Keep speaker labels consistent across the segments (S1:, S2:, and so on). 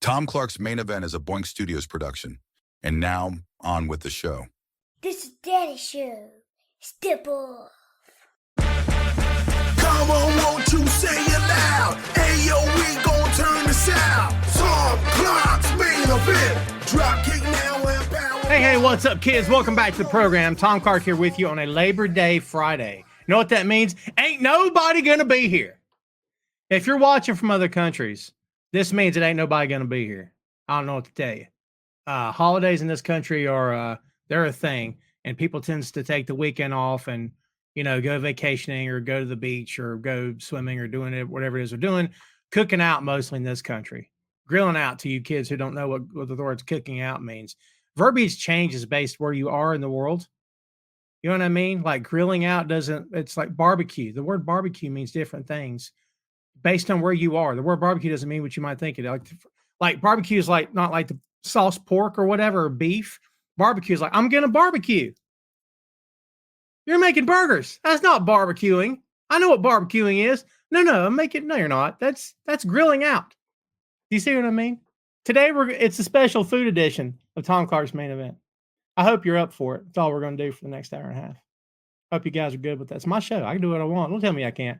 S1: Tom Clark's Main Event is a Boink Studios production. And now, on with the show.
S2: This is Daddy's show. Step off.
S3: Come on, won't you say it loud? Ayo, we gon' turn this out. Tom Clark's Main Event. Drop kick now and power.
S4: Hey, what's up, kids? Welcome back to the program. Tom Clark here with you on a Labor Day Friday. You know what that means? Ain't nobody gonna be here. If you're watching from other countries, this means it ain't nobody gonna be here. I don't know what to tell you. Holidays in this country are they're a thing, and people tends to take the weekend off and go vacationing or go to the beach or go swimming or doing it, whatever it is they're doing, cooking out mostly in this country. Grilling out, to you kids who don't know what the words cooking out means. Verbiage changes based where you are in the world. You know what I mean? Like grilling out it's like barbecue. The word barbecue means different things based on where you are. The word barbecue doesn't mean what you might think it. Like barbecue is like not like the sauce pork or whatever, or beef. Barbecue is like, I'm going to barbecue. You're making burgers. That's not barbecuing. I know what barbecuing is. No, you're not. That's grilling out. Do you see what I mean? Today it's a special food edition of Tom Clark's Main Event. I hope you're up for it. That's all we're going to do for the next hour and a half. Hope you guys are good with that. It's my show. I can do what I want. Don't tell me I can't.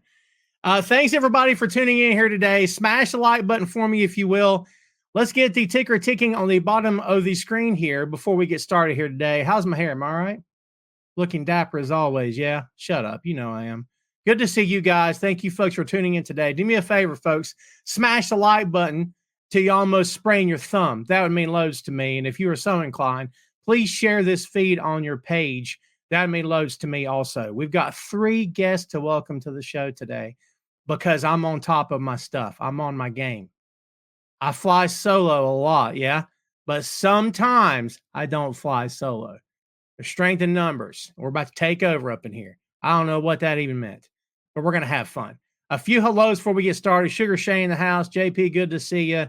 S4: Thanks everybody for tuning in here today. Smash the like button for me if you will. Let's get the ticker ticking on the bottom of the screen here before we get started here today. How's my hair? Am I all right? Looking dapper as always. Yeah, shut up. You know I am. Good to see you guys. Thank you folks for tuning in today. Do me a favor, folks. Smash the like button till you almost sprain your thumb. That would mean loads to me. And if you are so inclined, please share this feed on your page. That would mean loads to me also. We've got 3 guests to welcome to the show today because I'm on top of my stuff. I'm on my game. I fly solo a lot, yeah, but sometimes I don't fly solo. There's strength in numbers. We're about to take over up in here. I don't know what that even meant, but we're going to have fun. A few hellos before we get started. Sugar Shay in the house. JP, good to see you.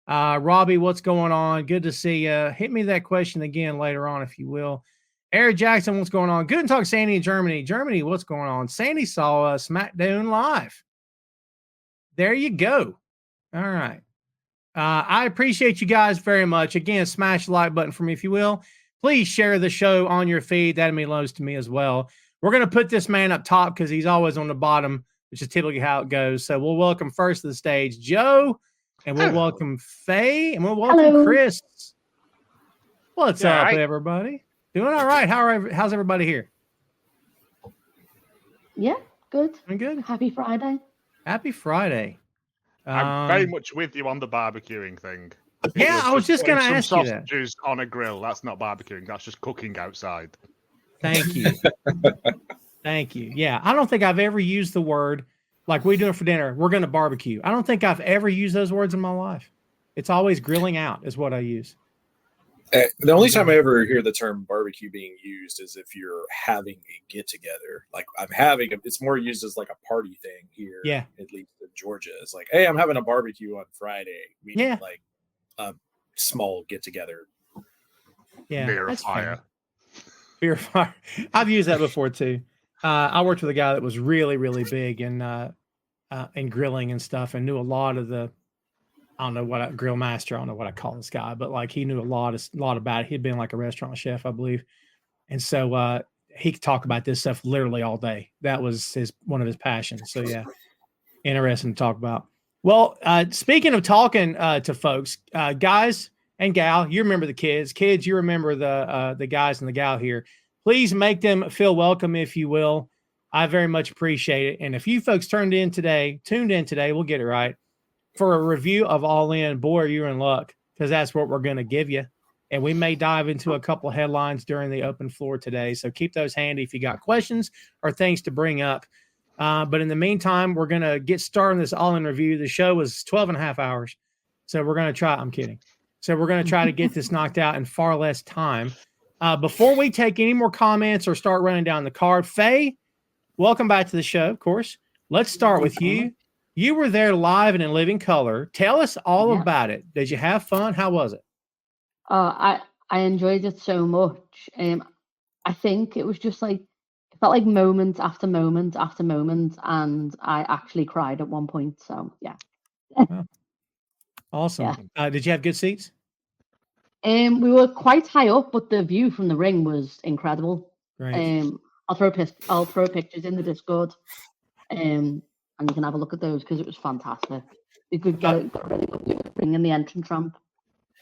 S4: Robbie, what's going on? Good to see you. Hit me that question again later on, if you will. Eric Jackson, what's going on? Good to talk to Sandy in Germany. Germany, what's going on? Sandy saw SmackDown live. There you go. All right. I appreciate you guys very much. Again, smash the like button for me, if you will. Please share the show on your feed. That'd mean loads to me as well. We're going to put this man up top because he's always on the bottom, which is typically how it goes. So we'll welcome first to the stage Joe, and we'll welcome Faye, and we'll welcome Chris. What's up, everybody? Doing all right. How's everybody here?
S5: Yeah, good.
S4: Doing good.
S5: Happy Friday.
S4: Happy Friday.
S6: I'm very much with you on the barbecuing thing.
S4: Yeah, I was just going to ask you that.
S6: Sausages on a grill, that's not barbecuing. That's just cooking outside.
S4: Thank you. Thank you. Yeah, I don't think I've ever used the word, like we do it for dinner, we're going to barbecue. I don't think I've ever used those words in my life. It's always grilling out is what I use.
S7: The only time I ever hear the term barbecue being used is if you're having a get-together. Like it's more used as like a party thing here.
S4: Yeah.
S7: At least in Georgia. It's like, hey, I'm having a barbecue on Friday.
S4: Yeah.
S7: Like a small get-together.
S4: Yeah.
S6: Beer fire.
S4: Beer fire. I've used that before too. I worked with a guy that was really, really big in grilling and stuff and knew a lot of the, I don't know what grill master. I don't know what I call this guy, but like he knew a lot about it. He'd been like a restaurant chef, I believe. And so he could talk about this stuff literally all day. That was one of his passions. So yeah, interesting to talk about. Well, speaking of talking to folks, guys and gal, you remember the kids. Kids, you remember the guys and the gal here. Please make them feel welcome, if you will. I very much appreciate it. And if you folks tuned in today, we'll get it right. For a review of All In, boy, you're in luck because that's what we're going to give you. And we may dive into a couple of headlines during the open floor today. So keep those handy if you got questions or things to bring up. But in the meantime, we're going to get started on this All In review. The show was 12 and a half hours. So we're going to try. I'm kidding. So we're going to try to get this knocked out in far less time. Before we take any more comments or start running down the card, Faye, welcome back to the show, of course. Let's start with you. You were there live and in living color. Tell us all about it. Did you have fun? How was it?
S5: I enjoyed it so much. I think it was just like, it felt like moment after moment after moment, and I actually cried at one point. So yeah.
S4: Awesome. Did you have good seats?
S5: We were quite high up, but the view from the ring was incredible.
S4: Great.
S5: I'll throw pictures in the Discord, and you can have a look at those because it was fantastic. You could get a really good view of the ring in the entrance ramp.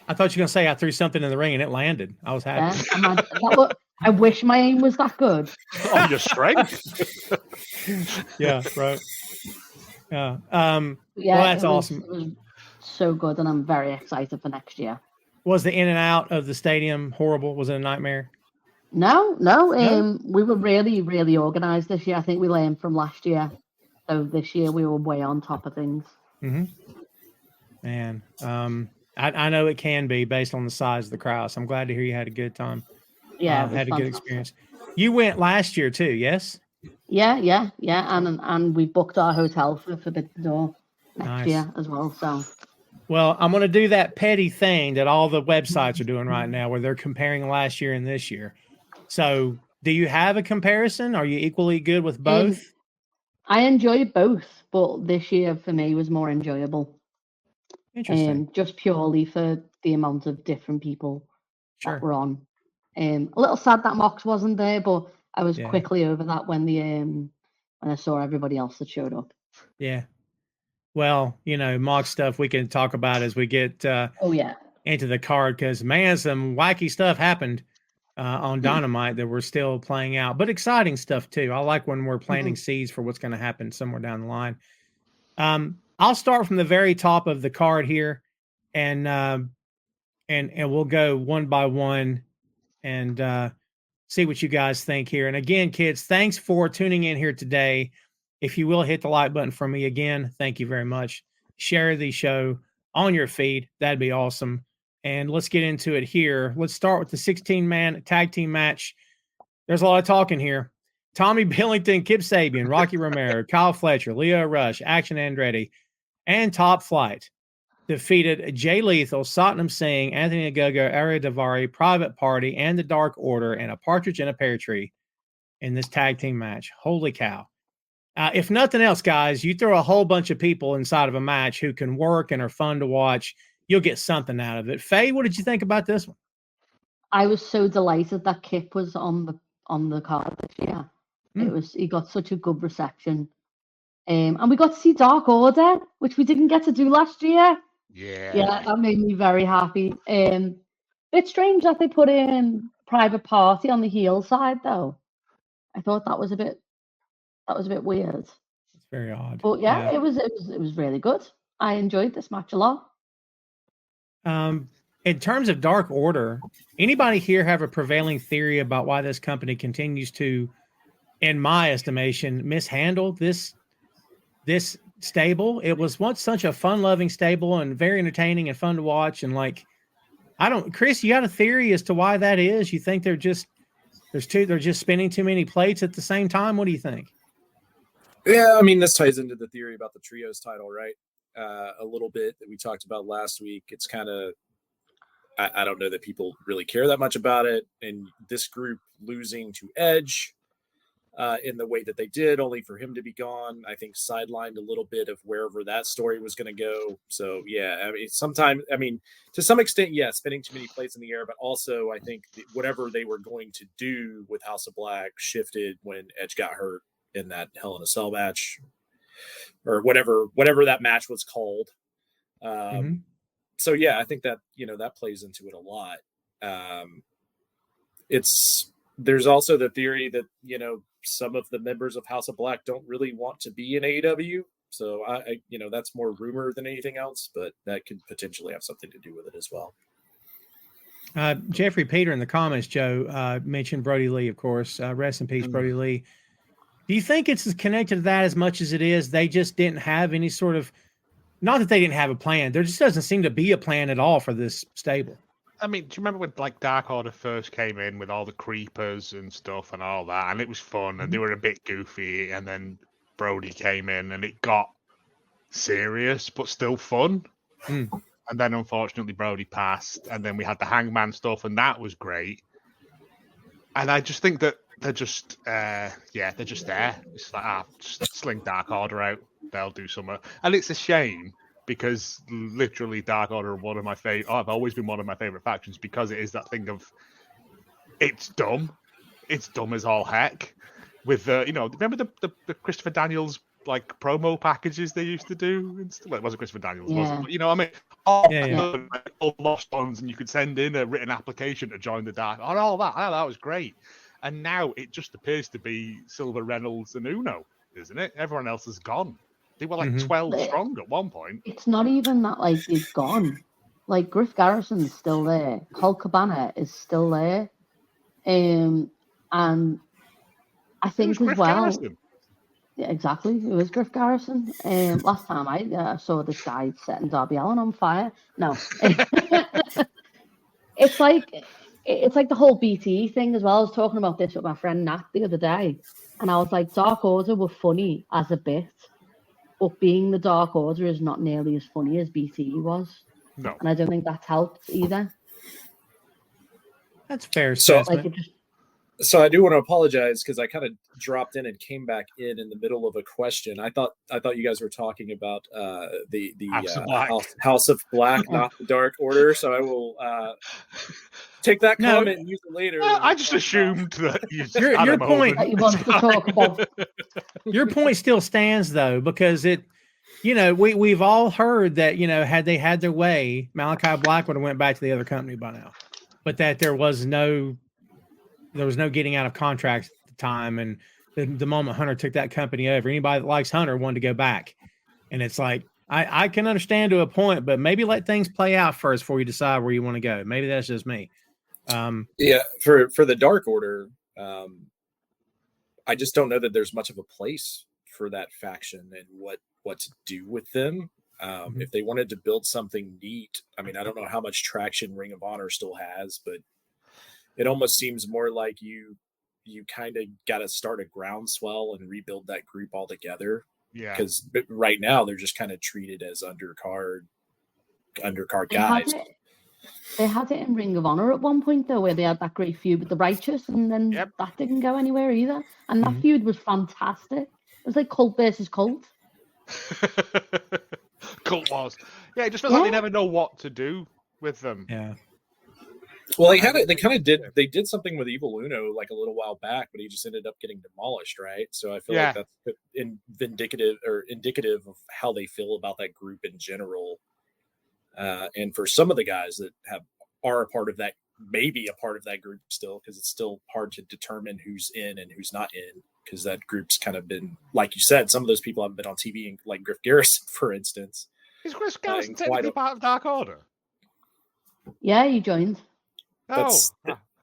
S4: I thought you were going to say I threw something in the ring and it landed. I was happy.
S5: Yeah, I wish my aim was that good.
S6: On your strength.
S4: Yeah, right. Yeah.
S5: Yeah,
S4: well, that's awesome.
S5: It was so good, and I'm very excited for next year.
S4: Was the in and out of the stadium horrible? Was it a nightmare?
S5: No. We were really, really organized this year. I think we learned from last year. So this year we were way on top of things.
S4: Mm-hmm. Man, I know it can be based on the size of the crowd. So I'm glad to hear you had a good time.
S5: Yeah,
S4: had a good experience. You went last year too, yes?
S5: Yeah. And we booked our hotel for Forbidden Door next year as well. So.
S4: Well, I'm going to do that petty thing that all the websites are doing right now, where they're comparing last year and this year. So, do you have a comparison? Are you equally good with both?
S5: I enjoy both, but this year for me was more enjoyable.
S4: Interesting.
S5: Just purely for the amount of different people
S4: that
S5: were on. A little sad that Mox wasn't there, but I was quickly over that when I saw everybody else that showed up.
S4: Yeah. Well, Mox stuff we can talk about as we get into the card, because man, some wacky stuff happened on Dynamite that we're still playing out, but exciting stuff too. I like when we're planting seeds for what's going to happen somewhere down the line. I'll start from the very top of the card here, and we'll go one by one and see what you guys think here. And again, kids, thanks for tuning in here today. If you will hit the like button for me again, thank you very much. Share the show on your feed. That'd be awesome. And let's get into it here. Let's start with the 16-man tag team match. There's a lot of talking here. Tommy Billington, Kip Sabian, Rocky Romero, Kyle Fletcher, Leo Rush, Action Andretti, and Top Flight defeated Jay Lethal, Satnam Singh, Anthony Ogogo, Ari Daivari, Private Party, and the Dark Order, and a Partridge in a Pear Tree in this tag team match. Holy cow. If nothing else, guys, you throw a whole bunch of people inside of a match who can work and are fun to watch, you'll get something out of it. Faye, what did you think about this one?
S5: I was so delighted that Kip was on the card this year. He got such a good reception. And we got to see Dark Order, which we didn't get to do last year. Yeah, that made me very happy. Bit strange that they put in Private Party on the heel side, though. I thought that was a bit weird.
S4: It's very odd.
S5: But yeah, it was really good. I enjoyed this match a lot.
S4: In terms of Dark Order, anybody here have a prevailing theory about why this company continues to, in my estimation, mishandle this stable? It was once such a fun-loving stable and very entertaining and fun to watch. And Chris, you got a theory as to why that is? You think they're just spinning too many plates at the same time? What do you think?
S7: Yeah, I mean, this ties into the theory about the trios title, right? A little bit that we talked about last week. It's kind of, I don't know that people really care that much about it. And this group losing to Edge in the way that they did, only for him to be gone, I think sidelined a little bit of wherever that story was going to go. So, yeah, I mean, to some extent, yeah, spinning too many plates in the air, but also I think whatever they were going to do with House of Black shifted when Edge got hurt in that Hell in a Cell match, or whatever that match was called. So yeah, I think that, that plays into it a lot. There's also the theory that, some of the members of House of Black don't really want to be in AEW. So I that's more rumor than anything else, but that could potentially have something to do with it as well.
S4: Jeffrey Peter in the comments, Joe, mentioned Brody Lee, of course. Rest in peace, Brody Lee. Do you think it's connected to that as much as it is they just didn't have any sort of, not that they didn't have a plan, there just doesn't seem to be a plan at all for this stable?
S6: I mean, do you remember when Dark Order first came in with all the creepers and stuff and all that, and it was fun and they were a bit goofy, and then Brody came in and it got serious but still fun. And then unfortunately Brody passed, and then we had the Hangman stuff, and that was great. And I just think that they're just there. It's like, just sling Dark Order out. They'll do something. And it's a shame because literally Dark Order are one of my favorite. I've always been one of my favorite factions because it is that thing of it's dumb as all heck. With remember the Christopher Daniels like promo packages they used to do? Well, it wasn't Christopher Daniels, was it? But, you know what I mean? All lost ones, and you could send in a written application to join the Dark. All that. Oh, that was great. And now it just appears to be Silver, Reynolds, and Uno, isn't it? Everyone else is gone. They were like 12 strong at one point.
S5: It's not even that like they've gone. Like Griff Garrison's still there. Colt Cabana is still there. And I think as well. Garrison. Yeah, exactly. It was Griff Garrison. Last time I saw this guy setting Darby Allin on fire. No. It's like the whole BTE thing as well. I was talking about this with my friend Nat the other day, and I was like, Dark Order were funny as a bit, but being the Dark Order is not nearly as funny as BTE was.
S6: No.
S5: And I don't think that's helped either.
S4: That's fair.
S7: So I do want to apologize because I kind of dropped in and came back in the middle of a question. I thought you guys were talking about the House of Black, not the Dark Order. So I will take that comment and use it later.
S6: I just assumed that
S4: your point
S5: that you wanted to talk about.
S4: Your point still stands though, because we've all heard that had they had their way, Malachi Black would have went back to the other company by now, but that there was no getting out of contracts at the time. And the moment Hunter took that company over, anybody that likes Hunter wanted to go back. And it's like, I can understand to a point, but maybe let things play out first before you decide where you want to go. Maybe that's just me.
S7: For the Dark Order, I just don't know that there's much of a place for that faction and what to do with them. If they wanted to build something neat, I mean, I don't know how much traction Ring of Honor still has, but it almost seems more like you kind of got to start a groundswell and rebuild that group altogether. Yeah. Because right now they're just kind of treated as undercard guys.
S5: They had it in Ring of Honor at one point though, where they had that great feud with the Righteous, and then that didn't go anywhere either. And that feud was fantastic. It was like Colt versus Colt.
S6: Colt was. Yeah, it just feels like they never know what to do with them.
S4: Yeah.
S7: Well, they did something with Evil Uno like a little while back, but he just ended up getting demolished, right? So I feel like that's indicative of how they feel about that group in general. And for some of the guys that are a part of that, maybe a part of that group still, because it's still hard to determine who's in and who's not in, because that group's kind of been, like you said, some of those people haven't been on TV, like Griff Garrison, for instance.
S6: Is Griff Garrison technically part of Dark Order?
S5: Yeah, he joined.
S6: Oh,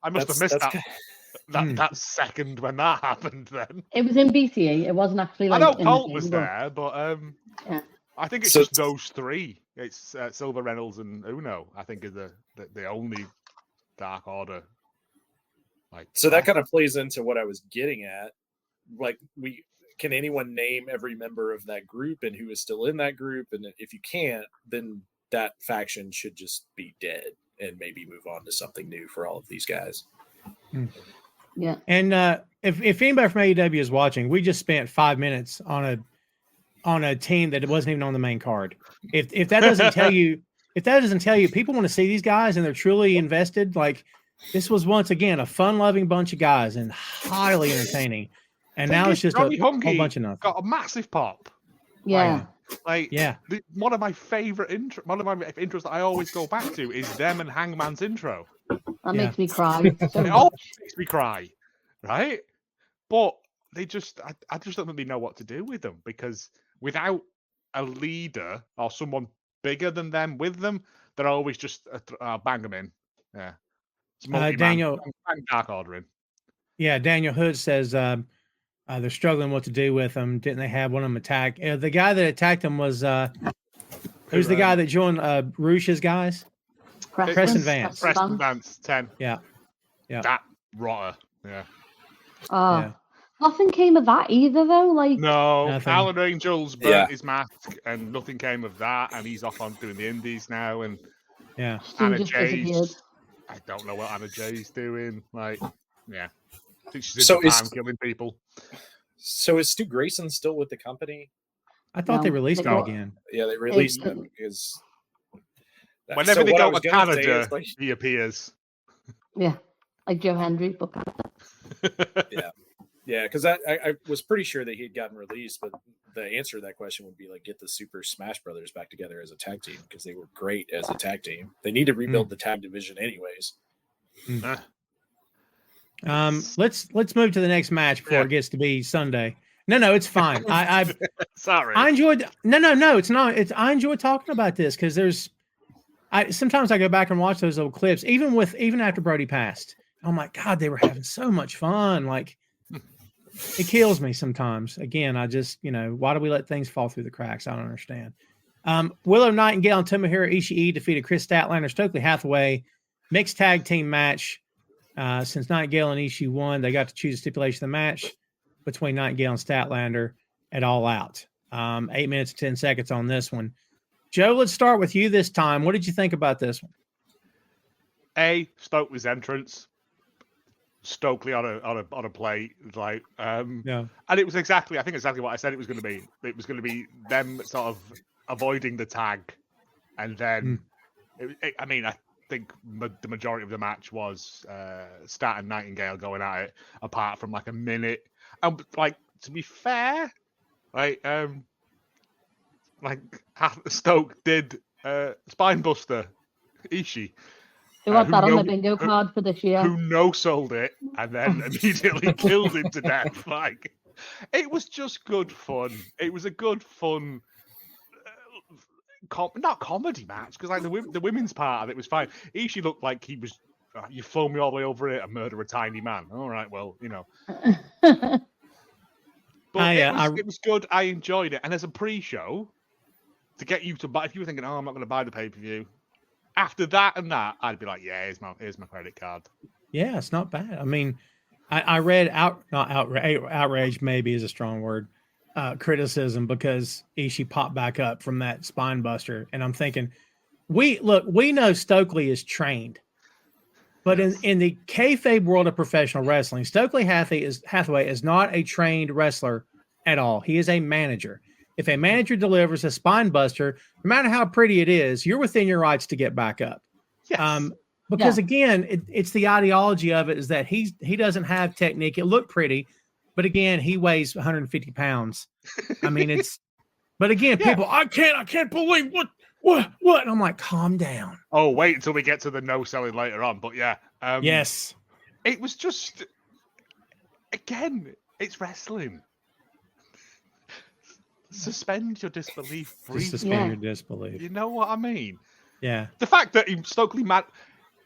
S6: I must have missed that second when that happened then.
S5: It was in BTE. It wasn't actually like...
S6: I know Colt was there, but I think it's just those three. It's Silver, Reynolds, and Uno, I think, is the only Dark Order.
S7: So that kind of plays into what I was getting at. Like, can anyone name every member of that group and who is still in that group? And if you can't, then that faction should just be dead and maybe move on to something new for all of these guys.
S5: Yeah.
S4: And if anybody from AEW is watching, we just spent 5 minutes on a team that wasn't even on the main card. If that doesn't tell you, people want to see these guys and they're truly invested. Like, this was once again a fun-loving bunch of guys and highly entertaining. And now it's just a whole bunch of nothing.
S6: Got a massive pop.
S5: Yeah.
S6: One of my favorite intros that I always go back to is them and Hangman's intro.
S5: That makes me cry.
S6: It always makes me cry, right? But I just don't really know what to do with them, because without a leader or someone bigger than them with them, they're always just bang them in. Yeah.
S4: Daniel,
S6: Dark Order in.
S4: Yeah, Daniel Hood says they're struggling what to do with them. Didn't they have one of them attack? The guy that attacked them was who's the guy that joined Rush's guys? Preston Vance.
S6: Preston Vance, 10.
S4: Yeah.
S6: That rotter. Yeah.
S5: Nothing came of that either, though. Like,
S6: no,
S4: nothing.
S6: Alan Angels burnt his mask, and nothing came of that. And he's off on doing the indies now. And Anna Jay's, I don't know what Anna Jay's doing. Like, I think she's in Japan killing people.
S7: So is Stu Grayson still with the company?
S4: I thought they
S5: No,
S4: released
S5: they
S4: them
S5: got-
S4: again.
S7: Yeah, they released
S5: It-
S7: them because
S6: Whenever
S7: so
S6: they
S7: what I
S6: go
S7: was
S6: to
S7: gonna say
S6: Canada,
S7: is, like,
S6: he appears.
S5: Yeah, like Joe Hendry, but
S7: yeah, because I was pretty sure that he had gotten released, but the answer to that question would be like get the Super Smash Brothers back together as a tag team because they were great as a tag team. They need to rebuild the tag division anyways.
S4: Let's move to the next match before it gets to be Sunday. No, it's fine. I
S6: Sorry.
S4: I enjoyed. No, it's not. I enjoy talking about this because sometimes I go back and watch those old clips, even after Brody passed. I'm like, God, they were having so much fun. Like, it kills me sometimes. Again, I just, why do we let things fall through the cracks? I don't understand. Willow Nightingale and Tomohiro Ishii defeated Chris Statlander, Stokely Hathaway, mixed tag team match. Since Nightingale and Ishii won, they got to choose a stipulation of the match between Nightingale and Statlander at All Out. 8 minutes and 10 seconds on this one. Joe, let's start with you this time. What did you think about this one?
S6: Stokely's entrance. Stokely on a plate, like and it was exactly what I said it was going to be. It was going to be them sort of avoiding the tag, and then I think the majority of the match was Stat and Nightingale going at it, apart from like a minute. And like, to be fair, like Stoke did Spinebuster Ishii.
S5: who had that on the
S6: no-
S5: bingo card for this year?
S6: Who no-sold it and then immediately killed him to death. Like, it was just good fun. It was a good fun, not comedy match, because like the women's part of it was fine. Ishii looked like he was, you flow me all the way over it and murder a tiny man. All right, well, But it was good. I enjoyed it. And as a pre-show, to get you to buy, if you were thinking, I'm not going to buy the pay-per-view, after that and that, I'd be like, yeah, here's my credit card.
S4: Yeah, it's not bad. I mean, I read outrage maybe is a strong word, criticism because Ishii popped back up from that spine buster, and I'm thinking, we know Stokely is trained, but in the kayfabe world of professional wrestling, Stokely Hathaway is not a trained wrestler at all. He is a manager. If a manager delivers a spine buster, no matter how pretty it is, you're within your rights to get back up.
S6: Yes.
S4: Because again, it's the ideology of it is that he doesn't have technique. It looked pretty, but again, he weighs 150 pounds. I mean, but again, people, I can't believe what? And I'm like, calm down.
S6: Oh, wait until we get to the no selling later on. But yeah.
S4: Yes.
S6: It was just, again, it's wrestling. Suspend your disbelief.
S4: Suspend your disbelief.
S6: You know what I mean?
S4: Yeah.
S6: The fact that Stokely,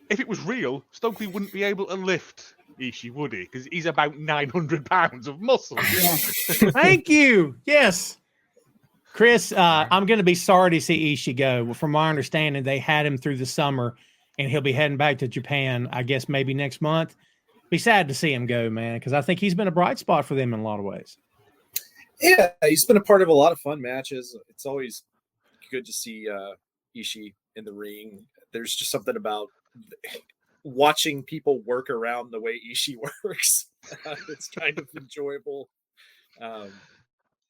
S6: if it was real, Stokely wouldn't be able to lift Ishii, would he? Because he's about 900 pounds of muscle.
S5: Yeah.
S4: Thank you. Yes. Chris, I'm going to be sorry to see Ishii go. From my understanding, they had him through the summer, and he'll be heading back to Japan, I guess, maybe next month. Be sad to see him go, man, because I think he's been a bright spot for them in a lot of ways.
S7: Yeah, he's been a part of a lot of fun matches. It's always good to see Ishii in the ring. There's just something about watching people work around the way Ishii works. It's kind of enjoyable.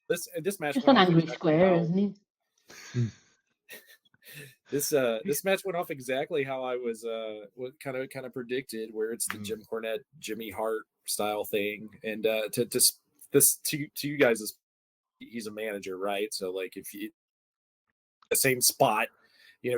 S7: This match
S5: Just an angry square, isn't he?
S7: This match went off exactly how I was kind of predicted, where it's the Jim Cornette, Jimmy Hart style thing, and to you guys, he's a manager, right? So like if you the same spot,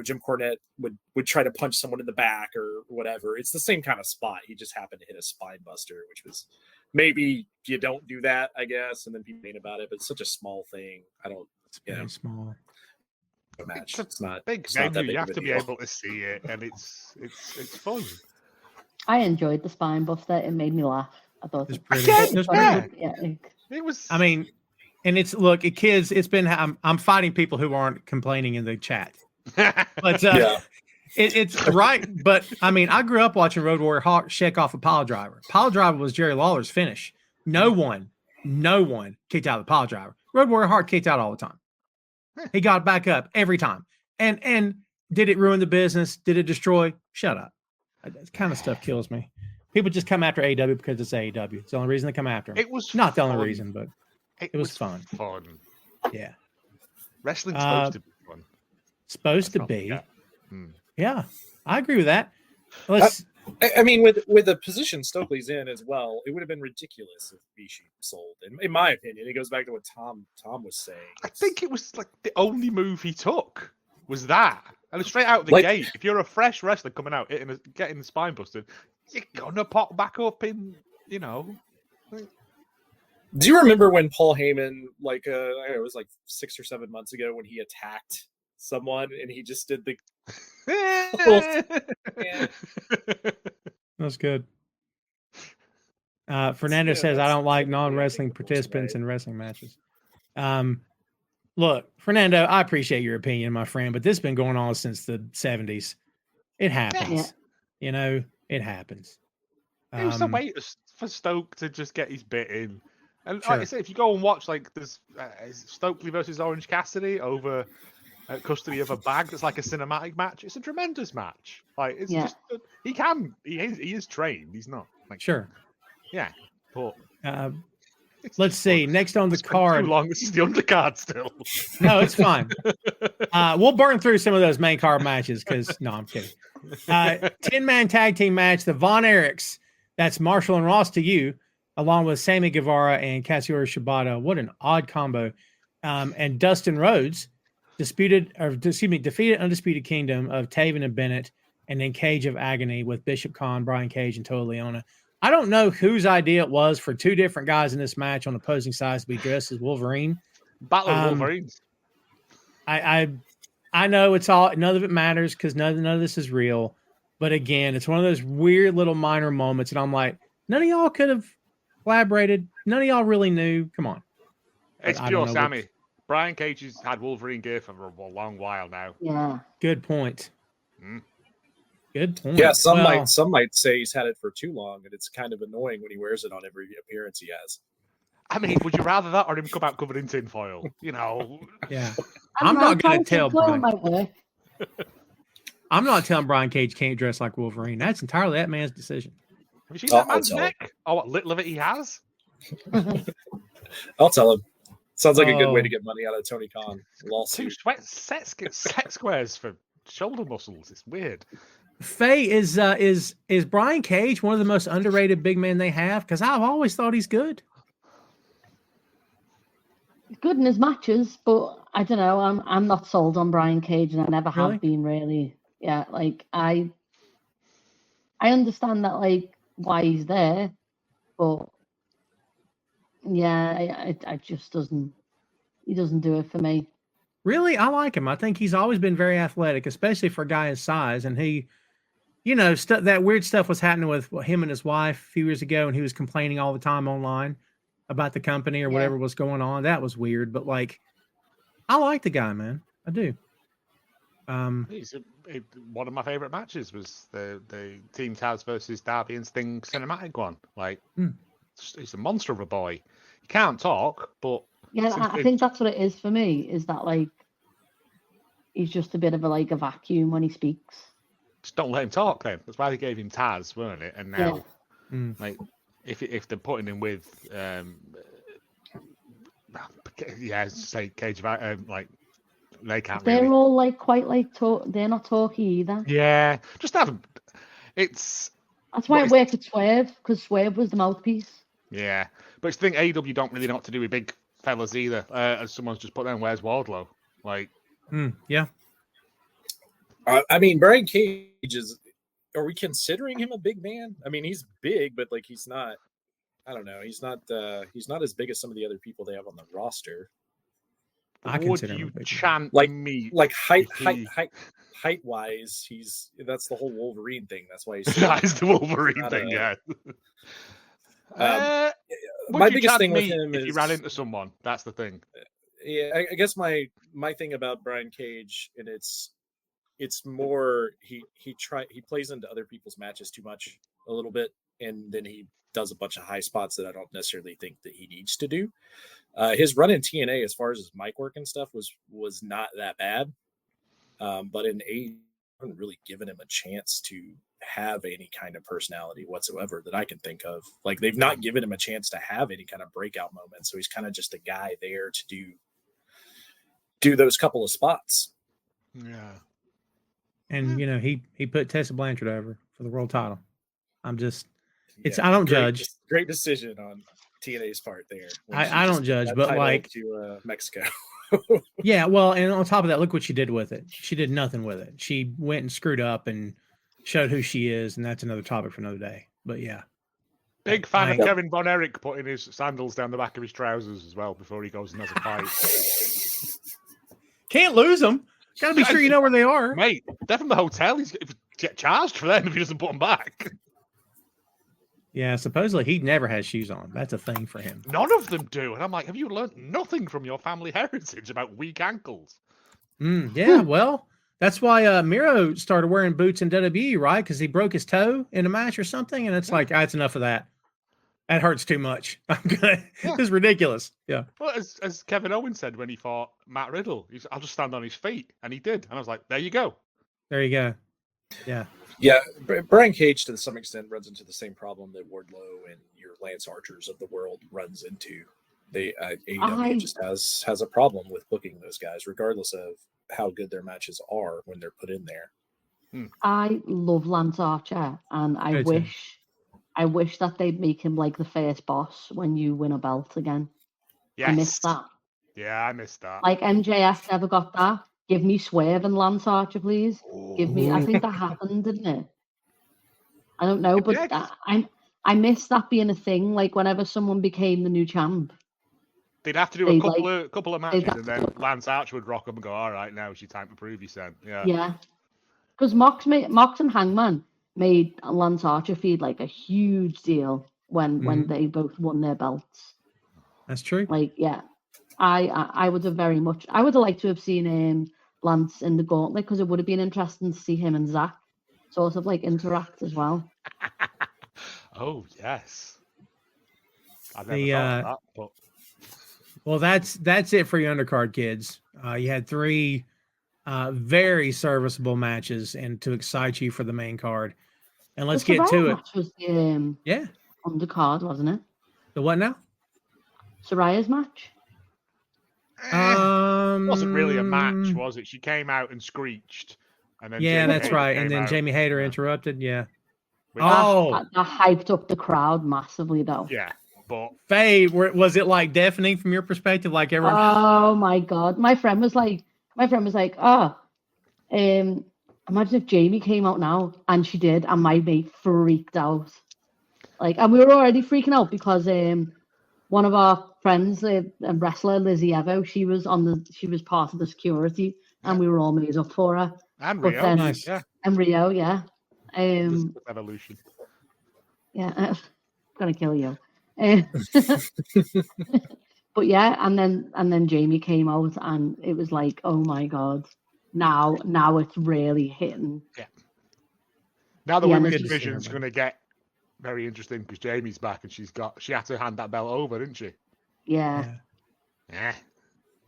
S7: Jim Cornette would try to punch someone in the back or whatever. It's the same kind of spot. He just happened to hit a spine buster, which was maybe you don't do that, I guess, and then people complain about it. But it's such a small thing.
S4: It's very small.
S7: Match. It's not
S6: big.
S7: It's not that big
S6: you
S7: of
S6: have
S7: a
S6: to be
S7: deal.
S6: able to see it, and it's fun.
S5: I enjoyed the spine buster. It made me laugh. I thought
S4: It's pretty. It's pretty.
S5: yeah.
S6: It was.
S4: I mean, and kids. It's been. I'm fighting people who aren't complaining in the chat. But it's right. But I mean, I grew up watching Road Warrior Hawk shake off a pile driver. Pile driver was Jerry Lawler's finish. No one kicked out the pile driver. Road Warrior Hawk kicked out all the time. He got back up every time. And did it ruin the business? Did it destroy? Shut up. That kind of stuff kills me. People just come after AEW because it's AEW. It's the only reason they come after him.
S6: It was
S4: not the only
S6: fun.
S4: reason, but it was fun.
S6: Fun.
S4: Yeah.
S6: Wrestling's supposed to be fun.
S4: Supposed to
S6: Let's not
S4: be.
S6: forget.
S4: Yeah, I agree with that. Let's.
S7: I mean, with the position Stokely's in as well, it would have been ridiculous if Bishi sold. In my opinion, it goes back to what Tom was saying.
S6: I think it was like the only move he took was that. And straight out the
S7: Like-
S6: gate, if you're a fresh wrestler coming out, getting the spine busted, you're gonna pop back up in, you know.
S7: Do you remember when Paul Heyman, like, it was like 6 or 7 months ago, when he attacked someone and he just did the
S4: That's good. Fernando says, I don't like non-wrestling participants in wrestling matches. Look, Fernando, I appreciate your opinion, my friend, but this has been going on since the 70s. It happens.
S5: Yeah.
S4: You know, it happens.
S6: It was the wait for Stoke to just get his bit in. And
S4: Sure.
S6: like I said, if you go and watch, like, there's Stokely versus Orange Cassidy over custody of a bag that's like a cinematic match. It's a tremendous match. Like, it's just he is trained. He's not like
S4: Sure.
S6: yeah, but
S4: Let's see. Next on the
S6: it's been
S4: card.
S6: too long. This is the undercard still.
S4: No, it's fine. We'll burn through some of those main card matches because no, I'm kidding. 10-man tag team match. The Von Erichs. That's Marshall and Ross to you, along with Sammy Guevara and Katsuyori Shibata. What an odd combo. And Dustin Rhodes defeated Undisputed Kingdom of Taven and Bennett, and then Cage of Agony with Bishop Khan, Brian Cage, and Toa Leona. I don't know whose idea it was for two different guys in this match on opposing sides to be dressed as Wolverine.
S6: Battle of Wolverines.
S4: I know it's all, none of it matters because none of this is real. But again, it's one of those weird little minor moments, and I'm like, none of y'all could have collaborated. None of y'all really knew. Come on.
S6: It's
S4: I
S6: pure
S4: don't know
S6: Sammy. Brian Cage has had Wolverine gear for a long while now.
S5: Yeah.
S4: Good point. Good point.
S7: Yeah, some
S4: Well,
S7: might say he's had it for too long, and it's kind of annoying when he wears it on every appearance he has.
S6: I mean, would you rather that or him come out covered in tinfoil? You know.
S4: Yeah. I'm not going to tell Brian.
S5: Brian.
S4: I'm not telling Brian Cage can't dress like Wolverine. That's entirely that man's decision.
S6: Have you seen that man's neck? Oh, what little of it he has?
S7: I'll tell him. Sounds like a good way to get money out of Tony Khan.
S6: Two set squares for shoulder muscles. It's weird.
S4: Faye, is Brian Cage one of the most underrated big men they have? Because I've always thought he's good.
S5: He's good in his matches, but I don't know. I'm not sold on Brian Cage, and I never have been really. Yeah, like I understand that, like, why he's there, but yeah, I just doesn't. He doesn't do it for me.
S4: Really, I like him. I think he's always been very athletic, especially for a guy his size. And he, you know, that weird stuff was happening with him and his wife a few years ago, and he was complaining all the time online about the company or whatever was going on. That was weird, but like, I like the guy, man. I do.
S6: One of my favorite matches was the Team Taz versus Darby and Sting cinematic one. Like, he's a monster of a boy. He can't talk, but
S5: yeah, I think that's what it is for me. Is that, like, he's just a bit of a vacuum when he speaks.
S6: Just don't let him talk. Then that's why they gave him Taz, weren't it? And now, like, if they're putting him with, say Cage of like. They can't.
S5: They're
S6: really.
S5: all like quite like they're not talky either.
S6: Yeah, just have them. That's
S5: why it worked with Swerve, because Swerve was the mouthpiece.
S6: Yeah, but it's the thing, AEW don't really know what to do with big fellas either. As someone's just put down, where's Wardlow? Like,
S4: yeah.
S7: I mean, Brian Cage is. Are we considering him a big man? I mean, he's big, but like he's not. I don't know. He's not. He's not as big as some of the other people they have on the roster.
S4: I
S6: would
S4: consider
S6: you
S4: him
S6: chant
S7: like
S6: me?
S7: Like height wise, that's the whole Wolverine thing. That's why he's
S6: that is the Wolverine thing. Yeah.
S7: My biggest thing with him
S6: if
S7: is
S6: you ran into someone. That's the thing.
S7: Yeah, I guess my thing about Brian Cage, and it's more he plays into other people's matches too much a little bit, and then he does a bunch of high spots that I don't necessarily think that he needs to do. His run in TNA, as far as his mic work and stuff, was not that bad. But in A, I haven't really given him a chance to have any kind of personality whatsoever that I can think of. Like, they've not given him a chance to have any kind of breakout moment. So he's kind of just a guy there to do do those couple of spots.
S6: Yeah.
S4: And he put Tessa Blanchard over for the world title. It's
S7: Yeah,
S4: I don't
S7: great,
S4: judge.
S7: Great decision on TNA's part there. when she
S4: I don't
S7: just
S4: judge,
S7: got
S4: but
S7: title
S4: like
S7: to Mexico.
S4: yeah, well, and on top of that, look what she did with it. She did nothing with it. She went and screwed up and showed who she is, and that's another topic for another day. But yeah.
S6: Big fan of
S4: I-
S6: Kevin Von Erich putting his sandals down the back of his trousers as well before he goes and has a fight.
S4: Can't lose them. Got to be sure you know where they are.
S6: Mate, they're from the hotel. He's going to get charged for them if he doesn't put them back.
S4: Yeah, supposedly he never has shoes on. That's a thing for him.
S6: None of them do. And I'm like, have you learned nothing from your family heritage about weak ankles?
S4: Yeah, well, that's why Miro started wearing boots in WWE, right? Because he broke his toe in a match or something, and it's like, that's enough of that. That hurts too much. It's ridiculous. Yeah.
S6: Well, as Kevin Owens said when he fought Matt Riddle, I'll just stand on his feet. And he did. And I was like, there you go.
S4: There you go. Yeah.
S7: Yeah, Brian Cage to some extent runs into the same problem that Wardlow and your Lance Archers of the world runs into. AEW just has a problem with booking those guys, regardless of how good their matches are when they're put in there.
S5: I love Lance Archer, and I wish that they'd make him like the first boss when you win a belt again.
S6: Yes.
S5: I missed that.
S6: Yeah, I missed that.
S5: Like MJF never got that. Give me Swerve and Lance Archer, please. Give me. I think that happened, didn't it? I don't know, but I miss that being a thing. Like whenever someone became the new champ,
S6: they'd have to do a couple of matches, and then Lance Archer would rock up and go, "All right, now it's your time to prove yourself." Yeah.
S5: Yeah. Because Mox and Hangman made Lance Archer feed like a huge deal when they both won their belts.
S4: That's true.
S5: Like, yeah, I would have liked to have seen Lance in the gauntlet, because it would have been interesting to see him and Zach sort of like interact as well.
S6: Oh yes, I've never thought of that. But...
S4: Well, that's it for your undercard, kids. You had 3 very serviceable matches, and to excite you for the main card. And let's get to it.
S5: Match was the undercard, wasn't it?
S4: The what now?
S5: Soraya's match.
S6: It wasn't really a match, was it? She came out and screeched, and then
S4: yeah,
S6: Jamie
S4: that's
S6: Hayter
S4: right. And then
S6: out.
S4: Jamie Hayter interrupted. Yeah.
S5: That hyped up the crowd massively, though.
S6: Yeah, but
S4: Faye, was it like deafening from your perspective? Like everyone?
S5: Oh my god, my friend was like, imagine if Jamie came out now, and she did, and my mate freaked out. Like, and we were already freaking out because one of our friends, a wrestler, Lizzie Evo, she was part of the security, and we were all made up for her.
S6: And Rio, nice. Yeah.
S5: And Rio, yeah.
S6: Evolution.
S5: Yeah, gonna kill you. But yeah, and then Jamie came out, and it was like, oh my god, now it's really hitting.
S6: Yeah. Now the women's division is going to get very interesting because Jamie's back, and she had to hand that belt over, didn't she?
S5: Yeah.
S6: Yeah.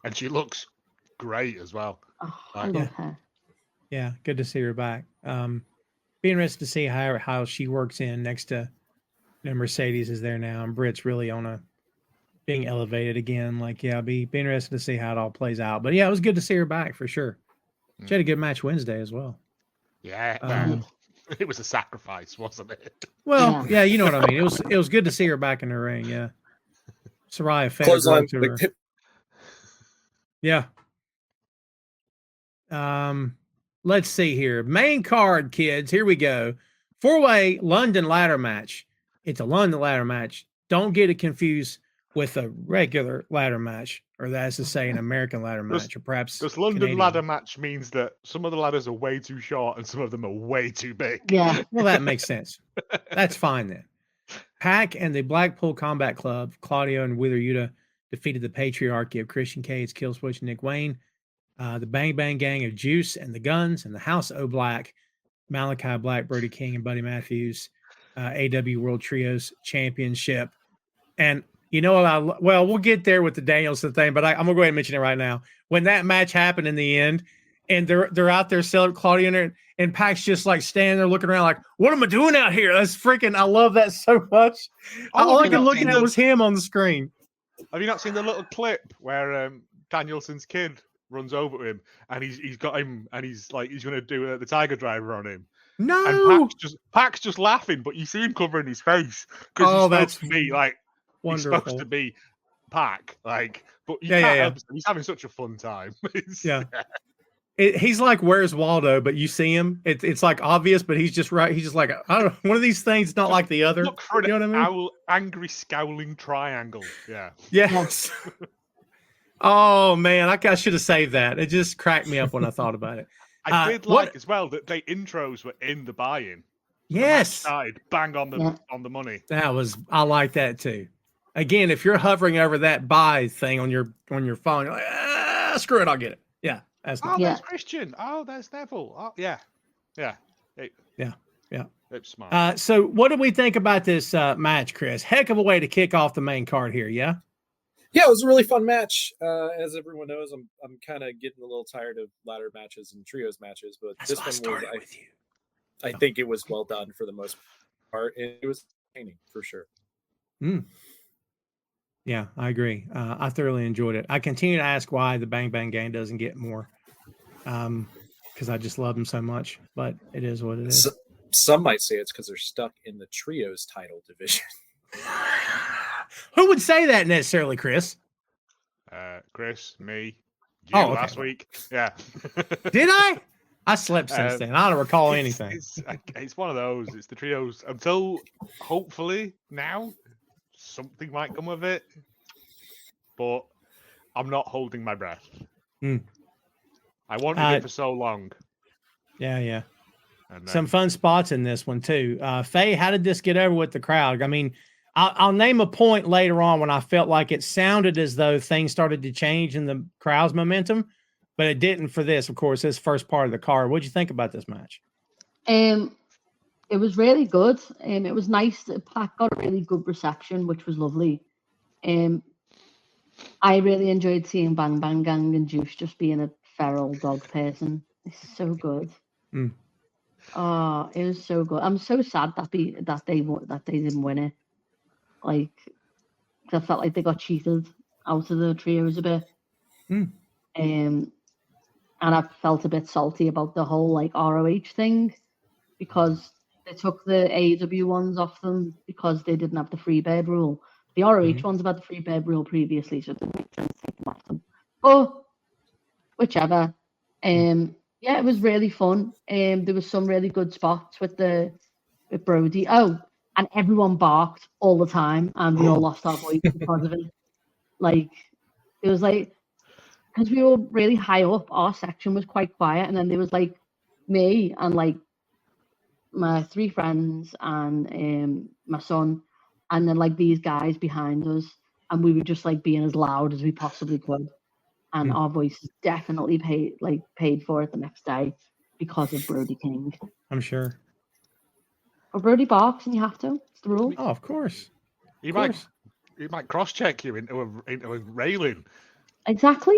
S6: And she looks great as well.
S5: Oh, I love her.
S4: Yeah, good to see her back. Be interested to see how she works in next to Mercedes is there now, and Britt's really being elevated again. Like, yeah, be interested to see how it all plays out. But yeah, it was good to see her back for sure. She had a good match Wednesday as well.
S6: Yeah, it was a sacrifice, wasn't it?
S4: Well, yeah, you know what I mean. It was good to see her back in the ring. Yeah, Saraya
S7: Clothesline,
S4: to her. Yeah. Let's see here. Main card, kids. Here we go. 4-way London ladder match. It's a London ladder match. Don't get it confused with a regular ladder match, or that's to say an American ladder match, or perhaps
S6: this London
S4: Canadian.
S6: ladder match means that some of the ladders are way too short and some of them are way too big.
S5: Yeah.
S4: Well, that makes sense. That's fine then. Pac and the Blackpool Combat Club, Claudio and Wheeler Yuta, defeated the patriarchy of Christian Cage, Killswitch, and Nick Wayne. The Bang Bang Gang of Juice and the Guns, and the House O Black, Malachi Black, Brody King, and Buddy Matthews, AW World Trios Championship. And you know what? We'll get there with the Danielson thing, but I'm gonna go ahead and mention it right now. When that match happened in the end, and they're out there selling Claudio, and Pac's just like standing there looking around, like, "What am I doing out here?" That's freaking. I love that so much. All I could look at was him on the screen.
S6: Have you not seen the little clip where Danielson's kid runs over to him, and he's got him, and he's like he's going to do the Tiger Driver on him.
S4: No.
S6: And Pac's just laughing, but you see him covering his face because he's
S4: that's
S6: supposed to be like
S4: wonderful.
S6: he's supposed to be Pac, like, but you
S4: Yeah,
S6: can't
S4: yeah,
S6: help it. He's having such a fun time.
S4: Yeah. He's like, where's Waldo? But you see him. It's like obvious, but he's just right. He's just like, I don't know. One of these things, not like the other.
S6: Look for
S4: You know what I mean?
S6: angry, scowling triangle. Yeah.
S4: Yes. Oh man, I should have saved that. It just cracked me up when I thought about it.
S6: I did like as well that the intros were in the buy-in.
S4: Yes.
S6: Started bang on the money.
S4: I like that too. Again, if you're hovering over that buy thing on your phone, you're like, screw it, I'll get it. Yeah. That's
S6: Oh, there's Christian. Oh, there's Neville. Oh, yeah.
S4: Yeah.
S6: It's smart.
S4: So what do we think about this match, Chris? Heck of a way to kick off the main card here, yeah?
S7: Yeah, it was a really fun match. As everyone knows, I'm kind of getting a little tired of ladder matches and trios matches, but
S4: That's
S7: this
S4: why I
S7: one
S4: started
S7: was
S4: with you.
S7: I think it was well done for the most part. It was entertaining for sure.
S4: Yeah, I agree. I thoroughly enjoyed it. I continue to ask why the Bang Bang Gang doesn't get more, because I just love them so much. But it is what it is.
S7: Some might say it's because they're stuck in the trios title division.
S4: Who would say that necessarily, Chris?
S6: Chris, me, you
S4: okay.
S6: last week. Yeah.
S4: Did I? I slept since then. I don't recall anything.
S6: It's one of those. It's the trios until hopefully now something might come of it, but I'm not holding my breath. I wanted it for so long.
S4: Yeah.
S6: And
S4: Some fun spots in this one too. Faye, how did this get over with the crowd? I mean, I'll name a point later on when I felt like it sounded as though things started to change in the crowd's momentum, but it didn't for this. Of course, this first part of the card. What'd you think about this match?
S5: It was really good. It was nice that Pac got a really good reception, which was lovely. I really enjoyed seeing Bang Bang Gang and Juice just being a feral dog person. It's so good. Oh, it was so good. I'm so sad that they didn't win it. Like, I felt like they got cheated out of the trios a bit. And I felt a bit salty about the whole like ROH thing because they took the AEW ones off them because they didn't have the free bed rule. The ROH ones have had the free bed rule previously, so it didn't make sense to take them off them. Oh, whichever. Yeah, it was really fun. There was some really good spots with Brody. Oh, and everyone barked all the time, and we all lost our voice because of it. Like, it was like, because we were really high up, our section was quite quiet, and then there was like me and like my three friends and my son, and then like these guys behind us, and we were just like being as loud as we possibly could. And our voices definitely paid for it the next day because of Brody King.
S4: I'm sure.
S5: Or Brody barks and you have to. It's the rule.
S4: Oh, of course.
S6: He might cross-check you into a railing.
S5: Exactly.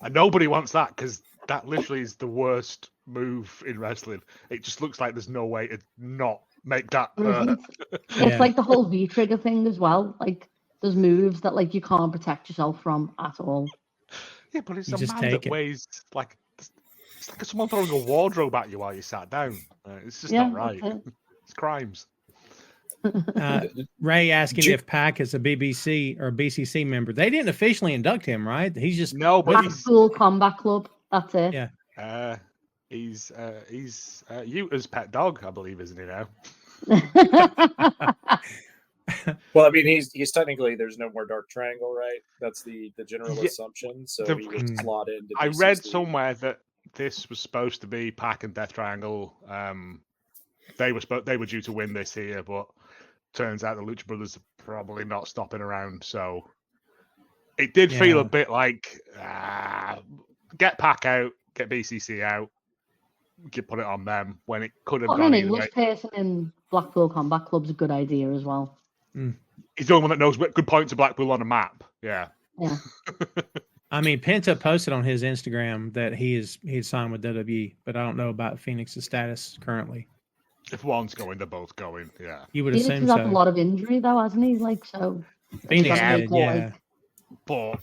S6: And nobody wants that because that literally is the worst move in wrestling. It just looks like there's no way to not make that hurt.
S5: It's like the whole V-trigger thing as well. Like, there's moves that like you can't protect yourself from at all.
S6: Yeah, but it's
S4: You
S6: a
S4: just
S6: man
S4: take
S6: that
S4: it.
S6: weighs like it's like someone throwing a wardrobe at you while you sat down. It's just not right. It's crimes.
S4: Ray asking if Pac is a BBC or BCC member. They didn't officially induct him, right? He's just
S6: but
S5: Blackpool Combat Club. That's it.
S4: Yeah.
S6: He's Utah's pet dog, I believe, isn't he now?
S7: Well, I mean, he's technically there's no more Dark Triangle, right? That's the general assumption. So he was slotted into
S6: I
S7: BCC.
S6: read somewhere that this was supposed to be Pac and Death Triangle. They were due to win this here, but turns out the Lucha Brothers are probably not stopping around. So it did feel a bit like get Pac out, get BCC out, put it on them when it could have
S5: Putting
S6: gone
S5: an
S6: either way.
S5: English person in Blackpool Combat Club's a good idea as well.
S6: He's the only one that knows good points of Blackpool on a map. Yeah.
S4: I mean, Penta posted on his Instagram that he'd signed with WWE, but I don't know about Phoenix's status currently.
S6: If one's going, they're both going. Yeah.
S4: You would
S5: Phoenix
S4: assume
S5: has
S4: so.
S5: had a lot of injury though, hasn't he? Like so.
S4: Phoenix
S6: Yeah,
S4: did, yeah.
S6: But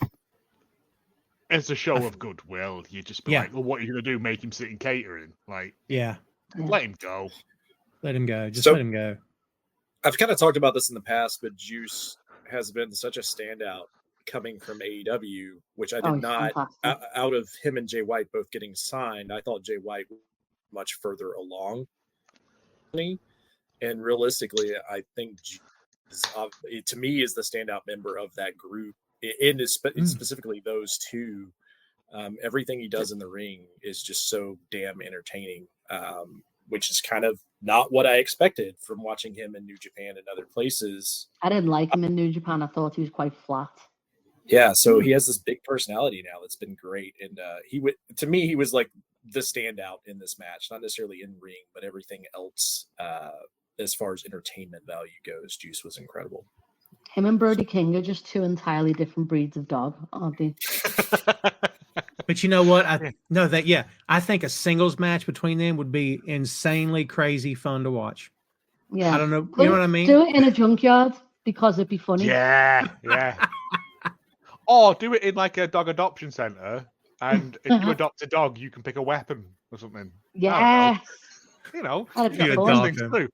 S6: It's a show of goodwill. You just be
S4: Yeah.
S6: like, well, what are you going to do? Make him sit in catering? Like,
S4: Yeah.
S6: let him go.
S4: Let him go. Just
S7: So-
S4: let him go.
S7: I've kind of talked about this in the past, but Juice has been such a standout coming from AEW, which I did
S5: he's
S7: not.
S5: fantastic.
S7: Out of him and Jay White both getting signed, I thought Jay White was much further along. And realistically, I think Juice is, to me, is the standout member of that group. And specifically those two. Everything he does in the ring is just so damn entertaining, which is kind of not what I expected from watching him in New Japan and other places.
S5: I didn't like him in New Japan. I thought he was quite flat.
S7: Yeah, so he has this big personality now that's been great, and to me he was like the standout in this match, not necessarily in ring, but everything else as far as entertainment value goes. Juice was incredible.
S5: Him and Brody King are just two entirely different breeds of dog, aren't they?
S4: But you know what? I think a singles match between them would be insanely crazy fun to watch.
S5: Yeah.
S4: I don't know. You know what I mean?
S5: Do it in a junkyard because it'd be funny.
S6: Yeah. Or do it in like a dog adoption center, and if you adopt a dog, you can pick a weapon or something.
S5: Yes.
S6: You know,
S5: That'd be
S4: You
S5: fun.
S4: adopt
S6: things
S4: him.
S6: to do.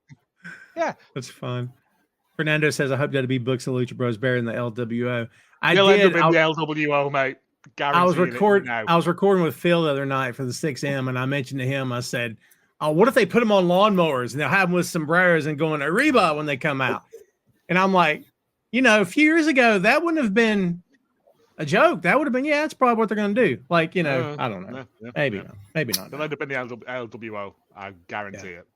S6: Yeah.
S4: That's fun. Fernando says, I hope that'll be books of Lucha Bros better than the LWO.
S6: You'll end up in the LWO, mate.
S4: I was
S6: Guaranteed
S4: recording with Phil the other night for the 6M, and I mentioned to him, I said, "Oh, what if they put them on lawnmowers and they'll have them with sombreros and going Arriba when they come out?" And I'm like, a few years ago, that wouldn't have been a joke. That would have been, that's probably what they're going to do. Like, I don't know. Maybe not.
S6: They'll end up in the LWO. I guarantee it.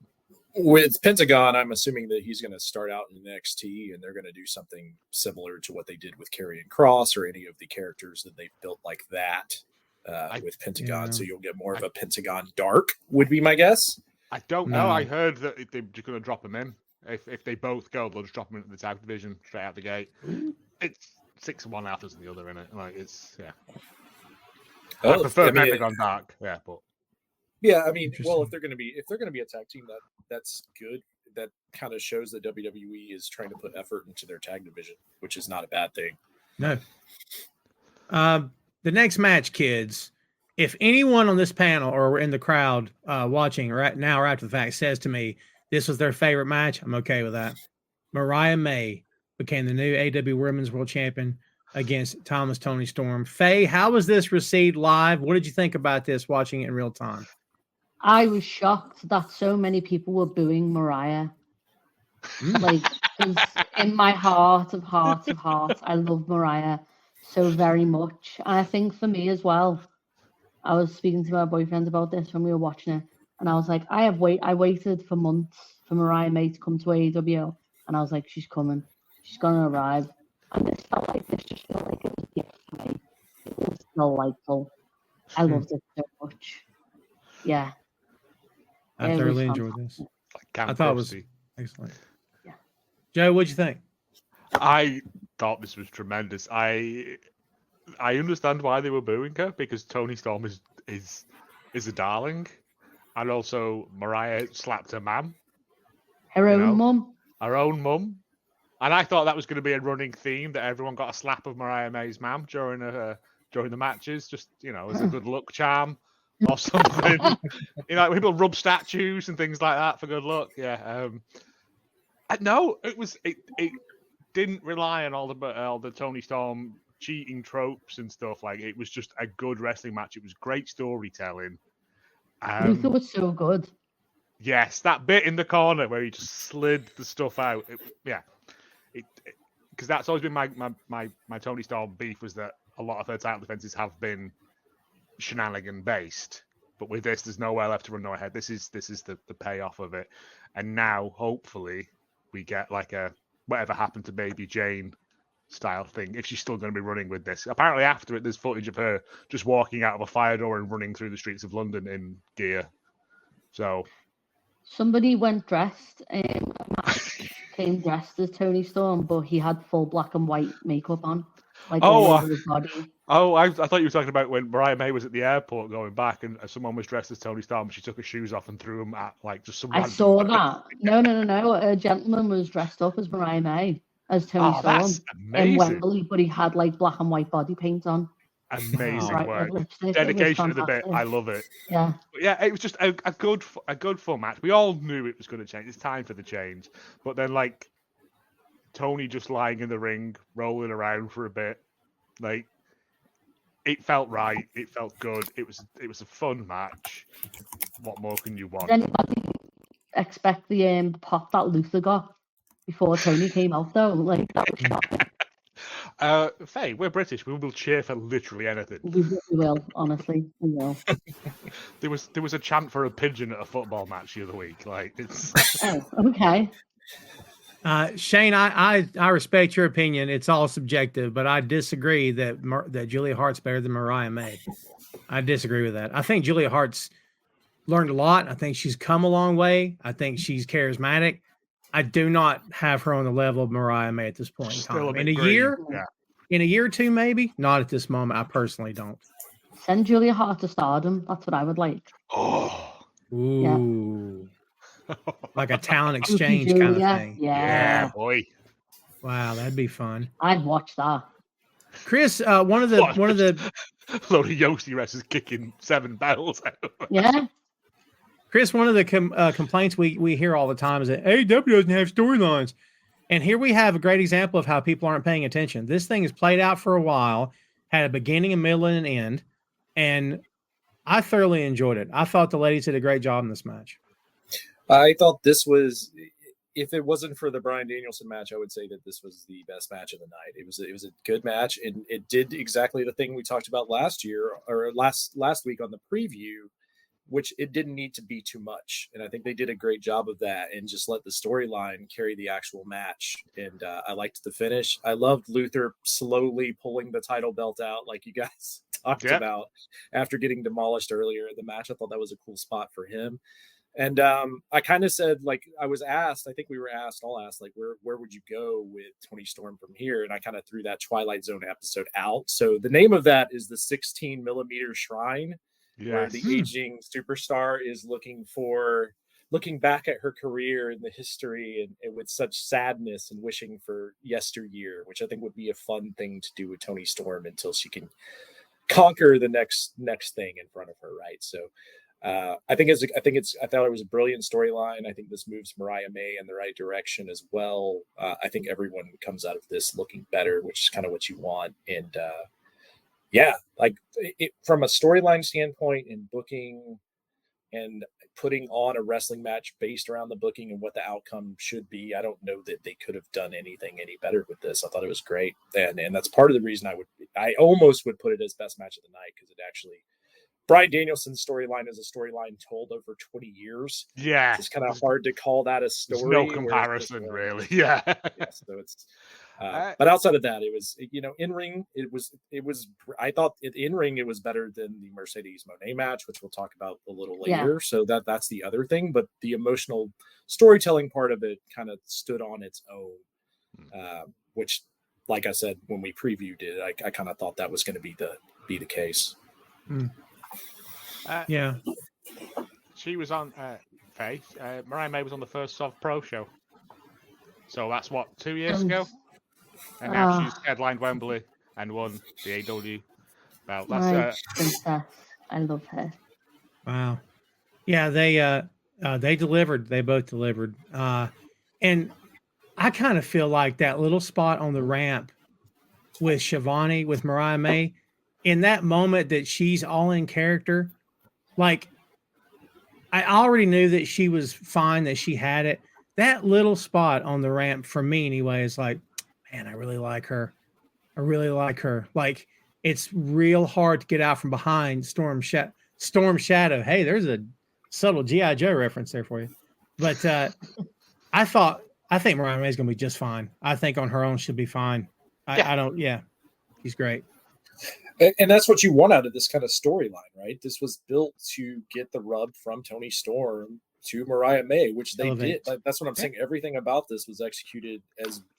S7: With Pentagon, I'm assuming that he's going to start out in NXT, and they're going to do something similar to what they did with Karrion Kross or any of the characters that they've built like that with Pentagon. So you'll get more of a Pentagon Dark, would be my guess.
S6: I don't know. I heard that they're just going to drop him in. If they both go, they'll just drop him into the tag division straight out the gate. It's 6 one after the other in it. Like it's I prefer Pentagon Dark. Yeah, but.
S7: Yeah, I mean, well, if they're going to be a tag team, that's good. That kind of shows that WWE is trying to put effort into their tag division, which is not a bad thing.
S4: No. The next match, kids. If anyone on this panel or in the crowd watching right now or after the fact says to me this was their favorite match, I'm okay with that. Mariah May became the new AEW Women's World Champion against Thomas Tony Storm. Faye, how was this received live? What did you think about this watching it in real time?
S5: I was shocked that so many people were booing Mariah. Like, 'cause in my heart of hearts, I love Mariah so very much. And I think for me as well, I was speaking to my boyfriend about this when we were watching it, and I was like, I waited for months for Mariah May to come to AEW, and I was like, she's coming. She's going to arrive. And this felt like it was a gift for me. It was delightful. I loved it so much. Yeah.
S4: I
S5: It
S4: thoroughly
S5: was
S4: enjoyed this.
S6: Like
S4: I thought it was excellent.
S5: Yeah.
S4: Joe, what'd you think?
S6: I thought this was tremendous. I understand why they were booing her, because Toni Storm is a darling, and also Mariah slapped her mum.
S5: Her own mum.
S6: Her own mum. And I thought that was going to be a running theme, that everyone got a slap of Mariah May's mum during the matches, just as a good luck charm or something. People rub statues and things like that for good luck. Yeah. No, it didn't rely on all the Toni Storm cheating tropes and stuff. Like, it was just a good wrestling match. It was great storytelling.
S5: Luther was so good.
S6: Yes, that bit in the corner where he just slid the stuff out. Because that's always been my Toni Storm beef, was that a lot of her title defenses have been shenanigan based, but with this, there's nowhere left to run, no ahead. This is the payoff of it, and now hopefully we get like a whatever happened to Baby Jane style thing, if she's still going to be running with this. Apparently after it, there's footage of her just walking out of a fire door and running through the streets of London in gear. So
S5: somebody went dressed, came dressed as Toni Storm, but he had full black and white makeup on, like all over his body.
S6: I thought you were talking about when Mariah May was at the airport going back, and someone was dressed as Toni Storm. She took her shoes off and threw them at like just some.
S5: I saw that. No. A gentleman was dressed up as Mariah May, as Toni Storm in Wembley, but he had like black and white body paint on.
S6: Amazing
S5: Right,
S6: work.
S5: lipstick, it was
S6: Dedication to the bit.
S5: fantastic.
S6: I love it.
S5: Yeah.
S6: But yeah, it was just a good fun match. We all knew it was going to change. It's time for the change. But then, like, Tony just lying in the ring, rolling around for a bit, like, it felt right. It felt good. It was a fun match. What more can you want?
S5: Did anybody expect the pop that Luther got before Tony came out though? Like that was shocking.
S6: Faye, we're British. We will cheer for literally anything.
S5: We will, honestly, we will.
S6: There was a chant for a pigeon at a football match the other week. Like it's.
S5: Oh, okay.
S4: Shane, I respect your opinion. It's all subjective, but I disagree that Julia Hart's better than Mariah May. I disagree with that. I think Julia Hart's learned a lot. I think she's come a long way. I think she's charismatic. I do not have her on the level of Mariah May at this point in
S6: Still
S4: time.
S6: a bit green.
S4: In a year or two, maybe. Not at this moment. I personally don't.
S5: Send Julia Hart to Stardom. That's what I would like.
S6: Oh.
S4: Ooh. Like a talent exchange kind of thing.
S5: Yeah,
S6: boy.
S4: Wow, that'd be fun.
S5: I'd watch that.
S4: Chris, one of the
S6: load of Yoshi wrestlers kicking 7 bells out.
S5: Yeah.
S4: Chris, one of the complaints we hear all the time is that AEW doesn't have storylines. And here we have a great example of how people aren't paying attention. This thing has played out for a while, had a beginning, a middle, and an end. And I thoroughly enjoyed it. I thought the ladies did a great job in this match.
S7: I thought this was, if it wasn't for the Bryan Danielson match, I would say that this was the best match of the night. It was a good match, and it did exactly the thing we talked about last week on the preview, which it didn't need to be too much. And I think they did a great job of that and just let the storyline carry the actual match. And I liked the finish. I loved Luther slowly pulling the title belt out like you guys talked about after getting demolished earlier in the match. I thought that was a cool spot for him. And I kind of said, like, I was asked, I think we were all asked, like, where would you go with Tony Storm from here? And I kind of threw that Twilight Zone episode out. So the name of that is the 16 millimeter shrine, where the aging superstar is looking back at her career and the history and with such sadness and wishing for yesteryear, which I think would be a fun thing to do with Tony Storm until she can conquer the next thing in front of her. Right. So, I thought it was a brilliant storyline. I think this moves Mariah May in the right direction as well. I think everyone comes out of this looking better, which is kind of what you want. And from a storyline standpoint and booking and putting on a wrestling match based around the booking and what the outcome should be, I don't know that they could have done anything any better with this. I thought it was great. And that's part of the reason I almost would put it as best match of the night, because it actually, Bryan Danielson's storyline is a storyline told over 20 years.
S6: Yeah.
S7: It's kind of hard to call that a story.
S6: There's no comparison, really. Yeah.
S7: So it's, but outside of that, it was, in ring, I thought in ring, it was better than the Mercedes Moné match, which we'll talk about a little later. Yeah. So that's the other thing, but the emotional storytelling part of it kind of stood on its own, which, like I said, when we previewed it, I kind of thought that was going to be the case.
S6: She was on Faye. Mariah May was on the first Soft Pro show. So that's 2 years ago? And now she's headlined Wembley and won the AEW belt. That's
S5: princess. I love her.
S4: Wow. Yeah, they delivered. They both delivered. And I kind of feel like that little spot on the ramp with Shivani, with Mariah May, in that moment that she's all in character, like, I already knew that she was fine, that she had it. That little spot on the ramp, for me anyway, is like, man, I really like her. I really like her. Like, it's real hard to get out from behind Storm Shadow. Hey, there's a subtle G.I. Joe reference there for you. But I think Mariah May is going to be just fine. I think on her own she'll be fine. She's great.
S7: And that's what you want out of this kind of storyline, right? This was built to get the rub from Tony Storm to Mariah May, which they did. Like, that's what I'm saying. Everything about this was executed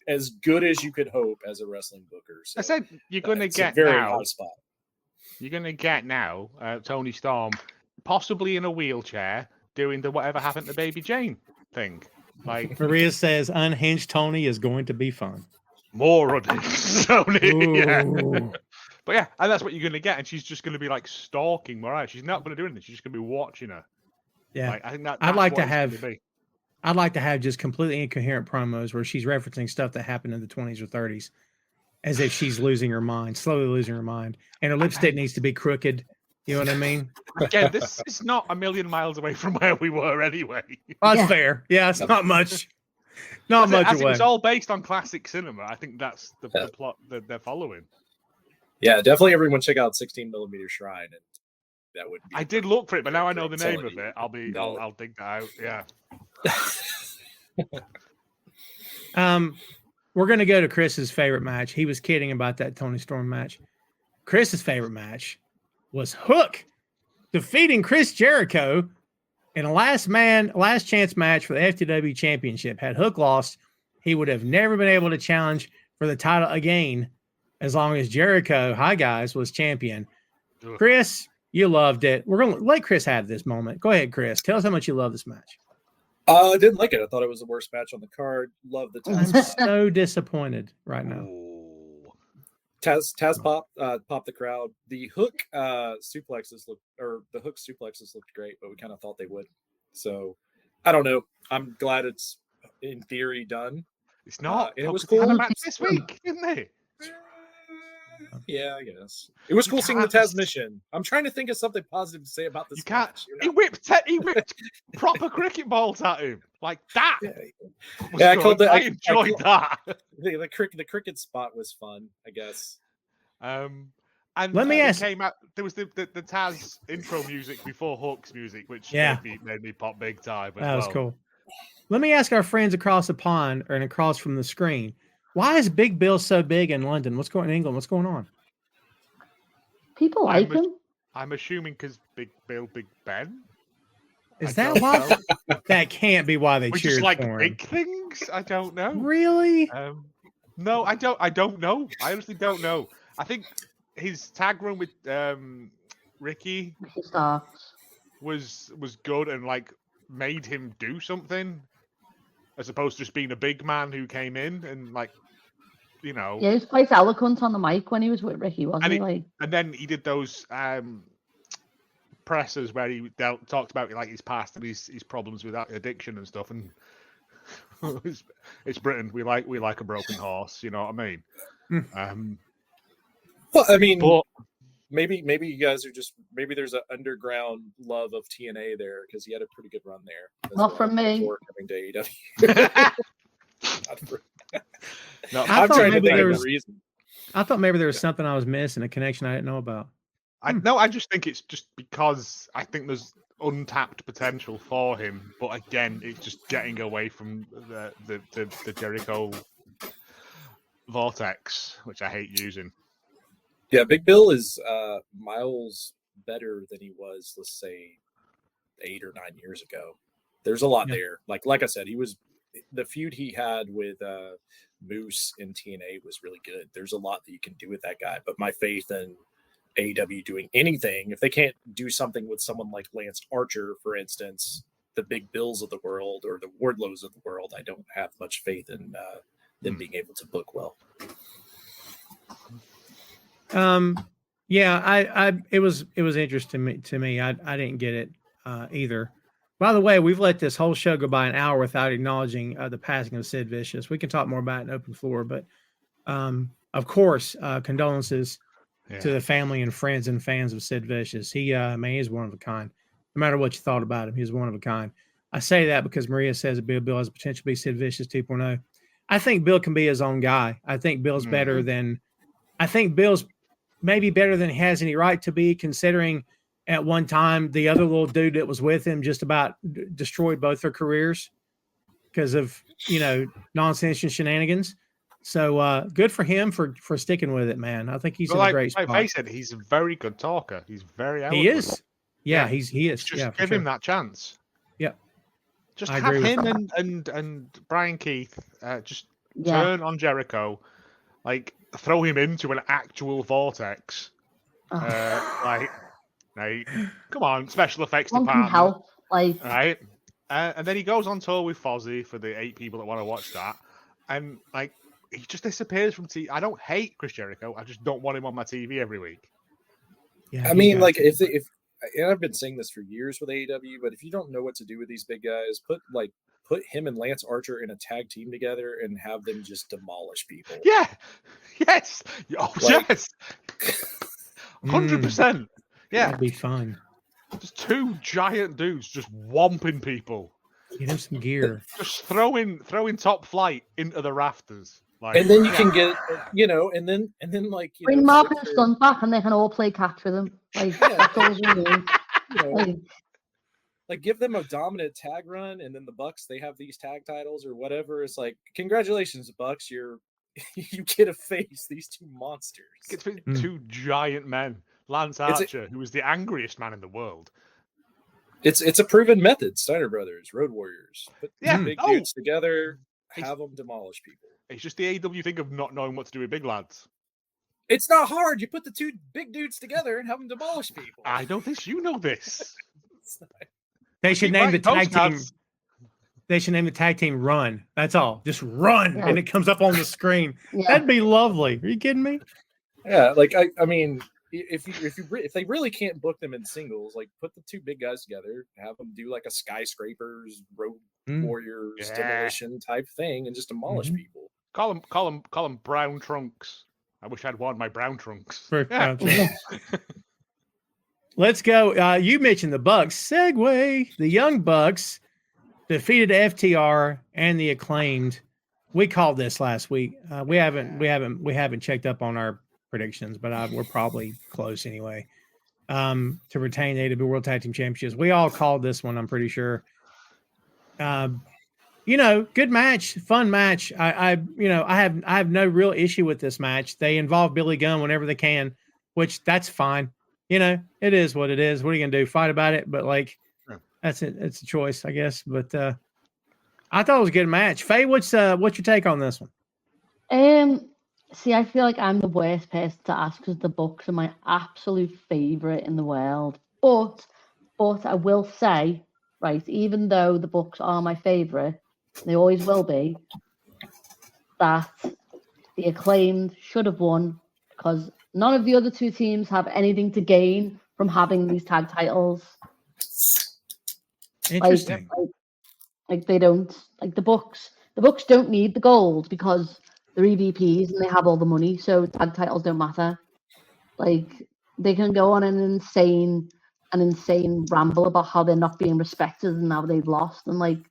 S7: as good as you could hope as a wrestling booker. So,
S6: I said you're going to get now. You're going to get now Tony Storm possibly in a wheelchair doing the whatever happened to Baby Jane thing. Like
S4: Maria says, unhinged Tony is going to be fun.
S6: More unhinged Tony. Yeah. But yeah, and that's what you're going to get. And she's just going to be like stalking Mariah. She's not going to do anything. She's just going to be watching her.
S4: Yeah.
S6: Like, I think that's
S4: I'd like
S6: what
S4: to
S6: it's
S4: have.
S6: gonna be.
S4: I'd like to have just completely incoherent promos where she's referencing stuff that happened in the 20s or 30s, as if she's losing her mind, slowly losing her mind, and her lipstick needs to be crooked. You know what I mean?
S6: Again, this is not a million miles away from where we were anyway.
S4: Oh, that's
S5: Yeah.
S4: fair. Yeah, it's not much. Not much
S6: As it
S4: away.
S6: was all based on classic cinema. I think that's the plot that they're following.
S7: Yeah, definitely everyone check out 16mm Shrine, and that would be
S6: I did look for it, but now I know the name of
S7: Solid.
S6: it. I'll dig that out. Yeah.
S4: We're gonna go to Chris's favorite match. He was kidding about that Tony Storm match. Chris's favorite match was Hook defeating Chris Jericho in a last chance match for the FTW Championship. Had Hook lost, he would have never been able to challenge for the title again as long as Jericho, hi guys, was champion.
S6: Ugh.
S4: Chris, you loved it. We're gonna let Chris have this moment. Go ahead, Chris. Tell us how much you love this match.
S7: I didn't like it. I thought it was the worst match on the card. Love the
S4: I'm
S7: Taz.
S4: so disappointed right now.
S6: Ooh.
S7: Taz popped the crowd. The Hook suplexes looked great, but we kind of thought they would. So I don't know. I'm glad it's in theory done.
S6: It's not.
S7: It was
S6: They had a
S7: cool.
S6: match this week, didn't they?
S7: Yeah, I guess it was cool seeing the Taz mission. I'm trying to think of something positive to say about this.
S6: You can't.
S7: match,
S6: He whipped proper cricket balls at him like that.
S7: Yeah, I
S6: enjoyed that.
S7: The cricket spot was fun, I guess.
S6: And
S4: Let me ask-
S6: Came out, there was the Taz intro music before Hook's music, which
S4: Yeah.
S6: made me pop big time.
S4: That was cool. Let me ask our friends across the pond and across from the screen. Why is Big Bill so big in London? What's going on in England? What's going on?
S5: People like him.
S6: I'm assuming because Big Bill, Big Ben.
S4: Is
S6: I
S4: that
S6: don't
S4: why?
S6: know.
S4: That can't be why they
S6: We
S4: cheered
S6: just like
S4: for him.
S6: big things. I don't know.
S4: Really?
S6: No, I don't know. I honestly don't know. I think his tag run with Ricky
S5: Ricky Starks.
S6: was good and like made him do something, as opposed to just being a big man who came in and like, you know.
S5: Yeah, he was quite eloquent on the mic when he was with Ricky, wasn't he? Like,
S6: And then he did those presses where he talked about like his past and his problems with addiction and stuff. And it's Britain. We like a broken horse. You know what I mean?
S7: Well, I mean,
S6: But
S7: maybe you guys are just there's an underground love of TNA there because he had a pretty good run there. as
S5: Not
S7: well
S5: from me.
S7: before coming to AEW.
S6: no,
S4: I
S7: I'm
S4: thought
S7: trying to
S4: maybe
S7: think
S4: there
S7: of
S4: was-
S7: a reason.
S4: I thought maybe there was something I was missing, a connection I didn't know about.
S6: I just think it's just because I think there's untapped potential for him, but again, it's just getting away from the Jericho vortex, which I hate using.
S7: Yeah, Big Bill is miles better than he was, let's say, 8 or 9 years ago. There's a lot
S4: Yeah.
S7: there. Like I said, the feud he had with Moose in TNA was really good. There's a lot that you can do with that guy. But my faith in AEW doing anything, if they can't do something with someone like Lance Archer, for instance, the Big Bills of the world or the Wardlows of the world, I don't have much faith in them being able to book well.
S4: Yeah, it was interesting to me. I didn't get it either. By the way, we've let this whole show go by an hour without acknowledging the passing of Sid Vicious. We can talk more about it in open floor, but of course, condolences to the family and friends and fans of Sid Vicious. He's one of a kind. No matter what you thought about him, he's one of a kind. I say that because Maria says that Bill has the potential to be Sid Vicious 2.0. I think Bill can be his own guy. I think Bill's better than. I think Bill's maybe better than he has any right to be, considering at one time the other little dude that was with him just about destroyed both their careers because of nonsense and shenanigans. So good for him for sticking with it, man. I think he's in a great spot.
S6: Like Faye said, he's a very good talker. He's very eloquent.
S4: He is. Yeah,
S6: Yeah.
S4: he is.
S6: Just
S4: Yeah,
S6: give him that chance.
S4: Yeah.
S6: Just
S4: I
S6: have
S4: agree with
S6: him and Brian Keith just
S5: yeah.
S6: turn on Jericho, like throw him into an actual vortex.
S5: Oh.
S6: Come on, special effects
S5: One can
S6: department,
S5: help. Like,
S6: right? And then he goes on tour with Fozzy for the 8 people that want to watch that, and like he just disappears from TV. I don't hate Chris Jericho. I just don't want him on my TV every week.
S4: Yeah,
S7: I mean, like if and I've been saying this for years with AEW, but if you don't know what to do with these big guys, put him and Lance Archer in a tag team together and have them just demolish people.
S6: Yeah. Yes. Oh,
S7: Like-
S6: yes. 100%. Yeah.
S4: that'd be fun.
S6: Just two giant dudes just whomping people.
S4: Get him some gear.
S6: Just throwing Top Flight into the rafters. Like,
S7: And then you can get, and then like
S5: Bring Mark and Stunt back, and they can all play catch with him. Like that's all we need.
S7: Like give them a dominant tag run, and then the Bucks, they have these tag titles or whatever. It's like, congratulations, Bucks, you get to face these two monsters.
S6: it's two giant men. Lance Archer, who was the angriest man in the world.
S7: It's a proven method. Steiner Brothers, Road Warriors, put
S6: Yeah.
S7: two big dudes together, have them demolish people.
S6: It's just the AEW thing of not knowing what to do with big lads.
S7: It's not hard. You put the two big dudes together and have them demolish people.
S6: I don't think you know this.
S4: They should name the tag team. They should name the tag team Run. That's all. Just run,
S5: Yeah.
S4: and it comes up on the screen.
S5: Yeah.
S4: That'd be lovely. Are you kidding me?
S7: Yeah, like I mean, if they really can't book them in singles, like put the two big guys together, have them do like a skyscrapers, Road Warriors, demolition type thing, and just demolish people.
S6: Call them brown trunks. I wish I'd worn my brown trunks.
S4: Let's go. You mentioned the Bucks. Segue. The Young Bucks defeated FTR and the Acclaimed. We called this last week. We haven't checked up on our predictions, but we're probably close anyway. To retain the AEW World Tag Team Championships. We all called this one, I'm pretty sure. Good match, fun match. I have no real issue with this match. They involve Billy Gunn whenever they can, which that's fine. It is what it is. What are you gonna do? Fight about it? But that's it. It's a choice, I guess. But I thought it was a good match. Faye, what's your take on this one?
S5: See, I feel like I'm the worst person to ask because the Bucks are my absolute favorite in the world. But I will say, right, even though the Bucks are my favorite, they always will be, that the Acclaimed should have won because none of the other two teams have anything to gain from having these tag titles.
S4: Interesting.
S5: Like they don't. Like the Bucks don't need the gold because they're EVPs and they have all the money, so tag titles don't matter. Like they can go on an insane ramble about how they're not being respected and how they've lost, and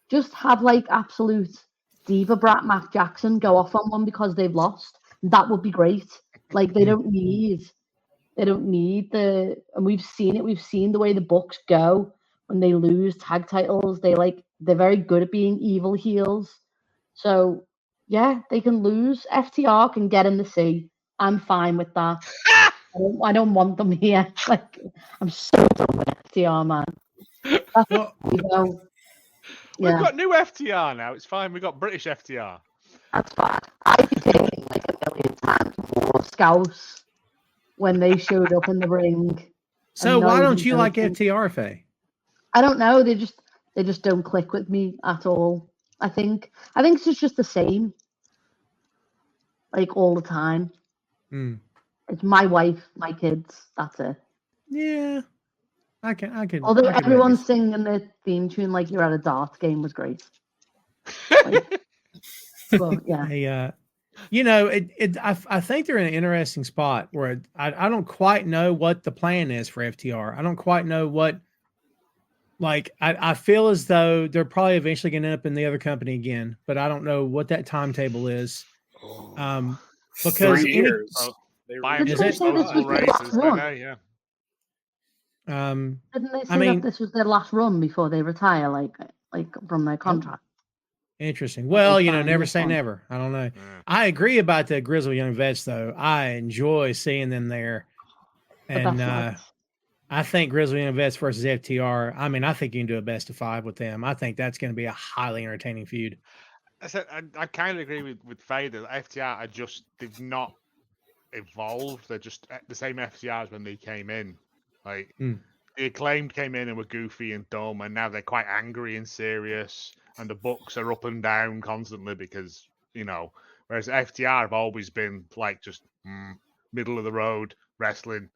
S5: just have absolute diva brat Mac Jackson go off on one because they've lost. That would be great. They don't need and we've seen it. We've seen the way the Bucks go when they lose tag titles. They're very good at being evil heels. So yeah, they can lose. FTR can get in the sea. I'm fine with that. I don't want them here. I'm so done with FTR, man.
S6: We've got new FTR now. It's fine. We've got British FTR.
S5: That's fine. I became a million times more Scouse when they showed up in the ring.
S4: So why don't you like FTR, Faye?
S5: I don't know. They just don't click with me at all. I think it's just the same. All the time. It's my wife, my kids. That's it.
S4: Yeah, I can.
S5: Although everyone's singing the theme tune like you're at a darts game was great. Well, yeah.
S4: I think they're in an interesting spot where I don't quite know what the plan is for FTR. I don't quite know what. I feel as though they're probably eventually going to end up in the other company again, but I don't know what that timetable is. Because
S7: 3 years.
S5: Didn't they say this was their last run? Didn't they say that this was their last run before they retire, from their contract?
S4: Interesting. Well, never say never. I don't know. I agree about the Grizzly Young Vets, though. I enjoy seeing them there, and I think Grizzly Young Vets versus FTR. I think you can do a best of 5 with them. I think that's going to be a highly entertaining feud.
S6: I kind of agree with Faye that FTR they've not evolved. They're just the same FTR as when they came in. The Acclaimed came in and were goofy and dumb, and now they're quite angry and serious. And the Bucks are up and down constantly because Whereas FTR have always been like just middle of the road wrestling,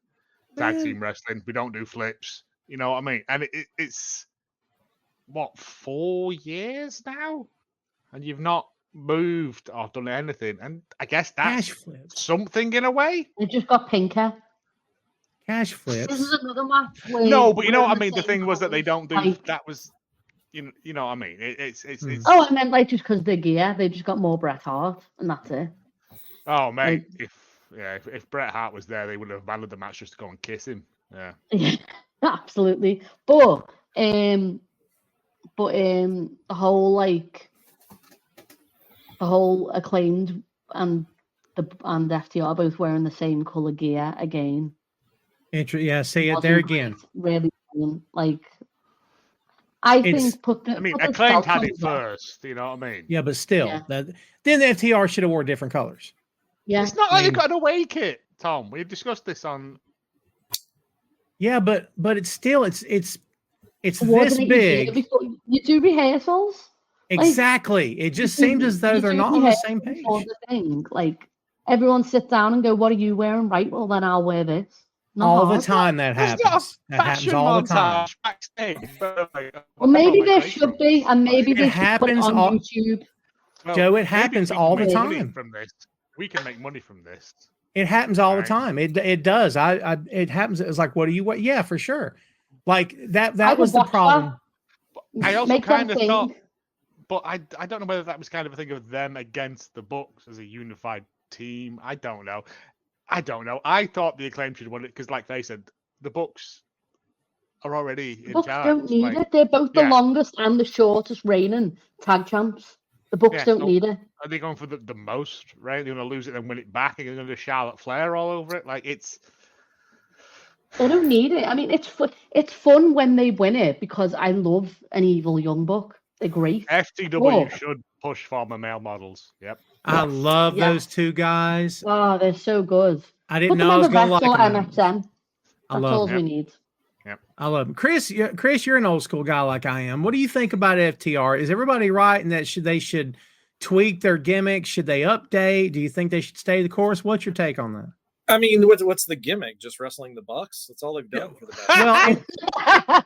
S6: tag team wrestling. We don't do flips. You know what I mean? And it's what, 4 years now, and you've not moved or done anything. And I guess that's
S4: Cash flips.
S6: something in a way.
S5: They just got pinker.
S4: Cash
S5: This
S4: flips.
S5: is another match. Where
S6: No, but you know
S5: we're
S6: what I
S5: in
S6: mean. The
S5: same
S6: thing was that they don't do
S5: like-
S6: that. Was you know what I mean? It's
S5: Oh, I meant like just because they're gear, they just got more Bret Hart, and that's it.
S6: Oh mate,
S5: Like-
S6: if Bret Hart was there, they would have abandoned the match just to go and kiss him. Yeah.
S5: Yeah, absolutely. But the whole Acclaimed and FTR both wearing the same color gear again.
S4: Yeah, see it
S5: wasn't
S4: there
S5: great,
S4: again.
S5: really, like I
S4: It's-
S5: think put the.
S6: I mean,
S5: put the
S6: Acclaimed
S5: belts
S6: had
S5: on
S6: it
S5: the belt.
S6: first. You know what I mean?
S4: Yeah, but still,
S5: Yeah.
S4: then the FTR should have wore different colors.
S5: Yeah,
S6: It's not
S4: I
S6: like
S4: mean-
S6: they've got an away kit, Tom. We discussed this on.
S4: Yeah, but it's still it's this
S5: coordinate your gear
S4: big.
S5: before you do rehearsals.
S4: Exactly. It just seems as though
S5: You
S4: they're
S5: do
S4: not on the
S5: rehearsals
S4: same page.
S5: before the thing. Like everyone sit down and go, "What are you wearing?" Right. Well, then I'll wear this. Not
S4: All the
S5: hard.
S4: time that
S6: There's not
S4: happens.
S6: a
S4: That happens
S6: fashion
S4: all the time.
S6: montage backstage. But like,
S5: Well, maybe
S6: oh,
S5: there
S6: like,
S5: should be, and maybe
S4: It
S5: they should put it
S4: happens
S5: on
S4: all-
S5: YouTube.
S6: well,
S4: Joe, it
S6: maybe
S4: happens
S6: we can
S4: all the
S6: make money
S4: time.
S6: from this. We can make money from this.
S4: It happens all the
S6: Right.
S4: time. It does. It happens. It's like, what do you what? Yeah, for sure. Like
S5: I
S4: that
S5: would
S4: was the
S5: watch
S4: problem.
S6: I also
S5: Make them
S6: kind of
S5: think.
S6: thought, but I don't know whether that was kind of a thing of them against the Bucks as a unified team. I don't know. I thought the Acclaim should have won it because, like they said, the Bucks are already in
S5: Bucks
S6: charge.
S5: don't need
S6: Like,
S5: it. They're both the
S6: yeah.
S5: longest and the shortest reigning tag champs. The Bucks
S6: Yeah,
S5: don't
S6: so-
S5: need it.
S6: Are they going for the most, right? They're going to lose it and win it back, and they're going to do Charlotte Flair all over it. Like it's
S5: They don't need it. I mean, it's fun when they win it because I love an evil young buck. They're great.
S6: FTW
S5: Whoa.
S6: should push former male models. Yep.
S4: I love
S5: Yeah.
S4: those two guys.
S5: Oh, they're so good.
S4: I
S5: Put
S4: didn't
S5: them
S4: know I
S5: on
S4: was
S5: the
S4: gonna like
S5: Vessel
S4: them.
S5: MXM.
S4: I
S5: That's
S4: love
S5: all
S4: them.
S5: we need.
S4: I love them. Chris, you're an old school guy like I am. What do you think about FTR? Is everybody right in that they should tweak their gimmick? Should they update? Do you think they should stay the course? What's your take on that?
S7: I mean, what's the gimmick? Just wrestling the Bucks? That's all they've done for the past.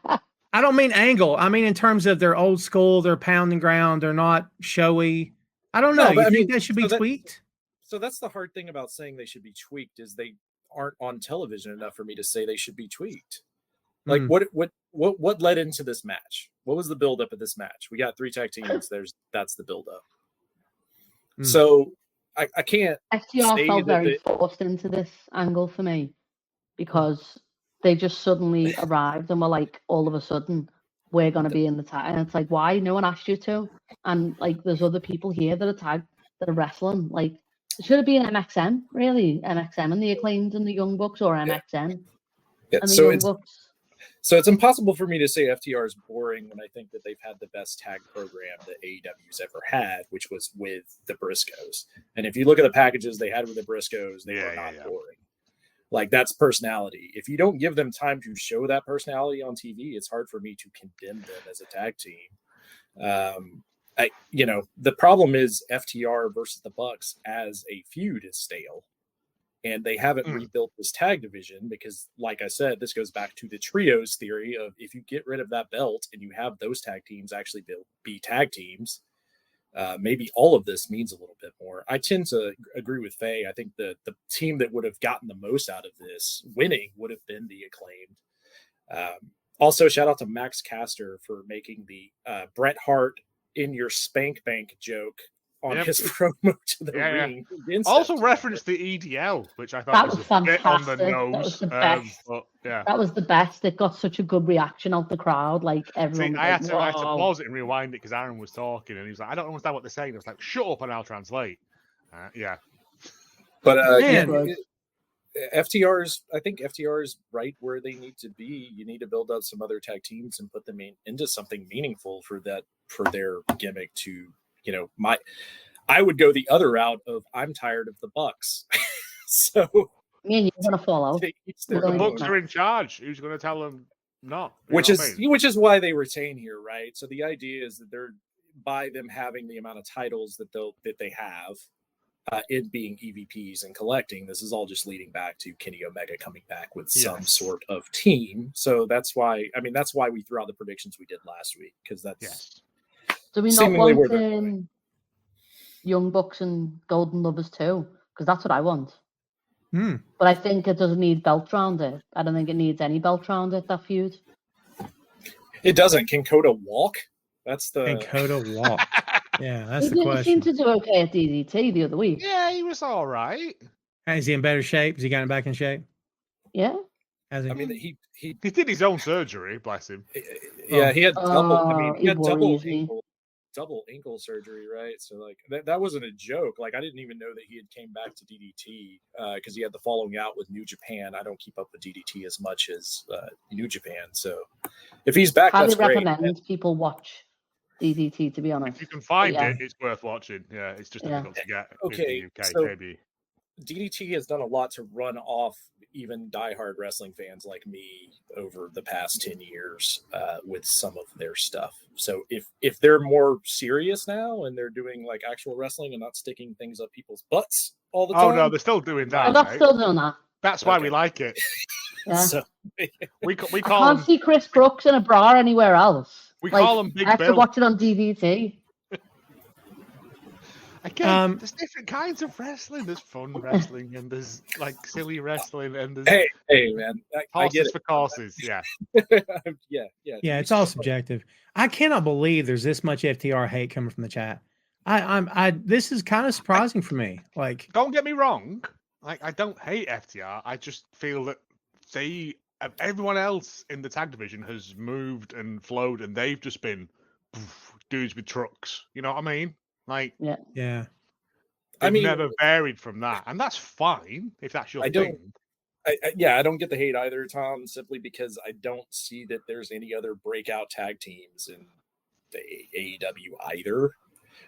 S4: Well, I don't mean angle. I mean in terms of their old school, they're pounding ground, they're not showy. I don't know.
S7: No, but
S4: You
S7: I
S4: think
S7: mean,
S4: that should be
S7: so that-
S4: tweaked?
S7: So that's the hard thing about saying they should be tweaked is they aren't on television enough for me to say they should be tweaked. Like
S4: Hmm.
S7: what led into this match? What was the buildup of this match? We got 3 tag teams. That's the buildup.
S4: Hmm.
S7: So I can't
S5: FTR
S7: say
S5: felt
S7: that
S5: very forced into this angle for me because they just suddenly arrived and were like, all of a sudden, we're going to be in the tag. And it's like, why? No one asked you to. And like, there's other people here that are tagged that are wrestling. Like, it should have been MXM, really. MXM and the Acclaimed and the Young Bucks, or MXM
S7: Yeah,
S5: and the
S7: so
S5: Young
S7: it's
S5: Bucks.
S7: so it's impossible for me to say FTR is boring when I think that they've had the best tag program that AEW's ever had, which was with the Briscoes. And if you look at the packages they had with the Briscoes, they were not boring. Like that's personality. If you don't give them time to show that personality on TV, it's hard for me to condemn them as a tag team. The problem is FTR versus the Bucks as a feud is stale. And they haven't rebuilt this tag division because, like I said, this goes back to the trios theory of if you get rid of that belt and you have those tag teams actually be tag teams, maybe all of this means a little bit more. I tend to agree with Faye. I think the team that would have gotten the most out of this winning would have been the Acclaimed. Also, shout out to Max Caster for making the Bret Hart in your spank bank joke on his promo to the ring.
S6: Also referenced the EDL, which I thought
S5: That
S6: was
S5: was
S6: a bit on the
S5: fantastic. That
S6: nose.
S5: was the best.
S6: But, yeah.
S5: That was the best. It got such a good reaction out the crowd. Like everyone.
S6: See, I had to pause it and rewind it because Aaron was talking and he was like, I don't understand what they're saying. I was like, shut up and I'll translate. Yeah.
S7: But
S4: Man.
S7: FTR's, I think FTR's right where they need to be. You need to build up some other tag teams and put them into something meaningful for their gimmick to, I would go the other route of I'm tired of the Bucks. So
S5: me and you're gonna fall out.
S6: The Bucks are in charge. Who's going to tell them not?
S7: Which is why they retain here, right? So the idea is that they're by them having the amount of titles that they have, it being EVPs and collecting, this is all just leading back to Kenny Omega coming back with some sort of team. So that's why we threw out the predictions we did last week, because that's
S5: Do we not
S7: seemingly where
S5: want
S7: they're going.
S5: Young Bucks and Golden Lovers too? Because that's what I want.
S4: Hmm.
S5: But I think it doesn't need belt round it. I don't think it needs any belt round it, that feud.
S7: It doesn't. Can Coda walk? That's the
S4: And Coda walk. Yeah, that's
S5: He
S4: the
S5: didn't
S4: question.
S5: seem to do okay at DDT the other week.
S6: Yeah, he was all right.
S4: Is he in better shape? Has he gotten back in shape?
S5: Yeah.
S4: Has he?
S7: I mean, he
S6: He did his own surgery, bless him.
S7: yeah, he had double. I mean, he
S5: it
S7: had double
S5: worries me.
S7: ankle surgery, right? So like that wasn't a joke. Like I didn't even know that he had came back to DDT because he had the following out with New Japan. I don't keep up with DDT as much as New Japan. So if he's back,
S5: Highly
S7: that's great.
S5: recommend people watch DDT, to be honest.
S6: If you can find
S5: yeah.
S6: it, it's worth watching. Yeah, it's just difficult to get.
S7: Okay,
S6: in the UK,
S7: so-
S6: maybe.
S7: DDT has done a lot to run off even diehard wrestling fans like me over the past 10 years with some of their stuff. So if they're more serious now and they're doing like actual wrestling and not sticking things up people's butts all the time.
S6: Oh no, they're still doing that.
S5: But that's
S6: mate.
S5: still doing that.
S6: That's why
S7: Okay.
S6: we like it.
S5: Yeah.
S7: So,
S6: We
S5: I
S6: call
S5: can't
S6: them
S5: see Chris Brooks in a bra anywhere else.
S6: We
S5: Like,
S6: call them Big
S5: I have to
S6: Bill.
S5: watch it on DDT.
S6: Again, there's different kinds of wrestling. There's fun wrestling and there's like silly wrestling and there's
S7: hey man, I
S6: horses
S7: get it.
S6: for courses. Yeah.
S7: yeah.
S4: It's all subjective. I cannot believe there's this much FTR hate coming from the chat. This is kind of surprising for me. Like,
S6: Don't get me wrong. Like I don't hate FTR. I just feel that everyone else in the tag division has moved and flowed, and they've just been dudes with trucks. You know what I mean? Like,
S4: yeah,
S6: they've
S7: mean-
S6: never varied from that, and that's fine if that's your
S7: I
S6: thing.
S7: I don't get the hate either, Tom, simply because I don't see that there's any other breakout tag teams in the AEW either.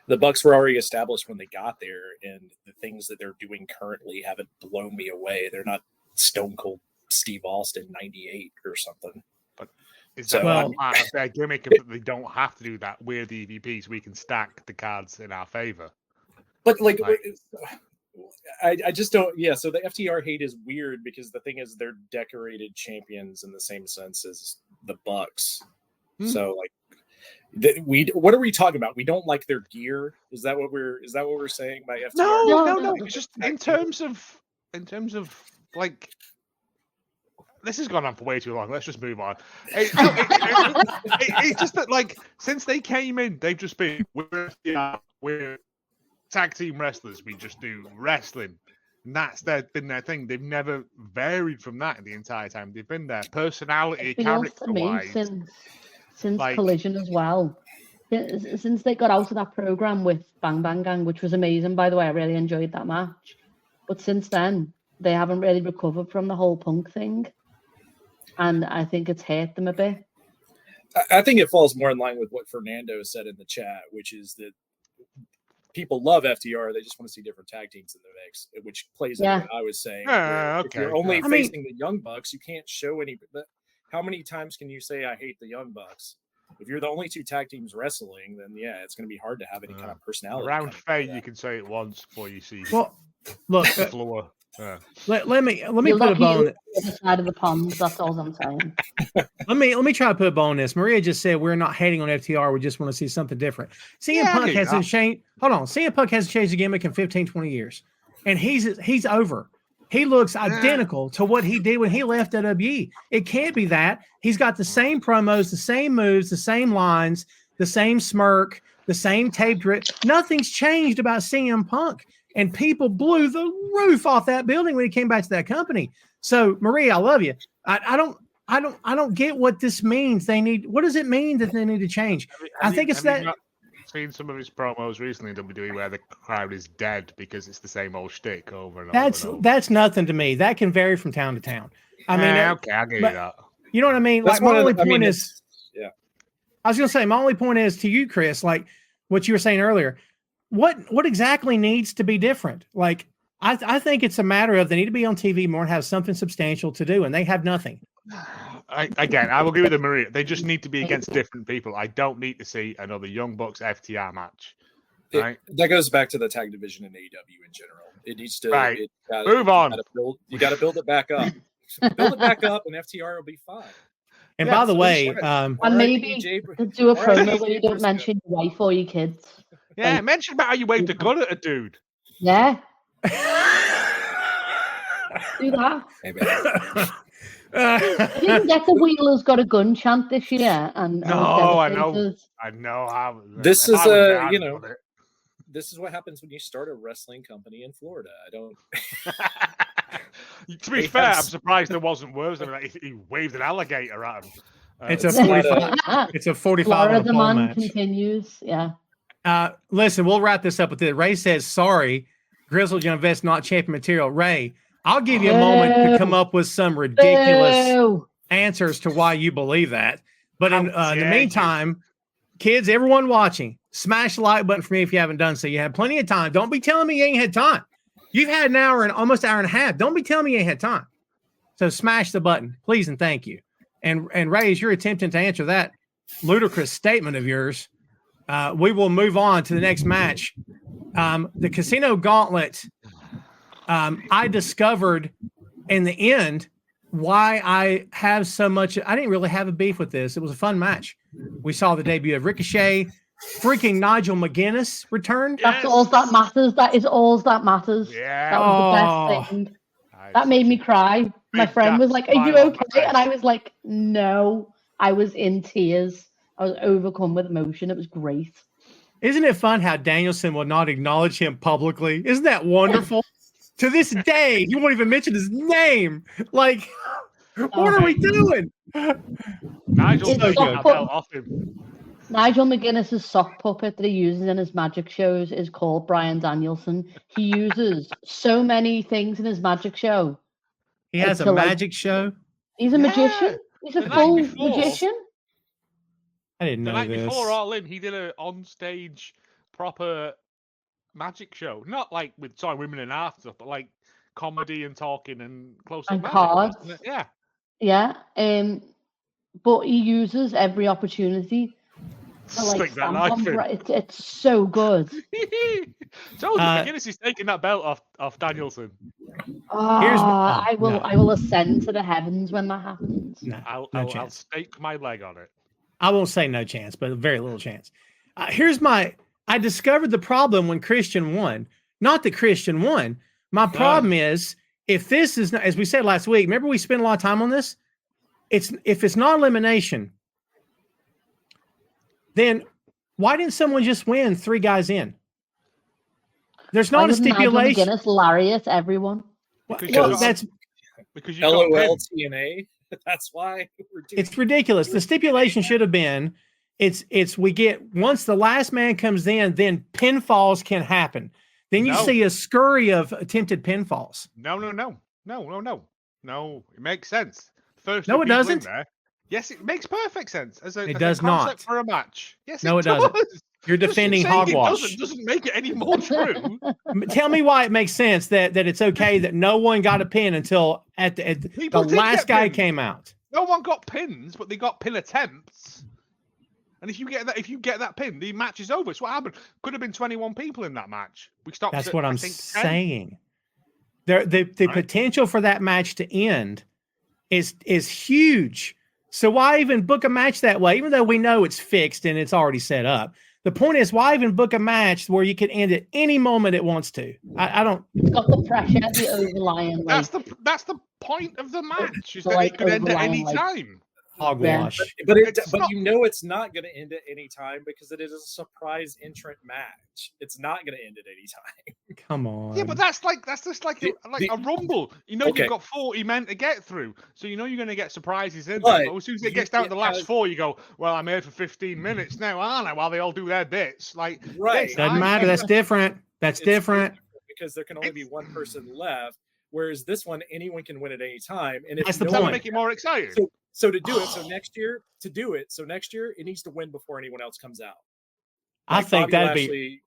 S7: The Bucks were already established when they got there, and the things that they're doing currently haven't blown me away. They're not Stone Cold Steve Austin 98 or something.
S6: Is
S7: So,
S6: that
S4: well-
S6: part of their gimmick of they don't have to do that? We're the EVPs. We can stack the cards in our favor.
S7: But like,
S6: Like-
S7: I just don't. Yeah, so the FTR hate is weird because the thing is they're decorated champions in the same sense as the Bucks. So like, what are we talking about? We don't like their gear. Is that what we're saying by FTR?
S6: No. It's just in terms of like. This has gone on for way too long. Let's just move on. It's just that, like, since they came in, they've just been we're tag team wrestlers. We just do wrestling, and that's been their thing. They've never varied from that the entire time. They've been their personality,
S5: It's been honest
S6: character
S5: to me
S6: wise.
S5: since
S6: like-
S5: Collision as well. Since they got out of that program with Bang Bang Gang, which was amazing, by the way. I really enjoyed that match. But since then, they haven't really recovered from the whole Punk thing. And I think it's hurt them a bit.
S7: I think it falls more in line with what Fernando said in the chat, which is that people love FTR. They just want to see different tag teams in the mix, which plays into what I was saying. If
S6: Okay.
S7: you're only
S4: I mean-
S7: facing the Young Bucks, you can't show any. How many times can you say, I hate the Young Bucks? If you're the only two tag teams wrestling, then yeah, it's going to be hard to have any kind of personality.
S6: Around
S7: coming
S6: Faye,
S7: through that.
S6: you can say it once before you see
S4: well, look,
S6: the floor. Yeah.
S4: let me
S5: You're
S4: put a
S5: lucky
S4: bone.
S5: you're on the other side of the pond. That's all I'm saying.
S4: Let me try to put a bone on this. Maria just said we're not hating on FTR. We just want to see something different. CM
S6: Yeah, I
S4: Punk
S6: get
S4: hasn't
S6: that.
S4: changed. Hold on. CM Punk hasn't changed the gimmick in 15, 20 years. And he's over. He looks identical to what he did when he left WWE. It can't be that. He's got the same promos, the same moves, the same lines, the same smirk, the same tape drip. Nothing's changed about CM Punk. And people blew the roof off that building when he came back to that company. So, Maria, I love you. I don't get what this means. What does it mean that they need to change? I think it's
S6: have you
S4: that.
S6: not seen some of his promos recently in WWE where the crowd is dead because it's the same old shtick over and over.
S4: That's
S6: and over.
S4: that's nothing to me. That can vary from town to town. I mean,
S6: okay, I get you
S4: but-
S6: that.
S4: you know what I mean?
S7: That's
S4: Like, my
S7: one of
S4: only
S7: the- I
S4: point
S7: mean,
S4: is,
S7: yeah.
S4: I was going to say, my only point is to you, Chris, like what you were saying earlier. What exactly needs to be different? Like, I think it's a matter of they need to be on TV more and have something substantial to do, and they have nothing.
S6: I will agree with the Maria. They just need to be against different people. I don't need to see another Young Bucks FTR match. Right.
S7: That goes back to the tag division in AEW in general. It needs to
S6: Move on.
S7: You got to build it back up. Build it back up, and FTR will be fine.
S4: And by the way,
S5: and maybe do a promo where you don't mention your wife or your kids.
S6: Yeah, mention about how you waved a gun at a dude.
S5: Yeah. Do that.
S7: Maybe.
S5: I didn't get the Wheeler's got a gun chant this year, and
S6: I know how.
S7: This is this is what happens when you start a wrestling company in Florida. I don't.
S6: To be fair, I'm surprised there wasn't worse. I mean, like, he waved an alligator at him.
S4: It's a 45. It's a 45 on the pole
S5: man
S4: match.
S5: Continues. Yeah.
S4: Listen, we'll wrap this up with it. Ray says, "Sorry, Grizzled Young Vets not champion material." Ray, I'll give you a moment to come up with some ridiculous answers to why you believe that. But in the meantime, kids, everyone watching, smash the like button for me if you haven't done so. You have plenty of time. Don't be telling me you ain't had time. You've had an hour and almost hour and a half. Don't be telling me you ain't had time. So smash the button, please, and thank you. And Ray, as you're attempting to answer that ludicrous statement of yours, we will move on to the next match. The Casino Gauntlet. I discovered in the end why I have so much. I didn't really have a beef with this. It was a fun match. We saw the debut of Ricochet. Freaking Nigel McGuinness returned.
S5: That's all that matters. That is all that matters.
S6: Yeah.
S5: That was the best thing. That made me cry. My friend was like, "Are you okay?" And I was like, "No." I was in tears. I was overcome with emotion. It was great.
S4: Isn't it fun how Danielson will not acknowledge him publicly? Isn't that wonderful? To this day, you won't even mention his name. Like, what are we doing?
S6: Nigel's taking that belt off him.
S5: Nigel McGuinness's sock puppet that he uses in his magic shows is called Brian Danielson. He uses so many things in his magic show.
S4: He has a magic show?
S5: He's a magician. He's a full magician.
S4: I didn't know
S6: the night
S4: this.
S6: Before All In, he did an on-stage proper magic show. Not like with women and art stuff, but like comedy and talking and close-up magic.
S5: Cards.
S6: Yeah.
S5: Yeah. But he uses every opportunity. It's so good.
S6: So McGuinness is taking that belt off Danielson.
S5: I will ascend to the heavens when that happens.
S6: I'll stake my leg on it.
S4: I won't say no chance, but very little chance. I discovered the problem when Christian won. Not that Christian won. My problem is, if this is not, as we said last week, remember we spent a lot of time on this? If it's not elimination, then why didn't someone just win 3 guys in? There's not a stipulation.
S5: McGuinness lariat everyone.
S7: Because you LOL TNA. That's why we're doing
S4: it's ridiculous. The stipulation should have been we get once the last man comes in, then pinfalls can happen. Then you see a scurry of attempted pinfalls.
S6: No. It makes sense. First,
S4: no, it doesn't.
S6: Yes, it makes perfect sense as a
S4: concept
S6: not for a match. Yes,
S4: no, it doesn't. You're defending hogwash.
S6: It doesn't make it any more true.
S4: Tell me why it makes sense that it's okay that no one got a pin until the last guy came out.
S6: No one got pins, but they got pin attempts. And if you get that pin, the match is over. It's what happened. Could have been 21 people in that match. We stopped.
S4: That's what I'm saying. The potential for that match to end is huge. So why even book a match that way? Even though we know it's fixed and it's already set up. The point is, why even book a match where you can end at any moment it wants to? I don't.
S5: It's got the pressure, the overlying.
S6: That's the point of the match. Is that it could end at any time.
S4: Hogwash.
S7: But you know it's not going to end at any time because it is a surprise entrant match. It's not going to end at any time.
S4: Come on.
S6: Yeah, but that's just like a rumble. You know you've got 40 men to get through, so you know you're going to get surprises in there. But as soon as it gets down to the last 4, you go, "Well, I'm here for 15 minutes now, aren't I?" While they all do their bits, like
S4: doesn't matter. That's different. That's different
S7: because there can only be one person left. Whereas this one, anyone can win at any time, and
S4: that's the point.
S6: Make it more exciting.
S7: So to do it, next year, it needs to win before anyone else comes out.
S4: I think
S7: Bobby
S4: that'd be
S7: Lashley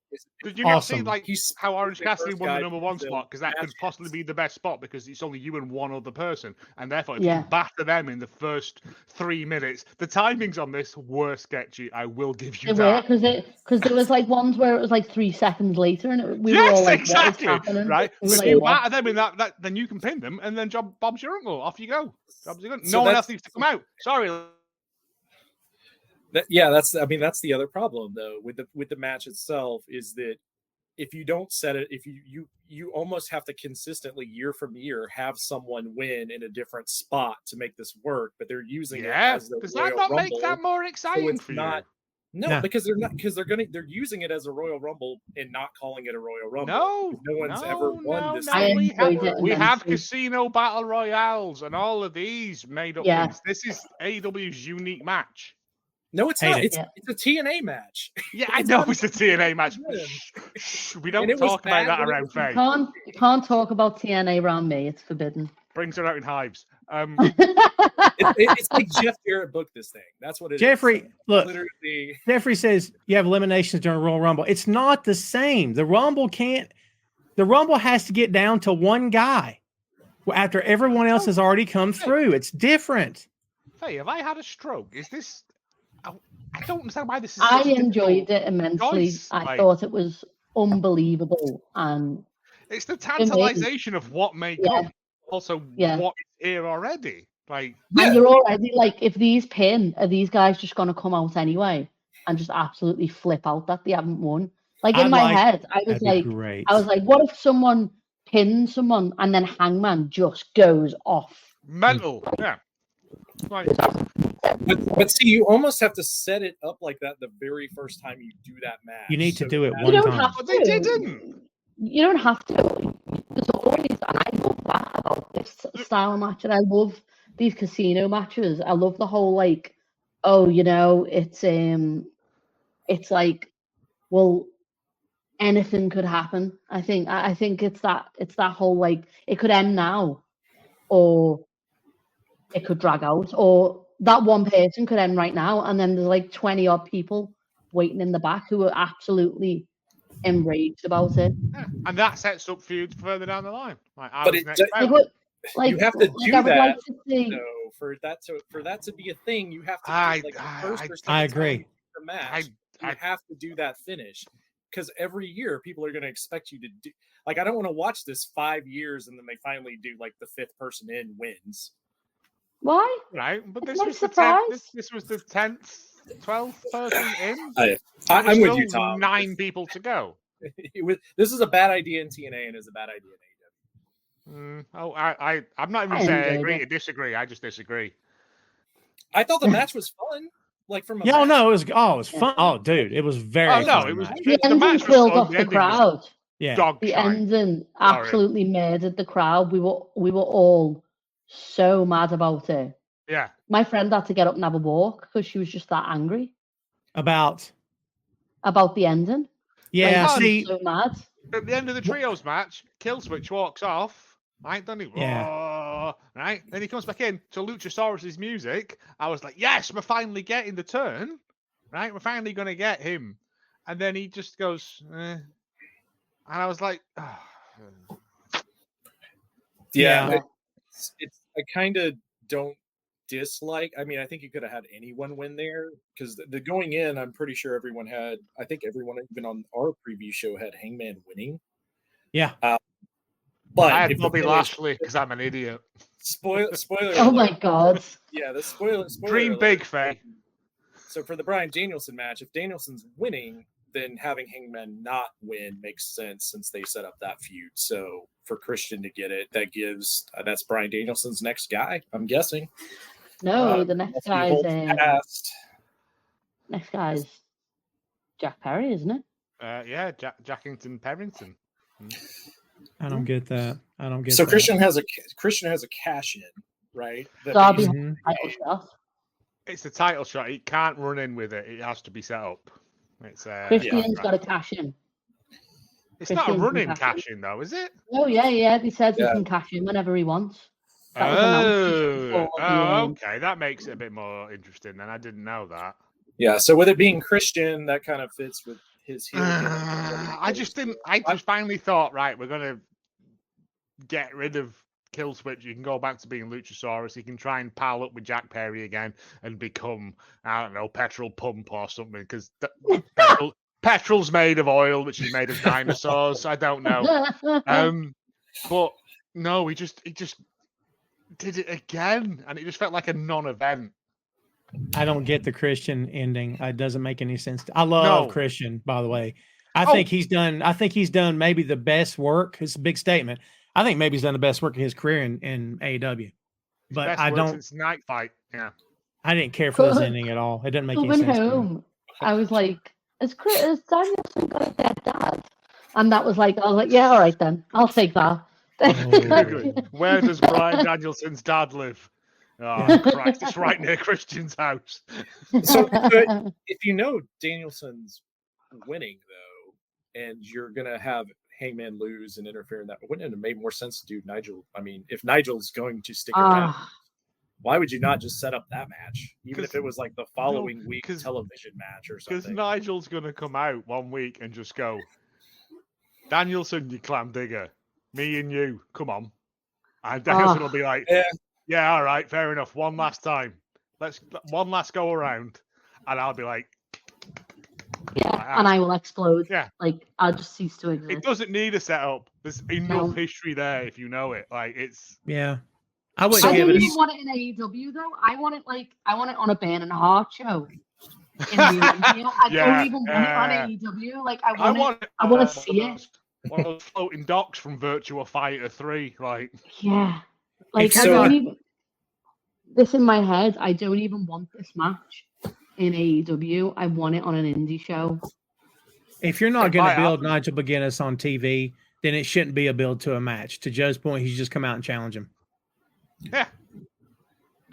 S6: Did you not see
S4: awesome.
S6: like
S7: He's
S6: how Orange
S7: the
S6: Cassidy
S7: first
S6: won the
S7: guy
S6: number
S7: to
S6: one
S7: the
S6: spot because that could
S7: matches.
S6: possibly be the best spot because it's only you and one other person, and therefore if
S5: Yeah.
S6: you batter them in the first 3 minutes, the timings on this were sketchy. I will give you
S5: They were
S6: that.
S5: because there was like ones where it was like 3 seconds later, and we were all
S6: Yes,
S5: like,
S6: exactly.
S5: "What is happening?"
S6: Right.
S5: We
S6: But
S5: were
S6: if
S5: like,
S6: you
S5: "What?"
S6: batter them in that, then you can pin them, and then Bob's your uncle. Off you go. Bob's your uncle.
S7: So
S6: No one else
S7: that's-
S6: needs to come out. Sorry.
S7: That's the other problem though with the match itself is that if you don't set it, if you almost have to consistently year from year have someone win in a different spot to make this work, but they're using it
S6: Yeah.
S7: as the
S6: Does
S7: Royal
S6: that not
S7: Rumble.
S6: make that more
S7: so
S6: exciting
S7: it's
S6: for
S7: not.
S6: you?
S7: No,
S4: No.
S7: because they're using it as a Royal Rumble and not calling it a Royal Rumble.
S6: No,
S7: because no one's ever won this.
S5: I
S7: thing
S5: enjoyed
S7: before.
S5: it.
S6: We have
S5: immensely.
S6: casino battle royales and all of these made up
S5: Yeah.
S6: things. This is AEW's unique match.
S7: No, it's
S4: Hate
S7: not.
S4: it.
S7: It's a TNA match.
S6: Yeah, I
S7: It's
S6: know
S7: not
S6: it's a TNA match.
S7: good.
S6: Shh, we
S7: And
S6: don't
S7: it was
S6: talk about
S7: bad
S6: that
S7: when it
S6: around
S7: was-
S6: Faye.
S5: You can't talk about TNA around me. It's forbidden.
S6: Brings her out in hives.
S7: It's like Jeff Jarrett booked this thing. That's what it is.
S4: Jeffrey, look,
S7: Literally,
S4: Jeffrey says you have eliminations during Royal Rumble. It's not the same. The Rumble has to get down to one guy after everyone else has already come through. It's different.
S6: Faye, have I had a stroke? Is this? I don't understand why this is.
S5: I
S6: such a
S5: enjoyed
S6: difficult
S5: it immensely.
S6: choice.
S5: I
S6: Like,
S5: thought it was unbelievable, and
S6: it's the tantalization of what may
S5: Yeah.
S6: come. Also,
S5: Yeah.
S6: what is here already? Like,
S5: and you're already like, if these pin, are these guys just going to come out anyway and just absolutely flip out that they haven't won? Like in
S4: I'd
S5: my
S4: like-
S5: head, I was
S4: That'd be
S5: like,
S4: great.
S5: what if someone pins someone and then Hangman just goes off?
S6: mental. Yeah. Like,
S7: but see, you almost have to set it up like that the very first time you do that match.
S4: You need to
S7: So
S4: do it
S7: that-
S4: one
S5: You don't
S4: time.
S5: have
S6: but they
S5: to.
S6: didn't.
S5: You don't have to. There's always, and I love that about this style match, and I love these casino matches. I love the whole like, oh, it's like, well, anything could happen. I think it's that whole like, it could end now, or it could drag out, or that one person could end right now, and then there's like 20 odd people waiting in the back who are absolutely enraged about it.
S6: Yeah. And that sets up feuds further down the line. Like, I
S7: But
S6: was
S7: it
S6: next
S7: does-
S6: out.
S5: Like what? Like
S7: You have to do
S5: I would
S7: that,
S5: like to see.
S7: No, for that to be a thing, you have to.
S6: I-
S7: do, like, the
S6: I-
S7: first
S6: I-
S7: or
S4: I
S7: second time
S4: agree.
S7: you do the match, you have to do that finish because every year people are going to expect you to do. Like, I don't want to watch this 5 years and then they finally do like the 5th person in wins.
S5: Why?
S6: Right, but
S5: It's
S6: this
S5: no
S6: was the
S5: surprise.
S6: 10th. This was the 10th, 12th person in.
S7: I'm
S6: There's
S7: with you,
S6: still
S7: Tom.
S6: 9 people to go.
S7: This is a bad idea in TNA and is a bad idea in AEW.
S6: I'm not even
S5: I
S6: saying I
S5: enjoyed
S6: agree
S5: it.
S6: to disagree. I just disagree.
S7: I thought the match was fun. Like from a
S4: Yeah,
S7: match.
S4: no, it was fun. Oh, dude, it was very.
S6: Oh, no,
S4: fun
S6: it was-
S4: match.
S5: The
S6: The
S5: ending
S6: match was
S5: killed
S6: fun,
S5: off
S6: the
S5: the
S6: ending was-
S5: crowd.
S4: Yeah,
S6: Dog
S5: The
S6: shite.
S5: ending absolutely murdered the crowd. We were all so mad about it.
S6: Yeah.
S5: My friend had to get up and have a walk because she was just that angry
S4: about
S5: about the ending.
S4: yeah.
S5: Like, she was
S4: See,
S5: so mad.
S6: At the end of the trios match, Killswitch walks off. Right, doesn't he?
S4: Yeah.
S6: Oh, right. Then he comes back in to Luchasaurus's music. I was like, yes, we're finally getting the turn. Right, we're finally going to get him. And then he just goes, And I was like,
S7: Yeah. It's I kind of don't dislike. I mean, I think you could have had anyone win there because the going in, I'm pretty sure everyone had. I think everyone even on our preview show had Hangman winning.
S4: yeah.
S7: But
S6: I had
S7: if the
S6: Bobby
S7: finish-
S6: Lashley because I'm an idiot.
S7: Spoiler.
S5: Oh
S7: alert.
S5: my god.
S7: Yeah, the spoiler.
S6: Dream
S7: alert.
S6: big, Faye.
S7: So for the Bryan Danielson match, if Danielson's winning, then having Hangman not win makes sense since they set up that feud. So for Christian to get it, that gives that's Bryan Danielson's next guy. I'm guessing.
S5: No, the next
S7: If he
S5: guy's
S7: holds fast.
S5: Jack Perry, isn't it?
S6: Yeah, Jackington Perrington.
S4: I don't get that. I don't get.
S7: So
S4: that.
S7: Christian has a cash in, right? That
S5: Darby
S7: means-
S4: Mhm.
S5: title shot.
S6: It's the title shot. He can't run in with it. It has to be set up. It's
S5: Christian's got a cash in.
S6: It's not a
S5: Christian
S6: running
S5: can cash
S6: cash in though, is it?
S5: Oh yeah. He says
S7: Yeah.
S5: he can cash in whenever he wants. That was announced before the,
S6: Okay. That makes it a bit more interesting. Then I didn't know that.
S7: Yeah, so with it being Christian, that kind of fits with his heel.
S6: I just finally thought, right, we're gonna get rid of Kill Switch. You can go back to being Luchasaurus. He can try and pal up with Jack Perry again and become, I don't know, Petrol Pump or something. Because petrol's made of oil, which is made of dinosaurs. I don't know. But no, he just did it again, and it just felt like a non-event.
S4: I don't get the Christian ending. It doesn't make any sense. I love Christian, by the way. I think he's done maybe the best work. It's a big statement. I think maybe he's done the best work of his career in AEW. But I don't.
S6: Since Night Fight, yeah.
S4: I didn't care for this ending at all. It didn't make any sense.
S5: Home, I was like, "Is Danielson got a dead dad?" And I was like, "Yeah, all right then, I'll take that."
S6: Where does Bryan Danielson's dad live? Oh, Christ, it's right near Christian's house.
S7: So, if you know Danielson's winning, though, and you're going to have Hangman lose and interfere in that, wouldn't it have made more sense to do Nigel? I mean, if Nigel's going to stick around, why would you not just set up that match? Even if it was like the following week television match or something.
S6: Because Nigel's going to come out one week and just go, Danielson, you clam digger. Me and you, come on. And Danielson will be like, yeah, all right, fair enough. One last time. Let's one last go around. And I'll be like,
S5: yeah, and I will explode.
S6: Yeah.
S5: Like, I'll just cease to exist.
S6: It doesn't need a setup. There's enough history there if you know it. Like, it's...
S4: Yeah.
S5: I don't even want it in AEW, though. I want it on a Burning Heart show. In the Olympia. I don't even want it on AEW. Like, I want to see it.
S6: One of those floating docks from Virtua Fighter 3. Like,
S5: yeah. Like, I don't even... This in my head, I don't even want this match in AEW. I want it on an indie show.
S4: If you're not going to build Nigel McGuinness on TV, then it shouldn't be a build to a match. To Joe's point, he should just come out and challenge him.
S6: Yeah.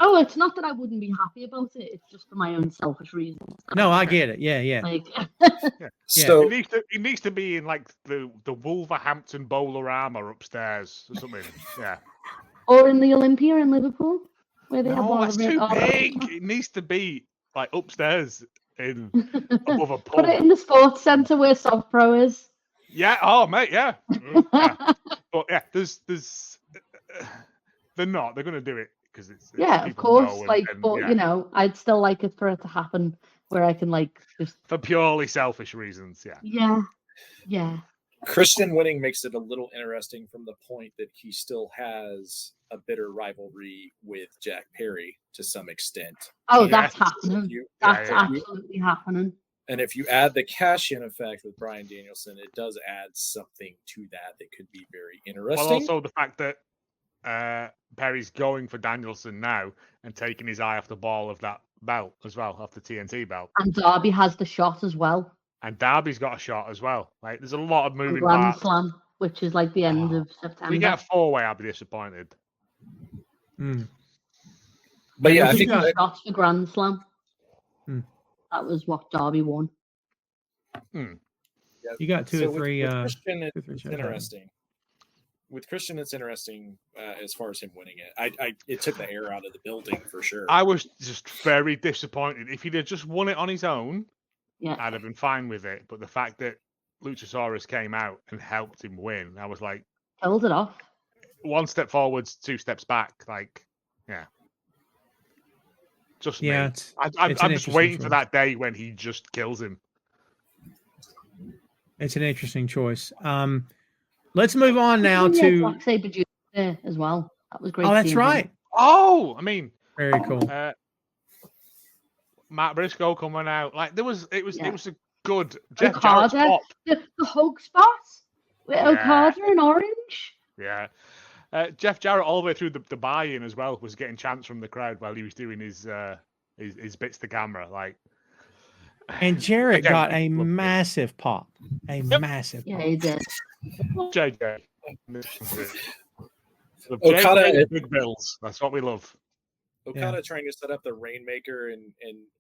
S5: Oh, it's not that I wouldn't be happy about it. It's just for my own selfish reasons.
S4: No, I get it. Yeah.
S5: Like,
S7: So
S6: it needs to be in like the Wolverhampton Bowlerama upstairs or something. Yeah.
S5: Or in the Olympia in Liverpool, where they have
S6: that's too big. It needs to be like upstairs in above a pub.
S5: Put it in the sports centre where Soft Pro is.
S6: Yeah. Oh, mate. Yeah. Yeah. But yeah, there's. They're not. They're going to do it because it's
S5: of course. You know, I'd still like it for it to happen where I can like just
S6: for purely selfish reasons. Yeah.
S5: Yeah.
S7: Christian winning makes it a little interesting from the point that he still has a bitter rivalry with Jack Perry to some extent.
S5: Oh, that's happening. That's absolutely happening.
S7: And if you add the cash-in effect with Bryan Danielson, it does add something to that could be very interesting.
S6: Well, also the fact that Perry's going for Danielson now and taking his eye off the ball of that belt as well, off the TNT belt.
S5: And Darby has the shot as well.
S6: And Darby's got a shot as well. Like, there's a lot of moving
S5: Grand
S6: parts.
S5: Slam, which is like the end of September.
S6: If we get a 4-way, I'll be disappointed.
S7: But yeah, I think
S5: shots for Grand Slam. That was what Darby won.
S4: You got two or three.
S7: With Christian, it's interesting. With Christian, it's interesting as far as him winning it. It took the air out of the building for sure.
S6: I was just very disappointed. If he'd have just won it on his own, I'd have been fine with it. But the fact that Luchasaurus came out and helped him win, I was like,
S5: held it off.
S6: One step forwards, 2 steps back. Like, yeah. Just me. I'm just waiting for that day when he just kills him.
S4: It's an interesting choice. Let's move on now to
S5: Black Sabre Jr. as well. That was great.
S4: Oh, that's right.
S6: Oh, I mean,
S4: very cool.
S6: Matt Briscoe coming out. Like it was a good Jeff
S5: Okada,
S6: Jarrett's pop.
S5: The hug spot with Okada in orange.
S6: Yeah. Jeff Jarrett all the way through the buy-in as well was getting chants from the crowd while he was doing his bits to camera. Like,
S4: and Jarrett got a massive pop. Massive pop.
S5: Yeah, he did.
S6: JJ.
S7: Okada
S6: big bills. That's what we love.
S7: Okada trying to set up the Rainmaker and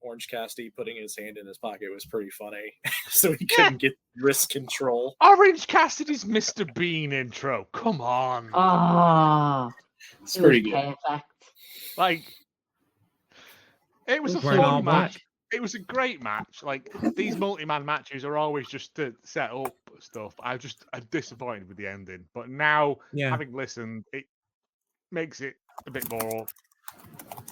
S7: Orange Cassidy putting his hand in his pocket was pretty funny. So he couldn't get wrist control.
S6: Orange Cassidy's Mr. Bean intro. Come on.
S7: It's pretty good.
S5: Perfect.
S6: Like, it was a fun match. It was a great match. Like these multi-man matches are always just to set up stuff. I'm disappointed with the ending. But now, having listened, it makes it a bit more.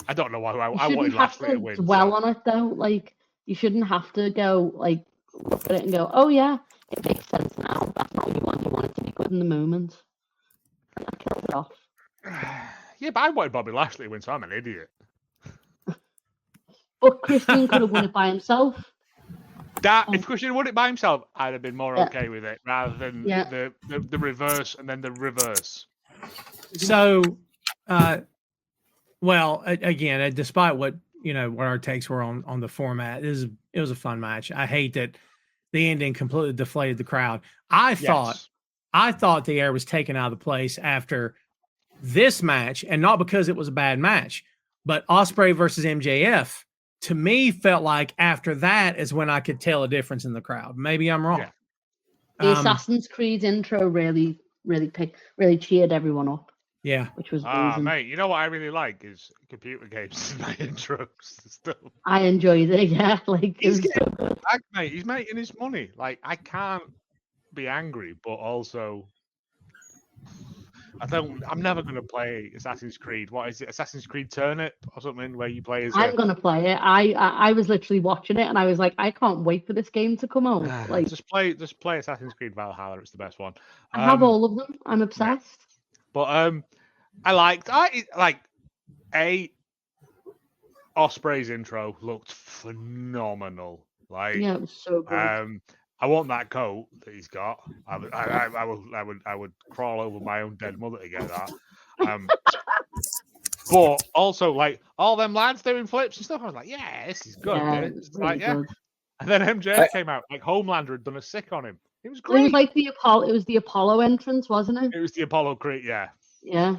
S6: I don't know why I wanted Lashley to win.
S5: Dwell on it though. Like you shouldn't have to go like look at it and go, "Oh yeah, it makes sense now." That's not what you want. You want it to be good in the moment. That kills it off.
S6: Yeah, but I wanted Bobby Lashley to win, so I'm an idiot.
S5: But Christian could have won it by himself.
S6: If Christian won it by himself, I'd have been more okay with it rather than the reverse and then the reverse.
S4: So, well, again, despite what what our takes were on the format, it was a fun match. I hate that the ending completely deflated the crowd. I thought the air was taken out of the place after this match, and not because it was a bad match, but Ospreay versus MJF. To me, felt like after that is when I could tell a difference in the crowd. Maybe I'm wrong.
S6: Yeah.
S5: The Assassin's Creed intro really cheered everyone up.
S4: Yeah,
S5: which was amazing.
S6: Mate, you know what I really like is computer games in my intros and stuff.
S5: I enjoyed it. Yeah, like
S6: he's getting back, mate. He's making his money. Like I can't be angry, but also. I'm never going to play Assassin's Creed. What is it? Assassin's Creed Turnip or something where you play as.
S5: I'm going to play it. I was literally watching it and I was like, I can't wait for this game to come out. Like,
S6: just play Assassin's Creed Valhalla. It's the best one.
S5: I have all of them. I'm obsessed.
S6: Yeah. But I liked Ospreay's intro looked phenomenal. Like
S5: yeah, it was so good.
S6: I want that coat that he's got. I would crawl over my own dead mother to get that. But also, like all them lads doing flips and stuff, I was like, "Yeah, this is good."
S5: Yeah,
S6: it's
S5: really
S6: like,
S5: good.
S6: And then MJF came out, like Homelander had done a sick on him. It was great.
S5: It was like the Apollo. It was the Apollo entrance, wasn't it?
S6: It was the Apollo Creed. Yeah.
S5: Yeah.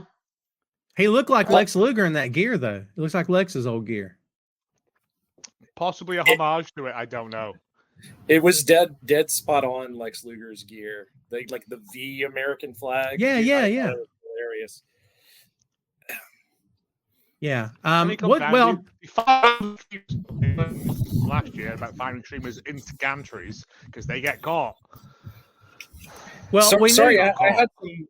S4: He looked like Lex Luger in that gear, though. It looks like Lex's old gear.
S6: Possibly a homage to it. I don't know.
S7: It was dead spot on Lex Luger's gear. Like the V American flag.
S4: Yeah.
S7: It was hilarious.
S4: Yeah.
S6: Last year about firing streamers into gantries because they get caught.
S4: Well,
S7: I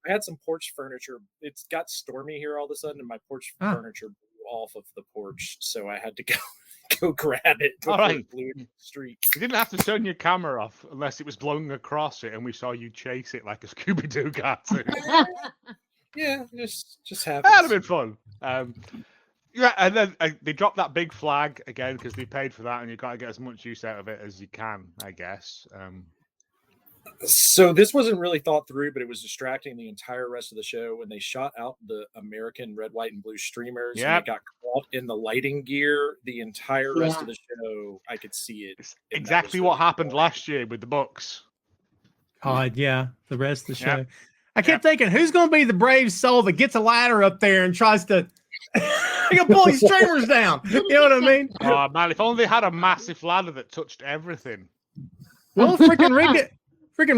S7: had some porch furniture. It's got stormy here all of a sudden, and my porch furniture blew off of the porch, so I had to go grab it.
S6: All right,
S7: it blew in the street.
S6: You didn't have to turn your camera off unless it was blowing across it, and we saw you chase it like a Scooby-Doo cartoon.
S7: Yeah, just happens.
S6: That'd have been fun. Yeah, and then they dropped that big flag again because they paid for that, and you got to get as much use out of it as you can, I guess.
S7: So this wasn't really thought through, but it was distracting the entire rest of the show when they shot out the American red, white, and blue streamers.
S6: Yeah,
S7: and they got caught in the lighting gear. The entire rest of the show, I could see it.
S6: It's exactly what happened last year with the Bucks.
S4: God, yeah, the rest of the show. I kept thinking, who's going to be the brave soul that gets a ladder up there and tries to pull these streamers down? You know what I mean?
S6: Oh man, if only they had a massive ladder that touched everything.
S4: Well, freaking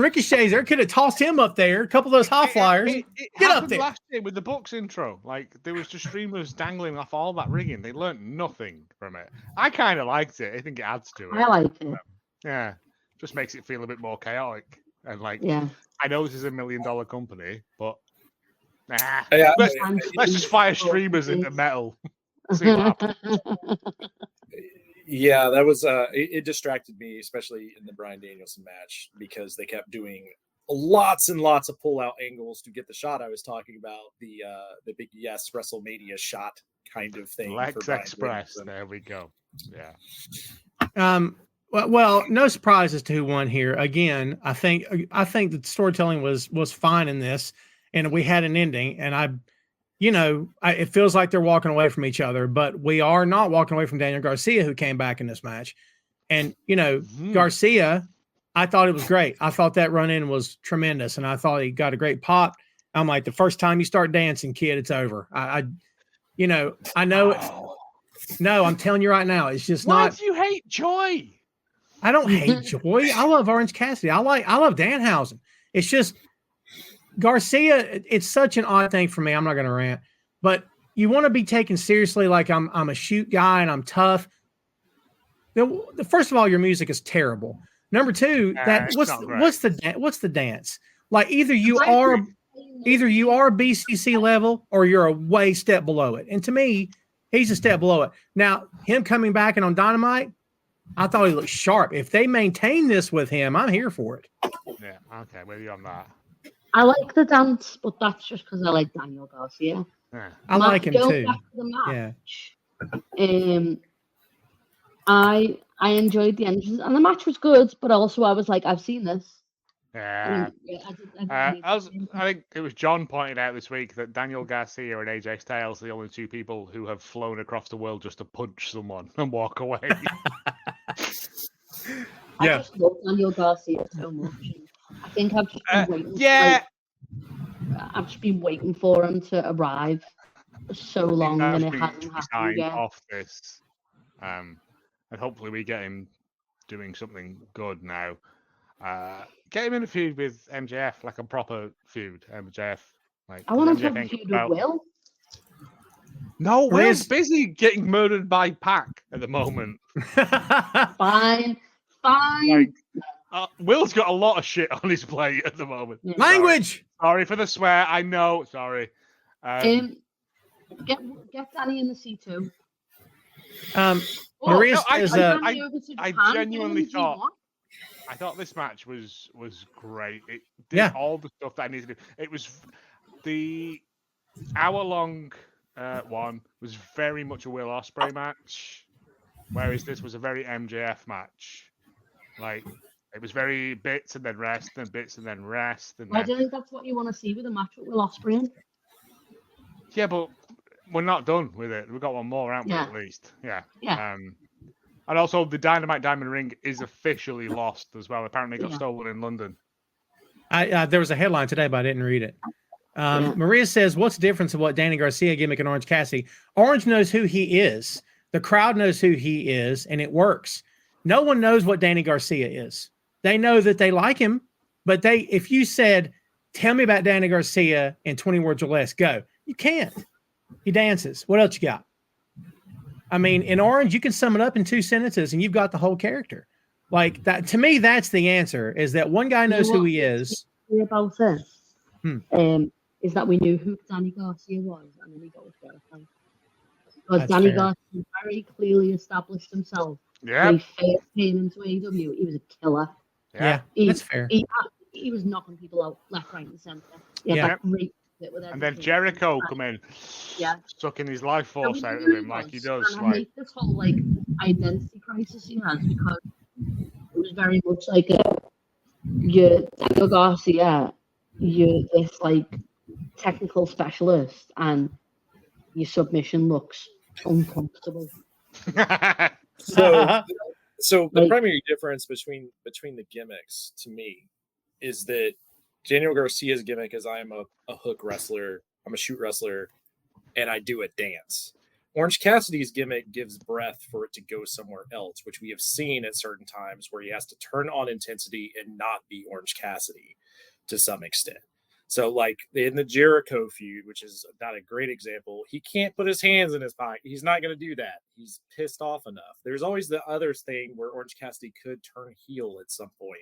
S4: Ricochet's there. Could have tossed him up there. A couple of those high flyers.
S6: Get up there. Last year with the Bucks intro, like there was just streamers dangling off all that rigging. They learned nothing from it. I kind of liked it. I think it adds to it.
S5: I like it.
S6: Yeah, just makes it feel a bit more chaotic and like.
S5: Yeah.
S6: I know this is $1 million company, but let's just fire streamers into metal. See what happens.
S7: Yeah, that was it distracted me, especially in the Bryan Danielson match, because they kept doing lots and lots of pull-out angles to get the shot I was talking about, the big WrestleMania shot kind of thing.
S6: Lex Express. There we go. Yeah.
S4: Well, no surprises to who won here. Again, I think the storytelling was fine in this, and we had an ending, and it feels like they're walking away from each other, but we are not walking away from Daniel Garcia, who came back in this match. And, Garcia, I thought it was great. I thought that run-in was tremendous, and I thought he got a great pop. I'm like, the first time you start dancing, kid, it's over. I know it. No, I'm telling you right now, it's just not.
S6: Why do you hate Joy?
S4: I don't hate Joy. I love Orange Cassidy. I love Danhausen. It's just Garcia. It's such an odd thing for me. I'm not going to rant, but you want to be taken seriously. Like I'm a shoot guy and I'm tough. First of all, your music is terrible. Number two,
S6: It's not great.
S4: what's the dance? Like either you are BCC level or you're a way step below it. And to me, he's a step below it. Now, him coming back and on Dynamite, I thought he looked sharp. If they maintain this with him, I'm here for it.
S6: Yeah, okay, with you on that.
S5: I like the dance, but that's just because I like Daniel Garcia.
S6: Yeah.
S4: I like him
S5: Going
S4: too.
S5: back to the match, I enjoyed the entrance, and the match was good, but also I was like, I've seen this.
S6: Yeah. I think it was John pointed out this week that Daniel Garcia and AJ Styles are the only two people who have flown across the world just to punch someone and walk away.
S5: I just love Daniel Garcia so much. I think I've just been waiting. I've just been waiting for him to arrive for so long, and it hasn't happened yet.
S6: Off this, and hopefully we get him doing something good now. Get him in a feud with MJF, like a proper feud. MJF, like
S5: I want him to have a feud with Will.
S6: No, Will's busy getting murdered by Pac at the moment.
S5: Fine.
S6: Like, Will's got a lot of shit on his plate at the moment.
S4: Language.
S6: Sorry for the swear. I know. Sorry.
S5: Get Danny in the C2.
S4: Maria says,
S6: I genuinely thought. I thought this match was great. It did all the stuff that I needed to do. It was the hour-long one was very much a Will Ospreay match, whereas this was a very MJF match. Like, it was very bits and then rest and bits and then rest. And
S5: I don't think that's what you want to see with a match with Will Ospreay.
S6: Yeah, but we're not done with it. We've got one more, haven't we, at least? Yeah. And also, the Dynamite Diamond Ring is officially lost as well. Apparently, it got stolen in London.
S4: There was a headline today, but I didn't read it. Maria says, what's the difference of what Danny Garcia gimmick and Orange Cassidy? Orange knows who he is. The crowd knows who he is, and it works. No one knows what Danny Garcia is. They know that they like him, but if you said, tell me about Danny Garcia in 20 words or less, go. You can't. He dances. What else you got? I mean, in Orange, you can sum it up in 2 sentences and you've got the whole character. Like that, to me, that's the answer, is that one guy knows who he is.
S5: About this is that we knew who Danny Garcia was, and then we got with Jericho. Because Danny Garcia very clearly established himself.
S6: Yeah.
S5: When he first came into AEW, he was a killer.
S4: Yeah, that's fair.
S5: He was knocking people out left, right, and center.
S6: And then Jericho come in, sucking his life force out of him like he does.
S5: And I hate this whole identity crisis he has, because it was very much like you're Daniel Garcia, you're this technical specialist, and your submission looks uncomfortable.
S7: So the primary difference between the gimmicks to me is that Daniel Garcia's gimmick is I am a hook wrestler, I'm a shoot wrestler, and I do a dance. Orange Cassidy's gimmick gives breath for it to go somewhere else, which we have seen at certain times where he has to turn on intensity and not be Orange Cassidy to some extent. So like in the Jericho feud, which is not a great example, he can't put his hands in his pocket. He's not going to do that. He's pissed off enough. There's always the other thing where Orange Cassidy could turn heel at some point.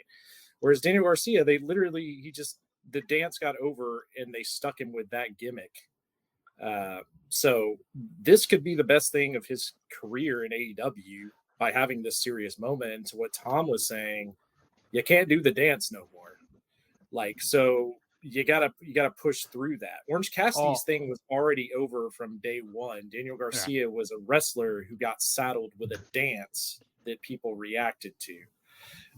S7: Whereas Daniel Garcia, the dance got over and they stuck him with that gimmick. So this could be the best thing of his career in AEW by having this serious moment. And to what Tom was saying, you can't do the dance no more. So you gotta push through that. Orange Cassidy's thing was already over from day one. Daniel Garcia was a wrestler who got saddled with a dance that people reacted to.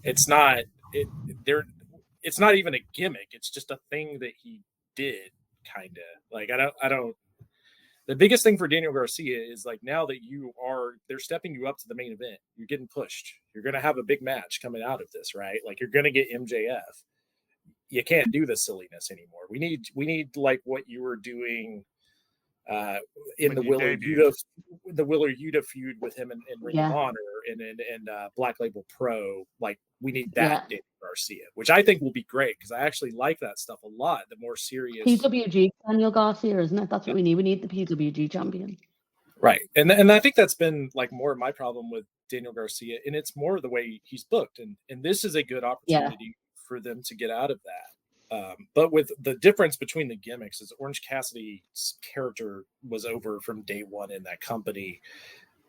S7: It's not even a gimmick. It's just a thing that he did, kind of. I don't. The biggest thing for Daniel Garcia is now that they're stepping you up to the main event. You're getting pushed. You're going to have a big match coming out of this, right? You're going to get MJF. You can't do the silliness anymore. We need what you were doing in the Willer Yuta feud with him and Ring of Honor and Black Label Pro. We need that Daniel Garcia, which I think will be great because I actually like that stuff a lot. The more serious
S5: PWG Daniel Garcia, isn't it? That's what we need. We need the PWG champion.
S7: Right. And I think that's been more of my problem with Daniel Garcia, and it's more the way he's booked, and this is a good opportunity for them to get out of that. But with the difference between the gimmicks is Orange Cassidy's character was over from day one in that company,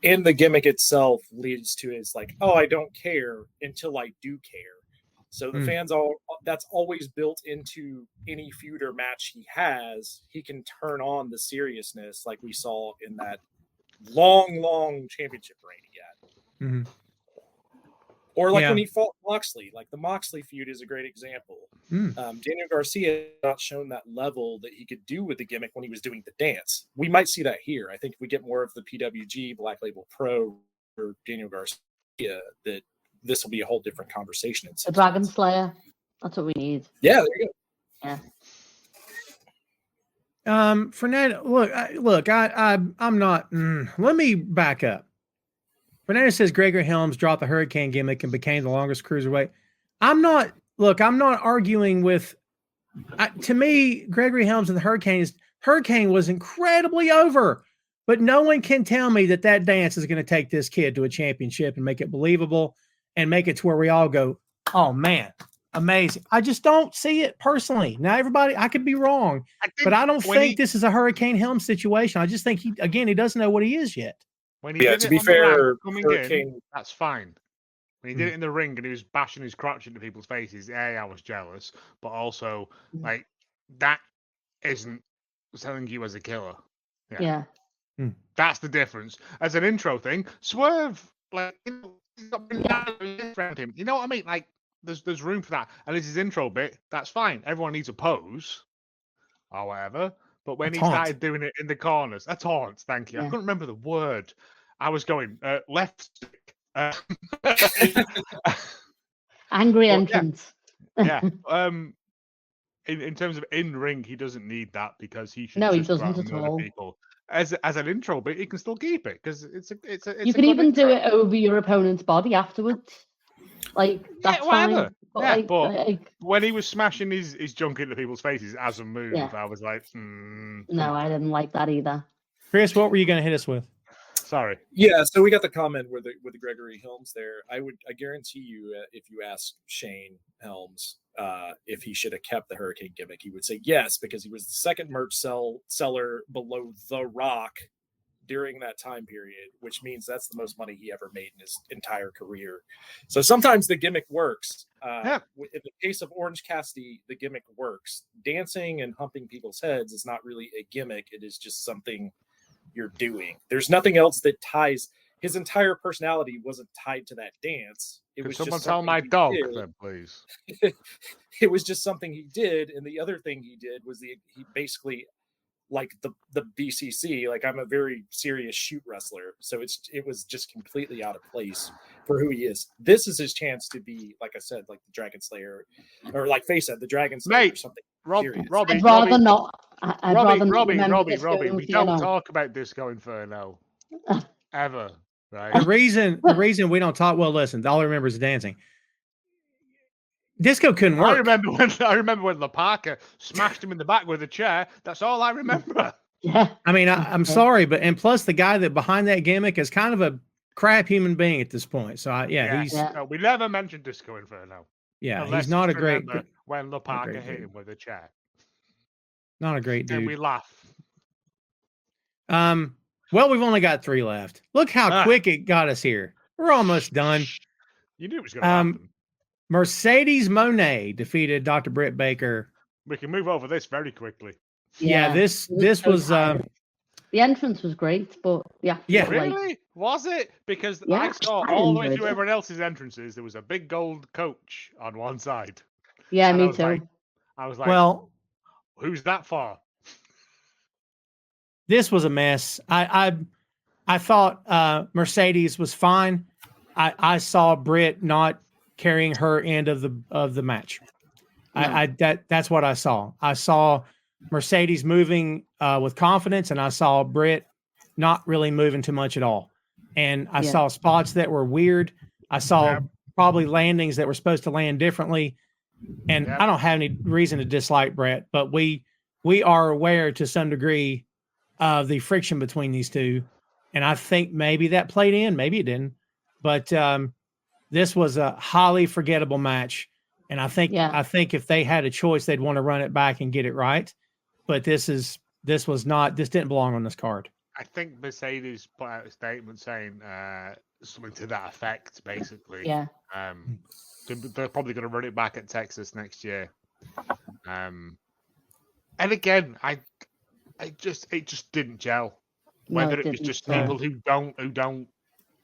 S7: and the gimmick itself leads to is like, oh, I don't care until I do care. So the fans that's always built into any feud or match he has. He can turn on the seriousness like we saw in that long championship reign he had.
S4: Mm-hmm.
S7: Or like when he fought Moxley, like the Moxley feud is a great example. Daniel Garcia has not shown that level that he could do with the gimmick when he was doing the dance. We might see that here. I think if we get more of the PWG Black Label Pro or Daniel Garcia, that this will be a whole different conversation.
S5: The Dragon Slayer. That's what we need.
S7: Yeah, there you go.
S5: Yeah.
S4: Fernando, I'm not. Let me back up. Fernando says Gregory Helms dropped the Hurricane gimmick and became the longest cruiserweight. I'm not arguing with. To me, Gregory Helms and the Hurricane was incredibly over, but no one can tell me that dance is going to take this kid to a championship and make it believable and make it to where we all go, oh man, amazing. I just don't see it personally. Now, everybody, I could be wrong, but I don't think this is a Hurricane Helms situation. I just think he doesn't know what he is yet.
S6: When he did
S7: to
S6: it
S7: be
S6: on
S7: fair,
S6: the ramp coming in, that's fine. When he did it in the ring and he was bashing his crotch into people's faces, I was jealous, but also like that isn't selling you as a killer.
S5: Yeah.
S6: That's the difference. As an intro thing, Swerve, like, he's got around him. You know what I mean? Like, there's room for that. And it's his intro bit. That's fine. Everyone needs a pose or whatever. But when he started doing it in the corners, a taunt. Thank you. I couldn't remember the word. I was going left stick.
S5: Angry entrance.
S6: Yeah. In terms of in ring, he doesn't need that because he should.
S5: No, he
S6: just
S5: doesn't at all.
S6: People. As an intro bit, he can still keep it because it's
S5: you can even do it over your opponent's body afterwards. Like that's fine. But,
S6: but when he was smashing his junk into people's faces as a move, I was like,
S5: no, I didn't like that either.
S4: Chris, what were you going to hit us with?
S6: Sorry.
S7: Yeah, so we got the comment with the Gregory Helms there. I guarantee you, if you ask Shane Helms if he should have kept the Hurricane gimmick, he would say yes, because he was the second merch seller below The Rock during that time period, which means that's the most money he ever made in his entire career. So sometimes the gimmick works. In the case of Orange Cassidy, the gimmick works. Dancing and humping people's heads is not really a gimmick. It is just something you're doing. There's nothing else that ties. His entire personality wasn't tied to that dance. It was
S6: someone
S7: just
S6: tell my dog then, please.
S7: It was just something he did, and the other thing he did was he basically, like the BCC, like, I'm a very serious shoot wrestler, so it was just completely out of place for who he is. This is his chance to be, like I said, like the Dragon Slayer, or like Faye said, the Dragon Slayer, or something.
S6: Robbie,
S5: I'd rather not.
S6: Robbie, we don't talk about Disco Inferno ever, right?
S4: The reason we don't talk. Well, listen, all I remember is dancing. Disco couldn't work.
S6: I remember when La Parka smashed him in the back with a chair. That's all I remember.
S5: Yeah.
S4: I mean, I'm sorry, but and plus the guy that behind that gimmick is kind of a crap human being at this point. So
S6: no, we never mentioned Disco Inferno.
S4: Yeah, he's not a great.
S6: When La Parka hit him with a chair.
S4: Not a great dude.
S6: And we laugh.
S4: Well, we've only got 3 left. Look how quick it got us here. We're almost done.
S6: You knew it was going to happen.
S4: Mercedes Moné defeated Dr. Britt Baker.
S6: We can move over this very quickly.
S4: Yeah, this was
S5: the entrance was great, but
S6: really? Was it? Because I saw all the way through everyone else's entrances, there was a big gold coach on one side.
S5: Yeah, me too.
S6: I was like,
S4: well,
S6: who's that for?
S4: This was a mess. I thought Mercedes was fine. I saw Britt not carrying her end of the match. No. That's what I saw. I saw Mercedes moving with confidence, and I saw Britt not really moving too much at all. And I saw spots that were weird. I saw probably landings that were supposed to land differently. And I don't have any reason to dislike Brett, but we are aware to some degree of the friction between these two. And I think maybe that played in, maybe it didn't. But this was a highly forgettable match, and I think if they had a choice, they'd want to run it back and get it right. But this didn't belong on this card.
S6: I think Mercedes put out a statement saying something to that effect, basically.
S5: Yeah.
S6: They're probably going to run it back at Texas next year. And again, it just didn't gel. Whether it was just people who don't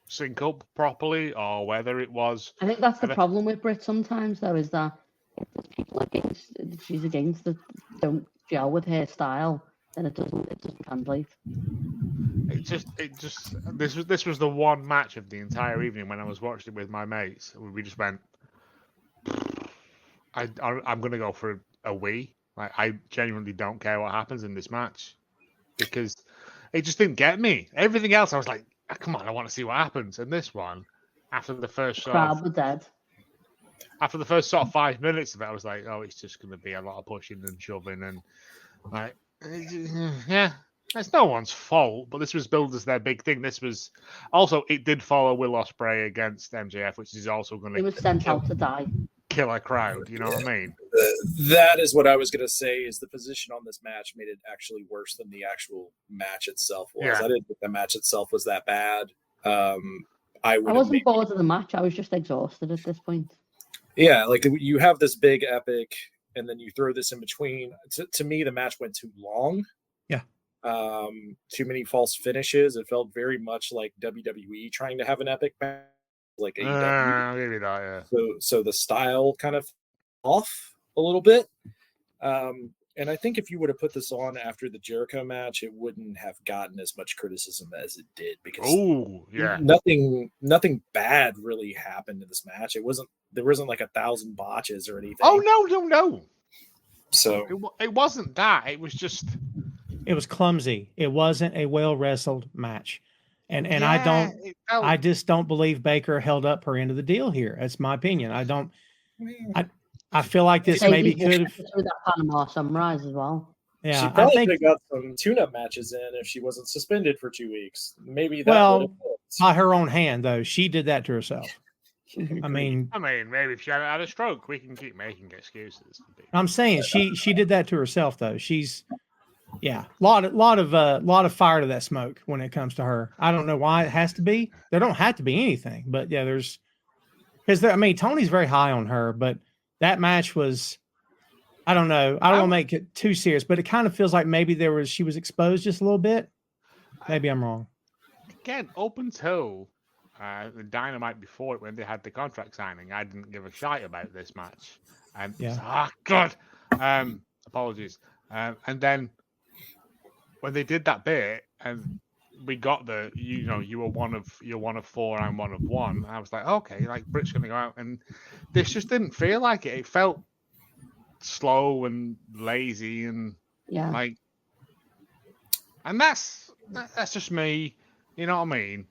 S6: sync up properly, or whether it was.
S5: I think that's the problem with Britt sometimes, though, is that if there's people she's against that don't gel with her style, then it doesn't translate.
S6: This was the one match of the entire evening when I was watching it with my mates. We just went, I'm gonna go for a wee. Like, I genuinely don't care what happens in this match, because it just didn't get me. Everything else, I was like, come on, I want to see what happens. And this one, after the first
S5: crowd were dead.
S6: After the first sort of 5 minutes of it, I was like, oh, it's just going to be a lot of pushing and shoving, and like, yeah, it's no one's fault. But this was billed as their big thing. This was also, it did follow Will Ospreay against MJF, which is also going to.
S5: It was sent out to die.
S6: Kill a crowd, you know what I mean?
S7: That is what I was going to say, is the position on this match made it actually worse than the actual match itself was.
S6: Yeah.
S7: I didn't think the match itself was that bad.
S5: I wasn't bored of the match. I was just exhausted at this point.
S7: Yeah, like you have this big epic, and then you throw this in between. To me, the match went too long.
S4: Yeah.
S7: Too many false finishes. It felt very much like WWE trying to have an epic match. Like AEW.
S6: Maybe that, yeah.
S7: So the style kind of off a little bit. And I think if you would have put this on after the Jericho match, it wouldn't have gotten as much criticism as it did, because nothing bad really happened in this match. There wasn't like 1,000 botches or anything.
S6: Oh no.
S7: So
S6: it wasn't that. It was just,
S4: it was clumsy. It wasn't a well wrestled match. And I just don't believe Baker held up her end of the deal here. That's my opinion. I feel like this maybe could have
S5: through that Panama Sunrise as well.
S4: Yeah,
S7: she probably could have got some tune-up matches in if she wasn't suspended for 2 weeks. Maybe that.
S4: Well, by her own hand, though, she did that to herself. I mean,
S6: maybe if she had a stroke, we can keep making excuses.
S4: I'm saying she did that to herself, though. She's. Yeah, lot of fire to that smoke when it comes to her. I don't know why it has to be. There don't have to be anything, but yeah, because Tony's very high on her, but that match was, I don't know. I don't want to make it too serious, but it kind of feels like maybe she was exposed just a little bit. Maybe I'm wrong.
S6: Again, up until the Dynamite before it, when they had the contract signing, I didn't give a shite about this match, and God, apologies, and then. When they did that bit and we got you were one of four, I'm one of one, I was like, okay, like Britt's gonna go out, and this just didn't feel like it. It felt slow and lazy, and and that's just me, you know what I mean?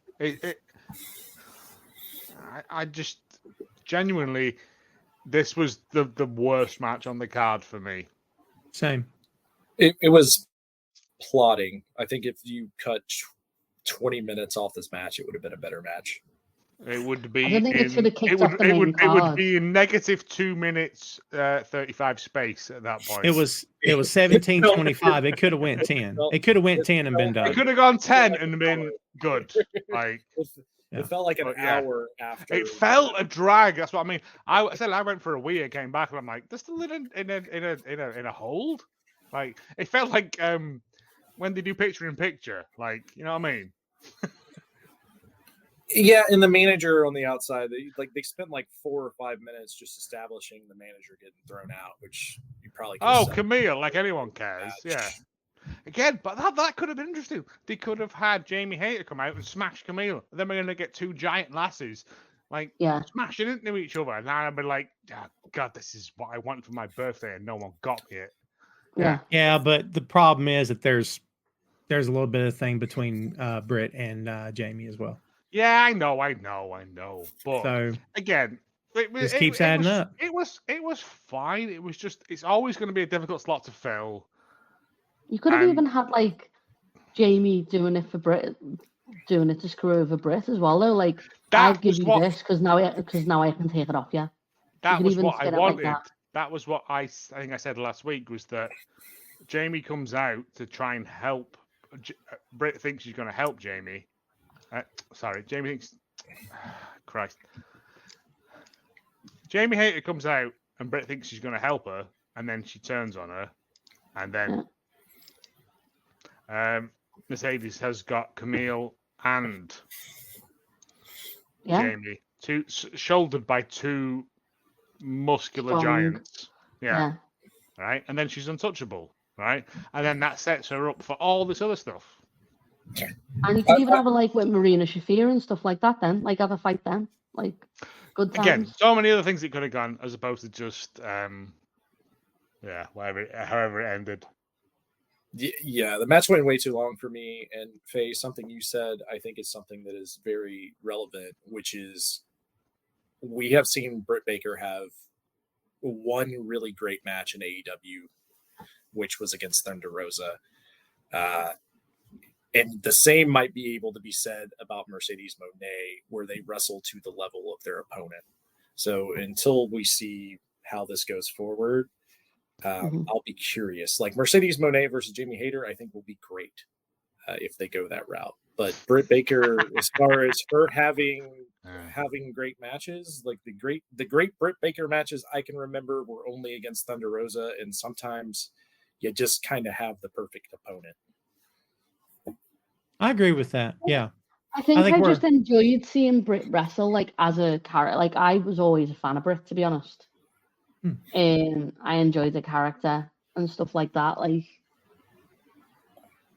S6: I just genuinely, this was the worst match on the card for me.
S4: Same.
S7: It was plotting. I think if you cut 20 minutes off this match, it would have been a better match.
S6: It would be.
S5: I don't think it should have kicked off the main card.
S6: It would be in negative 2 minutes, 35 space at that point.
S4: It was 17:25. It could have went 10. It could have went 10 and been done.
S6: It could have gone 10 and been good. Like
S7: it felt like an hour after.
S6: It felt a drag. That's what I mean. I said I went for a wee. I came back and I'm like, this still in a hold. Like it felt like when they do picture in picture, like, you know what I mean?
S7: Yeah, and the manager on the outside, they spent like 4 or 5 minutes just establishing the manager getting thrown out, which you probably
S6: Camille, like anyone cares. Yeah. Again, but that could have been interesting. They could have had Jamie Hayter come out and smash Camille. Then we're gonna get two giant lasses like smashing into each other, and then I'd be like, oh, God, this is what I want for my birthday, and no one got me it.
S4: Yeah, but the problem is that there's a little bit of thing between Britt and Jamie as well.
S6: Yeah, I know. But
S4: so,
S6: again,
S4: it keeps adding up.
S6: It was fine. It was just, it's always going to be a difficult slot to fill.
S5: You could have even had like Jamie doing it for Britt, doing it to screw over Britt as well, though. Like,
S6: That
S5: I'll give
S6: was
S5: you
S6: what-
S5: this because now I can take it off you.
S6: That
S5: can
S6: was
S5: even
S6: what I
S5: spin it like
S6: wanted.
S5: that.
S6: That was what I think I said last week, was that Jamie comes out to try and help. Britt thinks she's going to help Jamie. Jamie thinks... Christ. Jamie Hayter comes out and Britt thinks she's going to help her, and then she turns on her. And then Mercedes has got Camille and Jamie, shouldered by two muscular
S5: Strong.
S6: giants. Yeah. Right? And then she's untouchable. Right? And then that sets her up for all this other stuff.
S5: And you can even have a like with Marina Shafir and stuff like that then. Like have a fight then. Like good times.
S6: Again, so many other things it could have gone as opposed to just however it ended.
S7: Yeah, the match went way too long for me. And Faye, something you said, I think is something that is very relevant, which is we have seen Britt Baker have one really great match in AEW, which was against Thunder Rosa. And the same might be able to be said about Mercedes Moné, where they wrestle to the level of their opponent. So until we see how this goes forward, I'll be curious. Like Mercedes Moné versus Jamie Hayter, I think will be great if they go that route. But Britt Baker, as far as her having great matches, like the great Britt Baker matches I can remember were only against Thunder Rosa, and sometimes you just kind of have the perfect opponent.
S4: I agree with that. Yeah.
S5: I think I just enjoyed seeing Britt wrestle like as a character. Like I was always a fan of Britt, to be honest. I enjoyed the character and stuff like that. Like,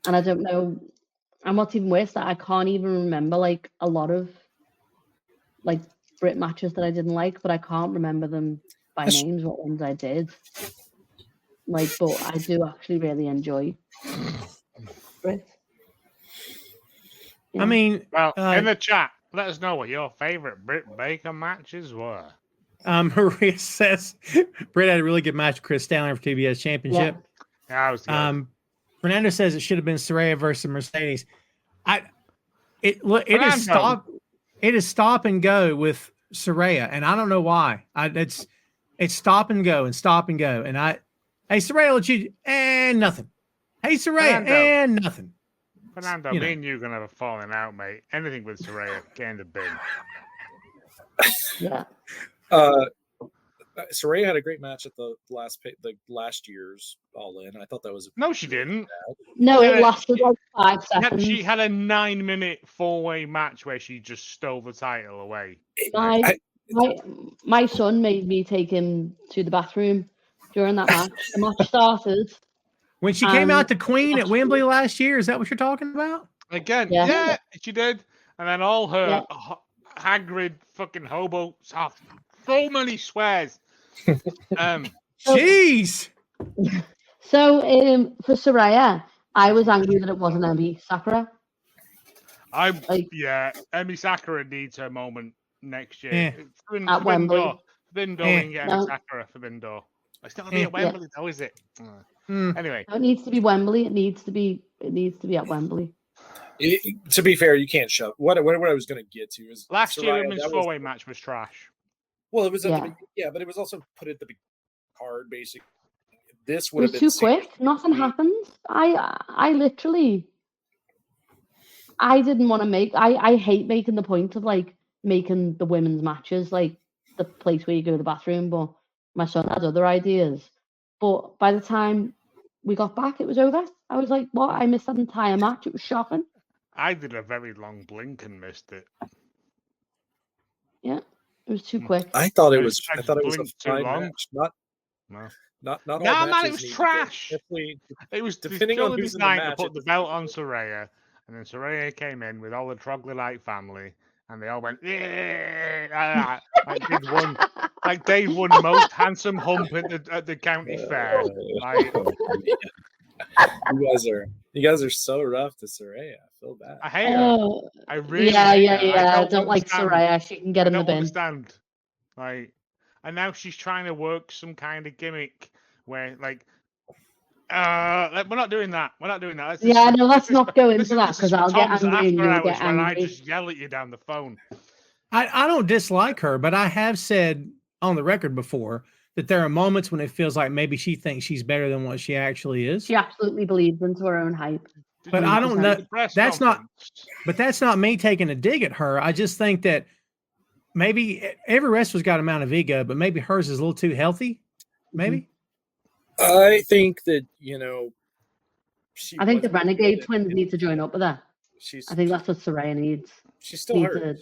S5: and I don't know. And what's even worse, that I can't even remember like a lot of like Brit matches that I didn't like, but I can't remember them by names. What ones I did. Like, but I do actually really enjoy Brit.
S4: I mean,
S6: well, in the chat, let us know what your favorite Britt Baker matches were.
S4: Maria says Britt had a really good match with Chris Stanley for TBS Championship.
S6: Yeah, I was good.
S4: Fernando says it should have been Saraya versus Mercedes. It is stop and go with Saraya, and I don't know why. It's stop and go and stop and go. And hey Saraya, let you and nothing. Hey Saraya, and nothing.
S6: Fernando, me and you are gonna have a falling out, mate. Anything with Saraya, get in the bin.
S5: Yeah.
S7: Saraya had a great match at the last year's All In. I thought that was
S6: no, she didn't.
S5: No, it lasted like 5 seconds.
S6: She had a 9-minute 4-way match where she just stole the title away.
S5: My son made me take him to the bathroom during that match. The match started.
S4: When she came out to Queen at Wembley last year, is that what you're talking about?
S6: Again, yeah, she did. And then all her Hagrid fucking hobo, so many swears.
S4: Jeez.
S5: So for Saraya, I was angry that it wasn't Emi Sakura.
S6: Emi Sakura needs her moment next year.
S5: At Wembley.
S6: Forbidden Emi Sakura, Forbidden Door. It's not going to be at Wembley, though, is it? Anyway.
S5: No, it needs to be Wembley. It needs to be at Wembley.
S7: To be fair, you can't shove. What I was going to get to is
S6: last year women's 4-way match was trash.
S7: Well, it was but it was also put at the big card. Basically, this would have been
S5: too quick. Nothing happened. I literally, I didn't want to make. I hate making the point of like making the women's matches like the place where you go to the bathroom. But my son had other ideas. But by the time we got back, it was over. I was like, what? I missed that entire match. It was shocking.
S6: I did a very long blink and missed it.
S5: Yeah, it was too quick.
S7: I thought it was a fine
S6: long.
S7: match. Not all
S6: man, it was trash. It was
S7: depending on who's in the match.
S6: To put the belt on Saraya, and then Saraya came in with all the troglodyte family, and they all went like they won most handsome hump at the county fair.
S7: You guys are so rough to Saraya. I feel bad.
S6: I hate her. I really
S5: I don't like Saraya. She can get in the bin.
S6: Understand. Like, and now she's trying to work some kind of gimmick where, like, We're not doing that. We're not doing that.
S5: Yeah, no, let's not go into that because I'll get
S6: Tom's
S5: angry and
S6: after
S5: you'll
S6: hours
S5: get
S6: when I
S5: angry.
S6: just yell at you down the phone.
S4: I don't dislike her, but I have said on the record before that there are moments when it feels like maybe she thinks she's better than what she actually is.
S5: She absolutely believes into her own hype.
S4: But I don't know.
S6: The press
S4: That's not.
S6: conference.
S4: But that's not me taking a dig at her. I just think that maybe every wrestler's got an amount of ego, but maybe hers is a little too healthy. Maybe.
S7: I think that
S5: I think the Renegade twins need to join up with her. I think that's what Saraya needs.
S7: She's still hurt.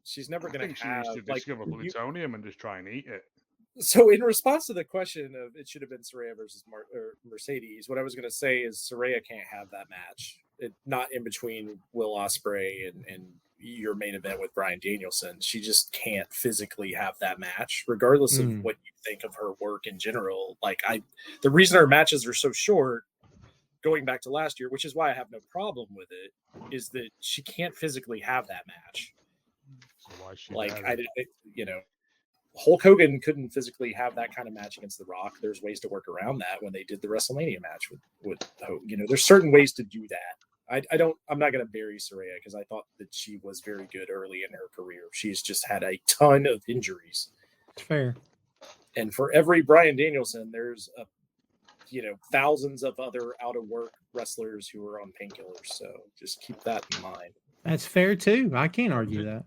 S7: She's never going to have
S6: she discover plutonium and just try and eat it.
S7: So in response to the question of it should have been Saraya versus Mercedes, what I was going to say is Saraya can't have that match. Not in between Will Ospreay and your main event with Bryan Danielson. She just can't physically have that match, regardless of what you think of her work in general. The reason her matches are so short, going back to last year, which is why I have no problem with it, is that she can't physically have that match.
S6: So why she
S7: Hulk Hogan couldn't physically have that kind of match against The Rock. There's ways to work around that when they did the WrestleMania match with Hogan. There's certain ways to do that. I'm not going to bury Saraya because I thought that she was very good early in her career. She's just had a ton of injuries.
S4: Fair.
S7: And for every Bryan Danielson, there's thousands of other out of work wrestlers who are on painkillers. So just keep that in mind.
S4: That's fair too. I can't argue that.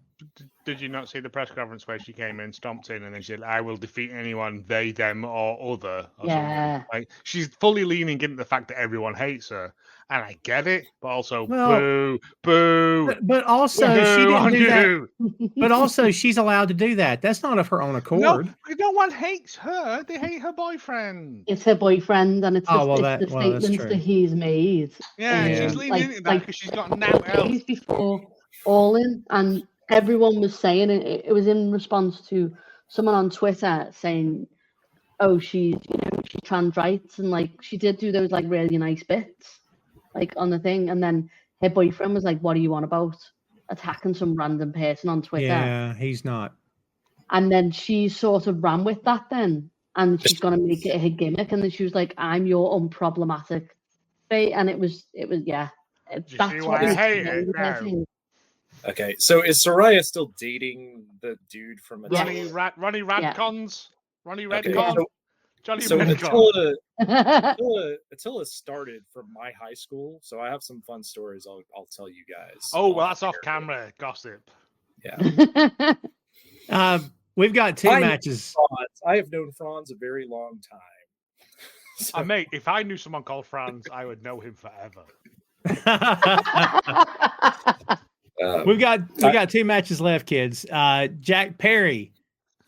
S6: Did you not see the press conference where she came in, stomped in, and then she said, "I will defeat anyone, they, them, or other"? Or
S5: yeah.
S6: something. She's fully leaning into the fact that everyone hates her, and I get it, but also boo.
S4: But also she didn't do that. But also she's allowed to do that. That's not of her own accord.
S6: No one hates her. They hate her boyfriend.
S5: It's her boyfriend, and it's the statements that he's made.
S6: Yeah, she's leaning into that because she's got now else.
S5: Before All In, and everyone was saying it was in response to someone on Twitter saying, "Oh, she's trans rights," and she did do those really nice bits on the thing, and then her boyfriend was like, "What are you on about? Attacking some random person on Twitter?"
S4: Yeah, he's not.
S5: And then she sort of ran with that then, and she's gonna make it her gimmick, and then she was like, "I'm your unproblematic," and it was yeah. That's what
S6: I hate it now.
S7: Okay, so is Saraya still dating the dude from
S6: Ronnie Radcons? Ronnie Redcon?
S7: Okay,
S6: Johnny
S7: so
S6: Redcon.
S7: Attila started from my high school, so I have some fun stories I'll tell you guys.
S6: Oh, well, that's off camera gossip.
S7: Yeah.
S4: We've got two matches.
S7: I have known Franz a very long time.
S6: So. Mate, if I knew someone called Franz, I would know him forever.
S4: We've got two matches left, kids. Jack Perry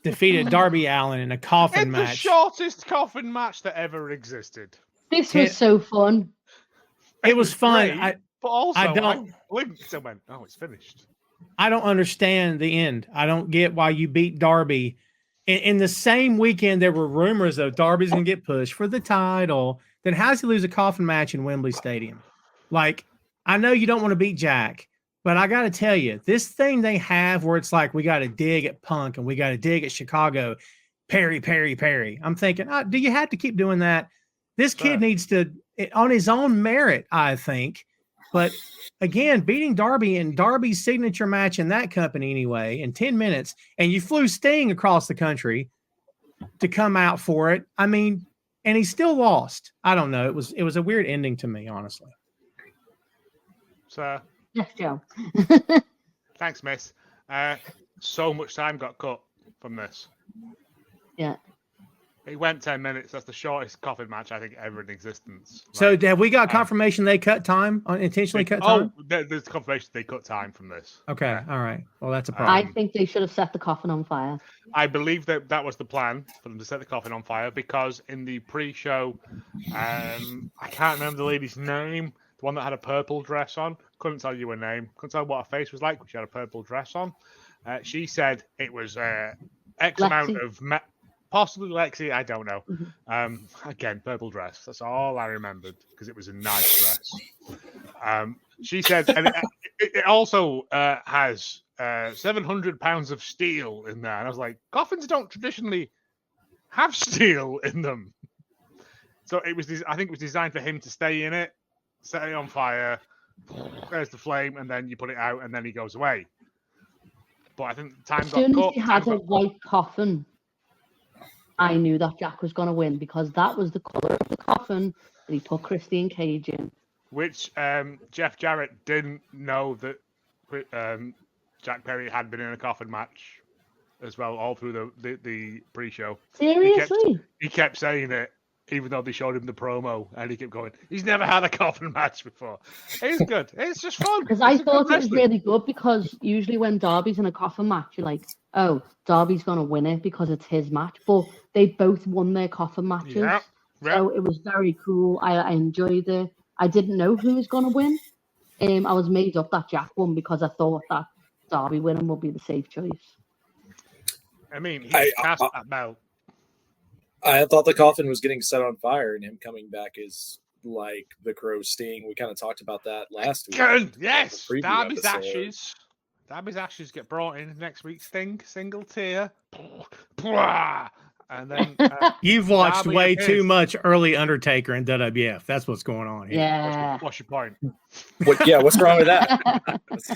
S4: defeated Darby Allin in a coffin match.
S6: The shortest coffin match that ever existed.
S5: This was so fun.
S4: It was fun.
S6: Great, but also
S4: I
S6: blinked and went, "Oh, it's finished."
S4: I don't understand the end. I don't get why you beat Darby. In the same weekend, there were rumors of Darby's going to get pushed for the title. Then how does he lose a coffin match in Wembley Stadium? I know you don't want to beat Jack, but I got to tell you, this thing they have where it's we got to dig at Punk and we got to dig at Chicago, Perry. I'm thinking, do you have to keep doing that? This kid needs to, on his own merit, I think. But again, beating Darby in Darby's signature match in that company anyway, in 10 minutes, and you flew Sting across the country to come out for it. I mean, and he still lost. I don't know. It was a weird ending to me, honestly.
S6: So
S5: yes, Joe.
S6: Thanks, miss. So much time got cut from this.
S5: Yeah.
S6: It went 10 minutes. That's the shortest coffin match I think ever in existence.
S4: So have we got confirmation they cut time, intentionally cut time?
S6: Oh, there's confirmation they cut time from this.
S4: Okay, all right. Well, that's a problem.
S5: I think they should have set the coffin on fire.
S6: I believe that was the plan for them to set the coffin on fire because in the pre-show, I can't remember the lady's name, the one that had a purple dress on. Couldn't tell you her name. Couldn't tell what her face was like, but she had a purple dress on. She said it was X amount of... Possibly Lexi, I don't know. Again, purple dress. That's all I remembered because it was a nice dress. She said, and it also has 700 pounds of steel in there. And I was like, coffins don't traditionally have steel in them. So it was. I think it was designed for him to stay in it, set it on fire. There's the flame, and then you put it out, and then he goes away. But I think time
S5: As
S6: got
S5: soon as
S6: cut.
S5: he had a white coffin, I knew that Jack was going to win because that was the colour of the coffin that he put Christian Cage in.
S6: Which Jeff Jarrett didn't know that Jack Perry had been in a coffin match as well, all through the pre-show.
S5: Seriously?
S6: He kept saying it, even though they showed him the promo, and he kept going, he's never had a coffin match before. It's good. It's just fun.
S5: Because I thought it was really good because usually when Darby's in a coffin match, you're like, oh, Darby's going to win it because it's his match. But they both won their coffin matches.
S6: Yeah.
S5: So it was very cool. I enjoyed it. I didn't know who was going to win. I was made up that Jack won because I thought that Darby winning would be the safe choice.
S6: I mean, he's cast that belt.
S7: I thought the coffin was getting set on fire, and him coming back is like the Crow Sting. We kind of talked about that last week.
S6: Good. Yes.
S7: The preview
S6: Darby's
S7: episode.
S6: ashes. Darby's ashes get brought in next week's thing. Single tier. And then
S4: You've watched
S6: Darby
S4: way
S6: appears.
S4: too much early Undertaker and WWF. That's what's going on here.
S5: Yeah.
S6: What's your point?
S7: What's wrong with that? What's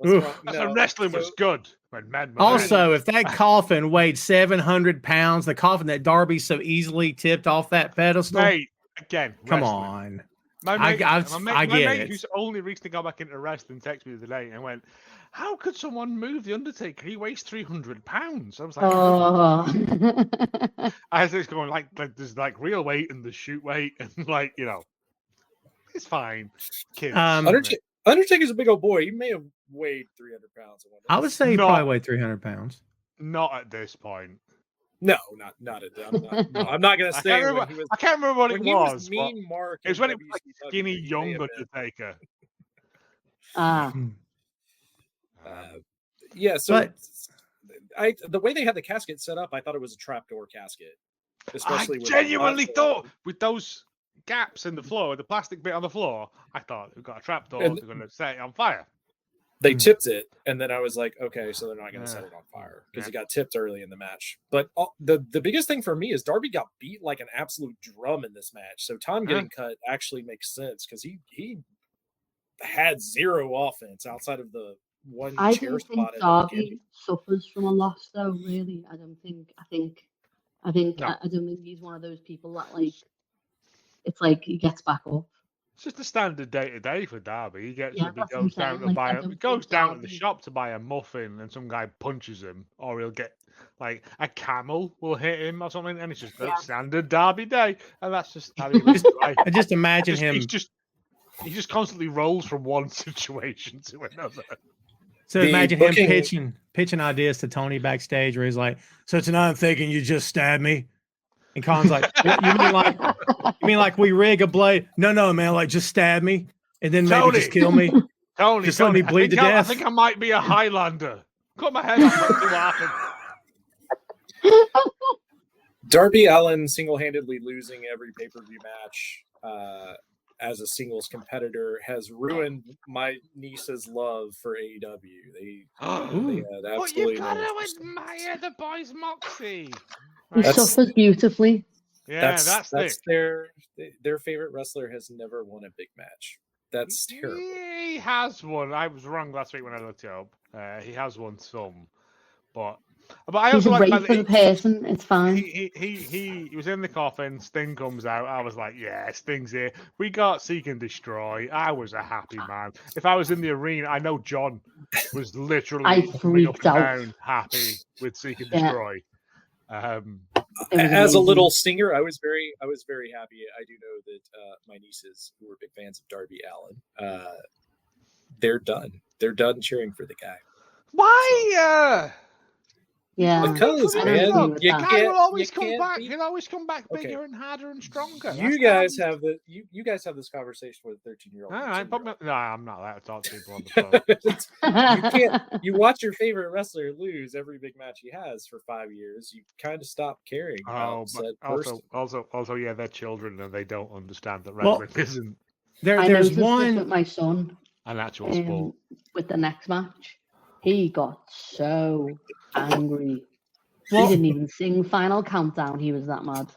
S4: Oof.
S7: wrong?
S6: That's
S7: No,
S6: when wrestling was
S7: so-
S6: good. When men were
S4: Also, if that coffin weighed 700 pounds, the coffin that Darby so easily tipped off that pedestal,
S6: Mate, again,
S4: come
S6: wrestling.
S4: on.
S6: My
S4: I
S6: mate,
S4: get
S6: my mate
S4: it.
S6: who's only recently got back into wrestling texted me the other day and went, how could someone move the Undertaker? He weighs 300 pounds. I was like,
S5: Oh.
S6: I was just going like there's like real weight and the shoot weight and like, you know, it's fine. Kids.
S7: Undertaker's a big old boy. He may have weighed 300 pounds. At one
S4: I would say he
S6: No.
S4: probably weighed 300 pounds.
S6: Not at this point.
S7: No, not at that. I'm not going to
S6: I
S7: say
S6: can't
S7: when he was.
S6: I can't remember what
S7: When
S6: it
S7: he
S6: was.
S7: was
S6: but
S7: Mean Mark.
S6: it was when it was like
S7: WCW,
S6: skinny
S7: he may
S6: young
S7: have been.
S6: Undertaker.
S5: Ah.
S7: Yeah, so
S4: But-
S7: the way they had the casket set up, I thought it was a trapdoor casket. Especially
S6: I
S7: with
S6: genuinely
S7: the
S6: thought with those gaps in the floor, the plastic bit on the floor, I thought we've got a trapdoor.
S7: And-
S6: They're going to set it on fire.
S7: they tipped it, and then I was like, okay, so they're not going to set
S6: Yeah.
S7: it on fire because
S6: Yeah.
S7: it got tipped early in the match. But the biggest thing for me is Darby got beat like an absolute drum in this match. So Tom getting cut actually makes sense because he had zero offense outside of the one
S5: I
S7: chair
S5: don't think
S7: spot. at the
S5: Darby
S7: beginning.
S5: suffers from a loss, though. Really, I don't think. I
S6: No.
S5: don't think he's one of those people that like. It's like he gets back up.
S6: It's just a standard day to day for Darby. He gets
S5: Yeah,
S6: up, he
S5: that's what
S6: goes
S5: I'm
S6: down
S5: saying,
S6: to
S5: like,
S6: buy
S5: I
S6: he
S5: don't
S6: goes
S5: think
S6: down to the
S5: Darby-
S6: shop to buy a muffin and some guy punches him, or he'll get like a camel will hit him or something, and it's just a
S5: Yeah.
S6: standard Darby day. And that's just how he lives his life.
S4: I just imagine him.
S6: He just constantly rolls from one situation to another.
S4: So
S7: The
S4: imagine
S7: booking-
S4: him pitching ideas to Tony backstage, where he's like, "So tonight I'm thinking you just stabbed me," and Khan's like, "What, you mean like we rig a blade? No, man, like just stab me and then maybe
S6: Tony.
S4: just kill me."
S6: Tony,
S4: Just let me bleed to
S6: I
S4: death.
S6: think I might be a Highlander. Cut my head off and see what happens.
S7: Darby Allin single-handedly losing every pay-per-view match as a singles competitor has ruined my niece's love for AEW. They had
S6: But
S7: absolutely
S6: you've
S7: no
S6: got to
S7: interest.
S6: admire the boys' moxie.
S5: He
S7: That's-
S5: suffers beautifully.
S6: Yeah,
S7: that's
S6: it.
S7: their favorite wrestler has never won a big match. That's terrible.
S6: He has won. I was wrong last week when I looked it up. He has won some, but I
S5: He's
S6: also
S5: a
S6: like
S5: great
S6: that
S5: for the person. It's fine.
S6: he was in the coffin. Sting comes out. I was like, yeah, Sting's here. We got Seek and Destroy. I was a happy man. If I was in the arena, I know John was literally
S5: I
S6: jumping up
S5: freaked
S6: and
S5: out.
S6: down, happy with Seek and
S5: Yeah.
S6: Destroy.
S5: It was
S7: As a
S5: amazing.
S7: little stinger, I was very happy. I do know that my nieces, who were big fans of Darby Allin, they're done. They're done cheering for the guy.
S6: Why?
S5: Yeah.
S7: Because
S5: I don't
S7: man,
S5: agree with
S7: you
S5: that.
S6: Guy
S7: can't.
S6: will always
S7: you
S6: come
S7: can't
S6: back.
S7: beat-
S6: He'll always come back
S7: Okay.
S6: bigger and harder and stronger.
S7: You guys have you guys have this conversation with a 13-year-old.
S6: All right, no, I'm not allowed to talk to people on the phone.
S7: You can't. You watch your favorite wrestler lose every big match he has for 5 years. You kind of stop caring
S6: Oh,
S7: about said
S6: but
S7: person.
S6: also, yeah, they're children and they don't understand that
S4: Well,
S6: wrestling isn't
S5: I
S4: There's
S5: noticed this with
S4: one.
S5: my son
S6: an actual sport.
S5: with the next match. He got so angry.
S4: Well,
S5: He didn't even sing Final Countdown. He was that mad.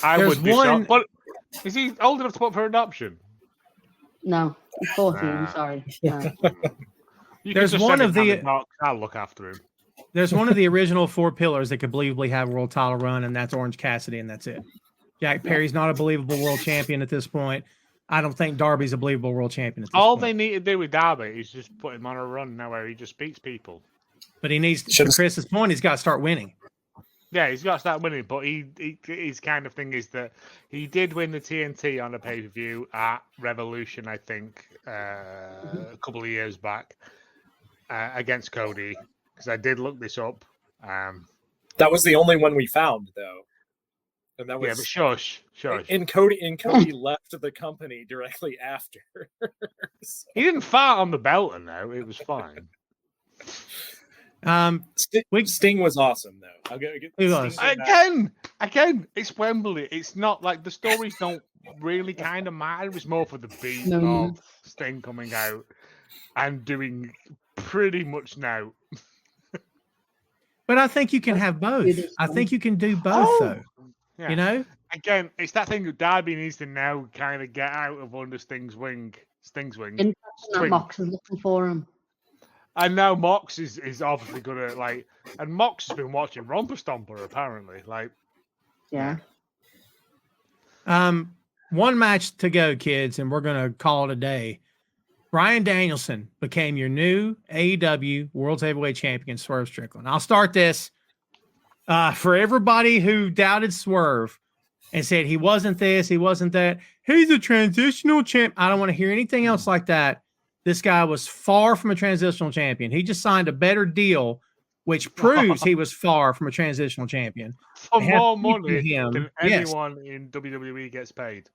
S6: I
S4: there's
S6: would be
S4: one-
S6: shocked, but Is he old enough to put for adoption?
S5: No, he's 14.
S6: Nah.
S5: Sorry. No.
S6: You
S4: There's
S6: could just
S4: one
S6: send
S4: of
S6: him
S4: the-
S6: down the box, I'll look after him.
S4: There's one of the original 4 pillars that could believably have a world title run, and that's Orange Cassidy, and that's it. Jack Perry's not a believable world champion at this point. I don't think Darby's a believable world champion at this
S6: All
S4: point.
S6: they need to do with Darby is just put him on a run now where he just beats people.
S4: But he needs, to
S7: Should've-
S4: Chris's point, he's got to start winning.
S6: Yeah, he's got to start winning, but his kind of thing is that he did win the TNT on a pay-per-view at Revolution, I think, a couple of years back against Cody, because I did look this up.
S7: That was the only one we found, though. And that was
S6: Yeah, but shush.
S7: And Cody left the company directly after. So,
S6: He didn't fart on the belt, though. It was fine.
S7: Sting was awesome, though. I'll get
S4: He
S7: Sting
S4: was.
S7: came back.
S6: Again, it's Wembley. It's not like the stories don't really kind of matter. It's more for the beat
S5: No.
S6: of Sting coming out and doing pretty much now.
S4: But I think you can have both.
S5: It is
S4: I
S5: fun.
S4: think you can do both, though.
S6: Yeah.
S4: You know?
S6: Again, it's that thing that Darby needs to now kind of get out of under Sting's wing.
S5: And that
S6: Swing.
S5: Mox is looking for him.
S6: And now Mox is obviously gonna like, and Mox has been watching Romper Stomper apparently. Like,
S5: Yeah.
S4: One match to go, kids, and we're gonna call it a day. Bryan Danielson became your new AEW World Heavyweight Champion, Swerve Strickland. I'll start this. For everybody who doubted Swerve and said he wasn't this, he wasn't that, he's a transitional champ. I don't want to hear anything else like that. This guy was far from a transitional champion. He just signed a better deal, which proves he was far from a transitional champion.
S6: for
S4: They have
S6: more
S4: faith
S6: money
S4: in him.
S6: than
S4: Yes.
S6: anyone in WWE gets paid.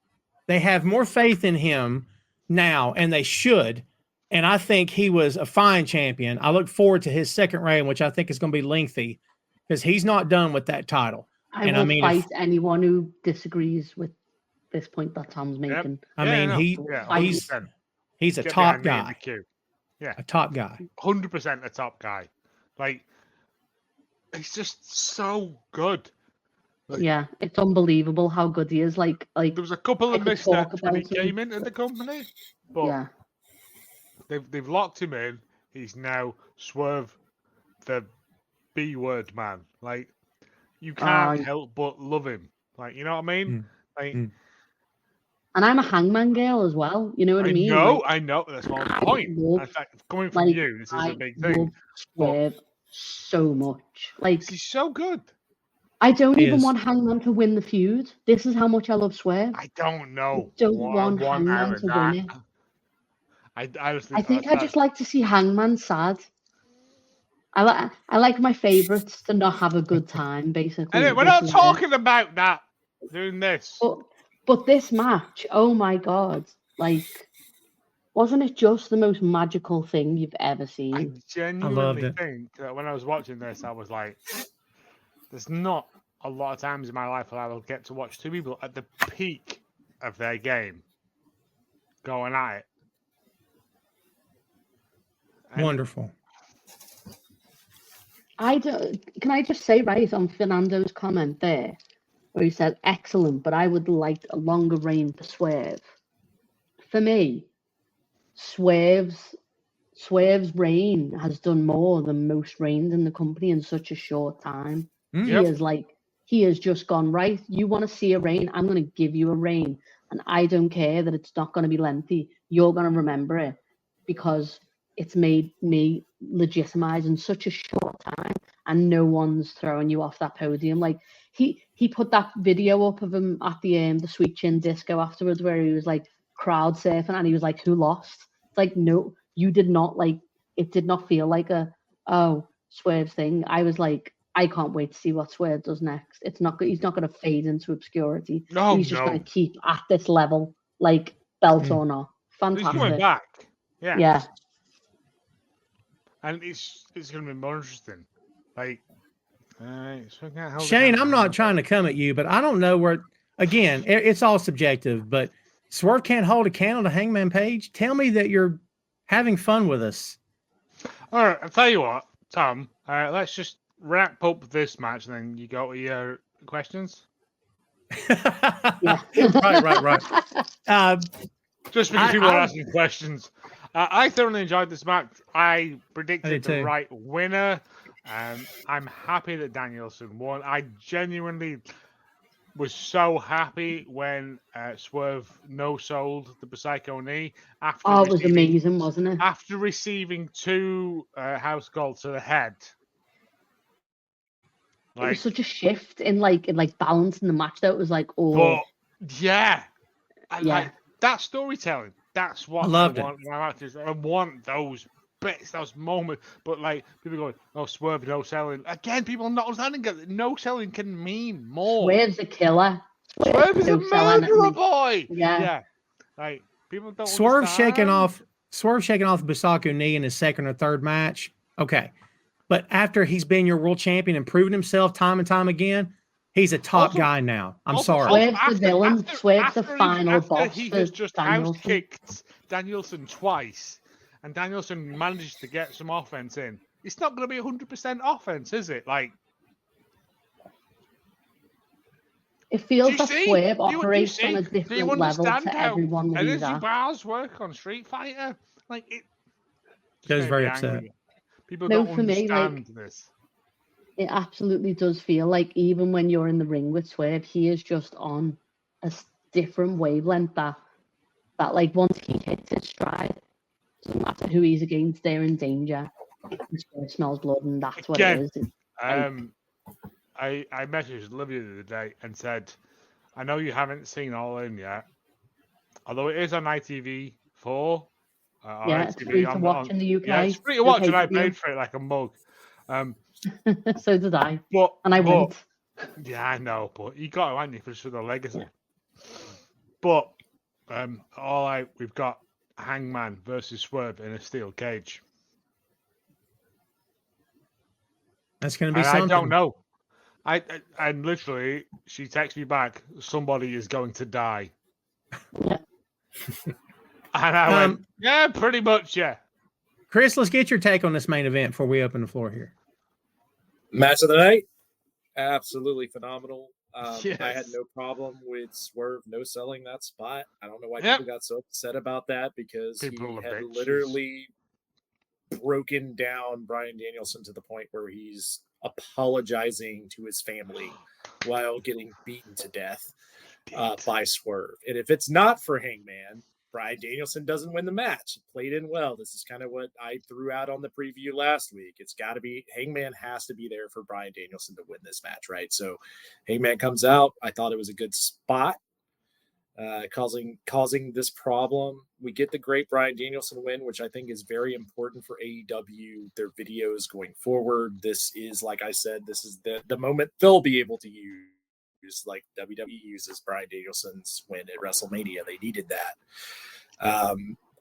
S4: They have more faith in him now, and they should. And I think he was a fine champion. I look forward to his second reign, which I think is going to be lengthy because he's not done with that title.
S5: I
S4: And
S5: will
S4: I mean,
S5: fight anyone who disagrees with this point that Tom's making.
S4: He's a
S6: Get
S4: top
S6: behind me in
S4: guy,
S6: the queue.
S4: a top guy.
S6: 100% a top guy. Like, he's just so good.
S5: Yeah, it's unbelievable how good he is. Like
S6: There was a couple
S5: I
S6: of
S5: could talk
S6: missteps when he
S5: about him.
S6: came into the company, but
S5: yeah,
S6: they've locked him in. He's now Swerve, the B word man. Like, you can't help but love him. Like, you know what I mean? Like,
S5: and I'm a Hangman girl as well. You know what I mean?
S6: I know. That's my
S5: I
S6: point.
S5: love-
S6: In fact, coming from
S5: like,
S6: you, this is
S5: I
S6: a big
S5: love
S6: thing.
S5: Swerve so much. Like
S6: He's so good.
S5: I don't
S4: He
S5: even
S4: is.
S5: want Hangman to win the feud. This is how much I love Swerve.
S6: I don't know.
S5: I don't
S6: what
S5: want
S6: I
S5: Hangman
S6: out of
S5: to
S6: that.
S5: win it.
S6: I honestly,
S5: I think I just like to see Hangman sad. I like my favourites to not have a good time, basically.
S6: Anyway, we're
S5: This
S6: not
S5: is it.
S6: talking about that. Doing this.
S5: But this match, oh my god, like, wasn't it just the most magical thing you've ever
S6: I
S5: seen?
S6: genuinely
S4: it.
S6: think that when I was watching this, I was like, there's not a lot of times in my life where I will get to watch two people at the peak of their game going at it. And
S4: Wonderful.
S5: Can I just say, right, on Fernando's comment there, where he said, excellent, but I would like a longer reign for Swerve. For me, Swerve's reign has done more than most reigns in the company in such a short time.
S6: Yep.
S5: He has just gone, right, you want to see a reign, I'm going to give you a reign. And I don't care that it's not going to be lengthy. You're going to remember it because it's made me legitimize in such a short time and no one's throwing you off that podium. Like he put that video up of him at the Sweet Chin disco afterwards where he was like crowd surfing and he was like, who lost? It's like, no, you did not. Like, it did not feel like Swerve's thing. I was like, I can't wait to see what Swerve does next. He's not going to fade into obscurity.
S6: No,
S5: He's just
S6: no.
S5: going to keep at this level, like belt or not.
S6: He's coming
S5: Fantastic.
S6: back. Yeah.
S5: Yeah.
S6: And it's going to be more interesting. Like,
S4: Shane, I'm not trying to come at you, but I don't know where. Again, it's all subjective. But Swerve can't hold a candle to Hangman Page. Tell me that you're having fun with us.
S6: All right, I'll tell you what, Tom. Let's just wrap up this match, and then you go to your questions.
S5: Yeah.
S4: right.
S6: Just because people are asking questions. I thoroughly enjoyed this match. I predicted the
S4: too.
S6: right winner. I'm happy that Danielson won. I genuinely was so happy when Swerve no-sold the Psycho knee after
S5: Oh, it was amazing, wasn't it?
S6: after receiving 2 house calls to the head.
S5: It was such a shift in like balance in the match. That was like, oh,
S6: but yeah,
S5: yeah.
S6: like that storytelling. That's what
S4: I loved
S6: want. I want those bits, those moments. But like people going, "Oh, Swerve no selling." Again, people not understanding that no selling can mean more.
S5: Swerve's a killer.
S6: Swerve is a murderer, boy.
S5: Yeah.
S6: Like people don't.
S4: Swerve shaking
S6: understand.
S4: off the Bisaku knee in his second or third match. Okay. But after he's been your world champion and proven himself time and time again, he's a top guy now. I'm sorry.
S5: Swerve's the villain. Swerve's the final boss.
S6: He has just house kicked Danielson twice, and Danielson managed to get some offense in. It's not going to be 100% offense, is it? Like,
S5: it feels that Swerve operates on a different level to everyone that he's at.
S6: Bars work on Street Fighter. Like it.
S4: I was very upset.
S6: People don't understand this.
S5: It absolutely does feel like even when you're in the ring with Swerve, he is just on a different wavelength that like once he hits his stride, doesn't matter who he's against, they're in danger. Swerve smells blood, and that's what it is.
S6: I messaged Olivia the other day and said, I know you haven't seen All In yet, although it is on ITV4.
S5: It's free to watch in the UK.
S6: Yeah, it's free to watch, and I paid for it like a mug.
S5: So did I.
S6: And
S5: I went.
S6: Yeah, I know, but you got to, haven't you, for the legacy. But we've got Hangman versus Swerve in a steel cage.
S4: That's going to be something.
S6: I don't know. And literally, she texts me back, somebody is going to die. And I went, yeah, pretty much, yeah.
S4: Chris, let's get your take on this main event before we open the floor here.
S7: Match of the night, absolutely phenomenal.
S6: Yes.
S7: I had no problem with Swerve no selling that spot. I don't know why people got so upset about that, because he had literally broken down Bryan Danielson to the point where he's apologizing to his family while getting beaten to death by Swerve. And if it's not for Hangman, Bryan Danielson doesn't win the match. Played in well. This is kind of what I threw out on the preview last week. It's got to be, Hangman has to be there for Bryan Danielson to win this match, right? So Hangman comes out. I thought it was a good spot, causing this problem. We get the great Bryan Danielson win, which I think is very important for AEW, their videos going forward. This is, like I said, this is the moment they'll be able to use, like WWE uses Bryan Danielson's win at WrestleMania. They needed that.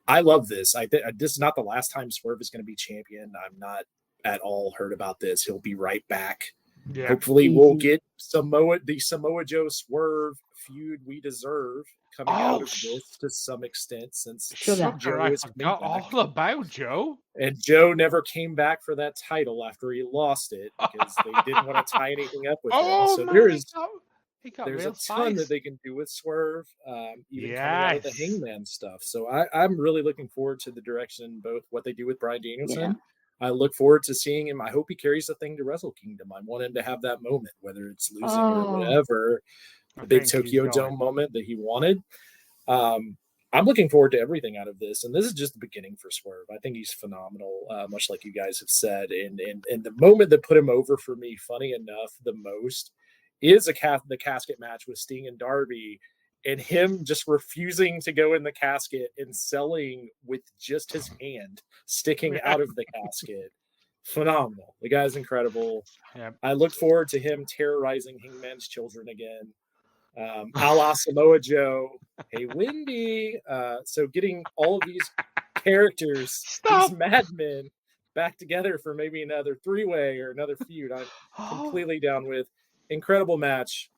S7: I love this. This is not the last time Swerve is going to be champion. I'm not at all hurt about this. He'll be right back. Yeah. Hopefully we'll get the Samoa Joe Swerve feud we deserve coming out of this to some extent, since
S6: Joe is forgot all about Joe.
S7: And Joe never came back for that title after he lost it, because they didn't want to tie anything up with him. So there's a ton that they can do with Swerve, even coming out of the Hangman stuff. So I'm really looking forward to the direction, both what they do with Bryan Danielson. Yeah. I look forward to seeing him. I hope he carries the thing to Wrestle Kingdom. I want him to have that moment, whether it's losing or whatever, the big Tokyo Dome moment that he wanted. I'm looking forward to everything out of this. And this is just the beginning for Swerve. I think he's phenomenal, much like you guys have said. And the moment that put him over for me, funny enough, the most, is the casket match with Sting and Darby, and him just refusing to go in the casket and selling with just his hand sticking out of the casket. Phenomenal. The guy's incredible. Yeah. I look forward to him terrorizing Hangman's children again. A la Samoa Joe. Hey, Wendy. So getting all of these characters, these madmen, back together for maybe another three-way or another feud, I'm completely down with. Incredible match.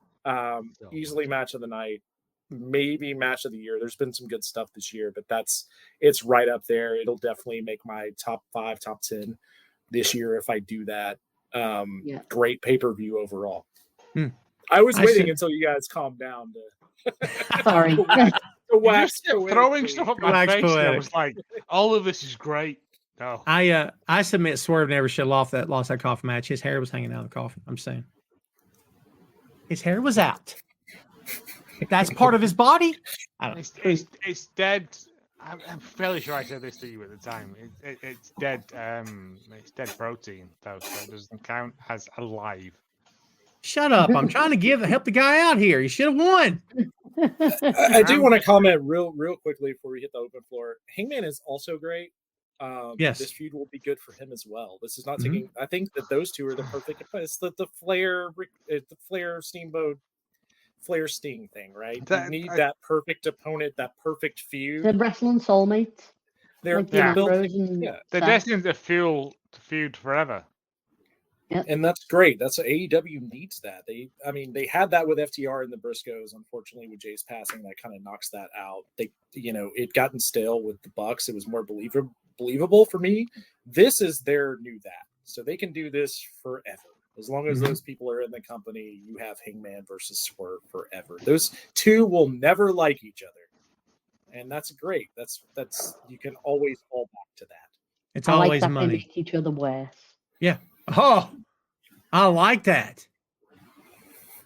S7: Easily match of the night. Maybe match of the year. There's been some good stuff this year, but it's right up there. It'll definitely make my top 5, top 10 this year if I do that. Great pay-per-view overall. I was
S4: I
S7: waiting
S4: should-
S7: until you guys calmed down to
S5: Sorry.
S7: to
S6: You
S7: wax
S6: just kept throwing
S7: poetically.
S6: stuff at my
S4: Wax
S6: face. And I
S4: poetic.
S6: was like, all of this is great. No.
S4: I submit Swerve never should have lost that coffin match. His hair was hanging out of the coffin. I'm saying. His hair was out. That's part of his body. I don't
S6: It's dead. I'm fairly sure I said this to you at the time. It's dead. It's dead protein, though, so it doesn't count as alive.
S4: Shut up. I'm trying to help the guy out here. He should have won.
S7: I do want to comment real quickly before we hit the open floor. Hangman is also great.
S4: Yes.
S7: This feud will be good for him as well. This is not
S4: Mhm.
S7: taking. I think that those two are the perfect. It's the Flair Steamboat, Flair Sting thing, right? You need that perfect opponent, that perfect feud.
S5: The wrestling soulmates.
S7: They're
S5: Like Dean
S7: built,
S5: Ambrose and
S7: yeah,
S6: They're
S5: Seth.
S6: destined to feud forever.
S7: and that's great. That's what AEW needs. That they had that with FTR and the Briscoes. Unfortunately, with Jay's passing, that kind of knocks that out. It gotten stale with the Bucks. It was more believable for me. This is their new that, so they can do this forever. As long as those people are in the company, you have Hangman versus Swerve forever. Those two will never like each other, and that's great. That's you can always fall back to that.
S4: It's
S5: I like
S4: always
S5: that they
S4: money.
S5: make each other worse.
S4: Yeah. Oh, I like that.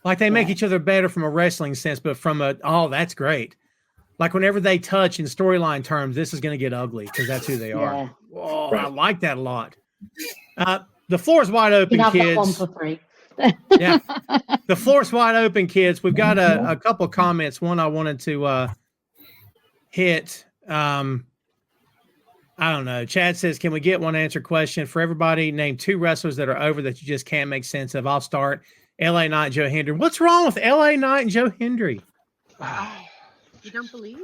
S4: Like they make
S5: Yeah.
S4: each other better from a wrestling sense, but that's great. Like whenever they touch in storyline terms, this is going to get ugly because that's who they are.
S5: Yeah.
S4: Oh,
S7: Right.
S4: I like that a lot. The floor is wide
S5: You
S4: open,
S5: can have that
S4: kids.
S5: one for free.
S4: Yeah. The floor's wide open, kids. We've got a couple of comments. One I wanted to hit. I don't know. Chad says, can we get one answer question for everybody? Name 2 wrestlers that are over that you just can't make sense of. I'll start. LA Knight and Joe Hendry. What's wrong with LA Knight and Joe Hendry?
S8: You don't believe?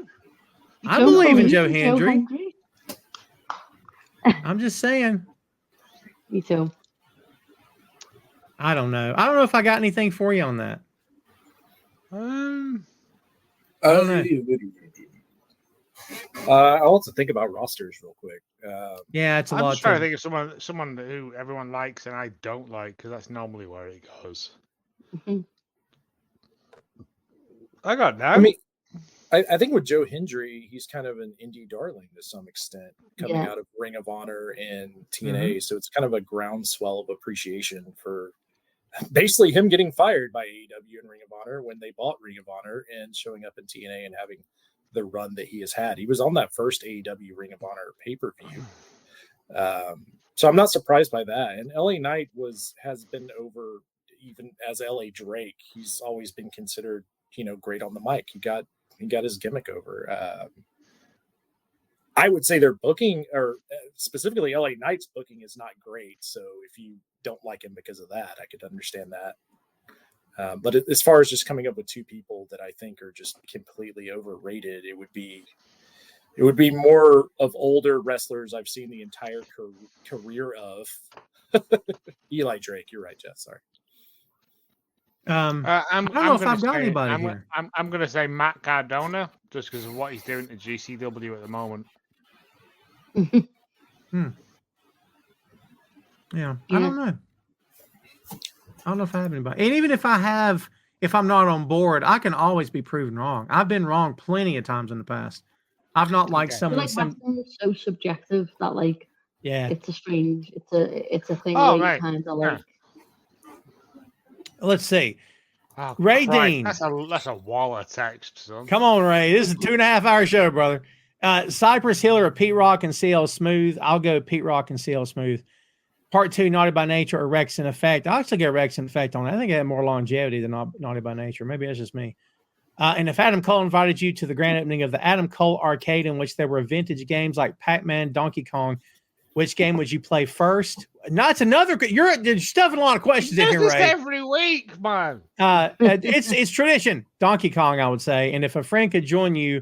S4: I
S5: Don't
S4: believe in
S5: believe
S4: Joe
S5: in
S4: Hendry. I'm just saying.
S5: Me too.
S4: I don't know. I don't know if I got anything for you on that.
S7: I'll also think about rosters real quick.
S4: Yeah, it's a
S6: I'm
S4: lot.
S6: just trying to think of someone who everyone likes and I don't like because that's normally where it goes.
S5: Mhm.
S6: I got that.
S7: I mean, I think with Joe Hendry, he's kind of an indie darling to some extent, coming
S5: Yeah.
S7: out of Ring of Honor and TNA. So it's kind of a groundswell of appreciation for basically him getting fired by AEW and Ring of Honor when they bought Ring of Honor and showing up in TNA and having the run that he has had. He was on that first AEW Ring of Honor pay-per-view. So I'm not surprised by that. And LA Knight has been over even as LA Drake. He's always been considered, great on the mic. He got his gimmick over. I would say their booking, or specifically LA Knight's booking, is not great. So if you don't like him because of that, I could understand that. But as far as just coming up with 2 people that I think are just completely overrated, it would be more of older wrestlers I've seen the entire career of. Eli Drake, you're right, Jeff. Sorry.
S6: I
S4: don't know if I've got anybody
S6: I'm,
S4: here.
S6: I'm going to say Matt Cardona just because of what he's doing to GCW at the moment.
S4: Yeah, I don't know. I don't know if I have anybody. And even if I'm not on board, I can always be proven wrong. I've been wrong plenty of times in the past. I've not liked
S5: I feel
S4: someone.
S5: like wrestling is so subjective that
S4: Yeah.
S5: it's a thing
S6: Oh,
S5: where
S6: right.
S5: you kind of
S6: Yeah.
S4: Let's see.
S6: Oh,
S4: Ray
S6: Christ,
S4: Dean.
S6: That's a wall of text, son.
S4: Come on, Ray. This is a 2.5-hour show, brother. Cypress Hill or Pete Rock and CL Smooth. I'll go Pete Rock and CL Smooth. Part 2, Naughty by Nature or Rex in Effect. I'll actually get Rex in Effect on it. I think it had more longevity than Naughty by Nature. Maybe that's just me. And if Adam Cole invited you to the grand opening of the Adam Cole Arcade, in which there were vintage games like Pac-Man, Donkey Kong, which game would you play first? No, it's another. You're stuffing a lot of questions in
S6: Does
S4: here,
S6: this
S4: Ray.
S6: every week, man.
S4: It's tradition. Donkey Kong, I would say. And if a friend could join you,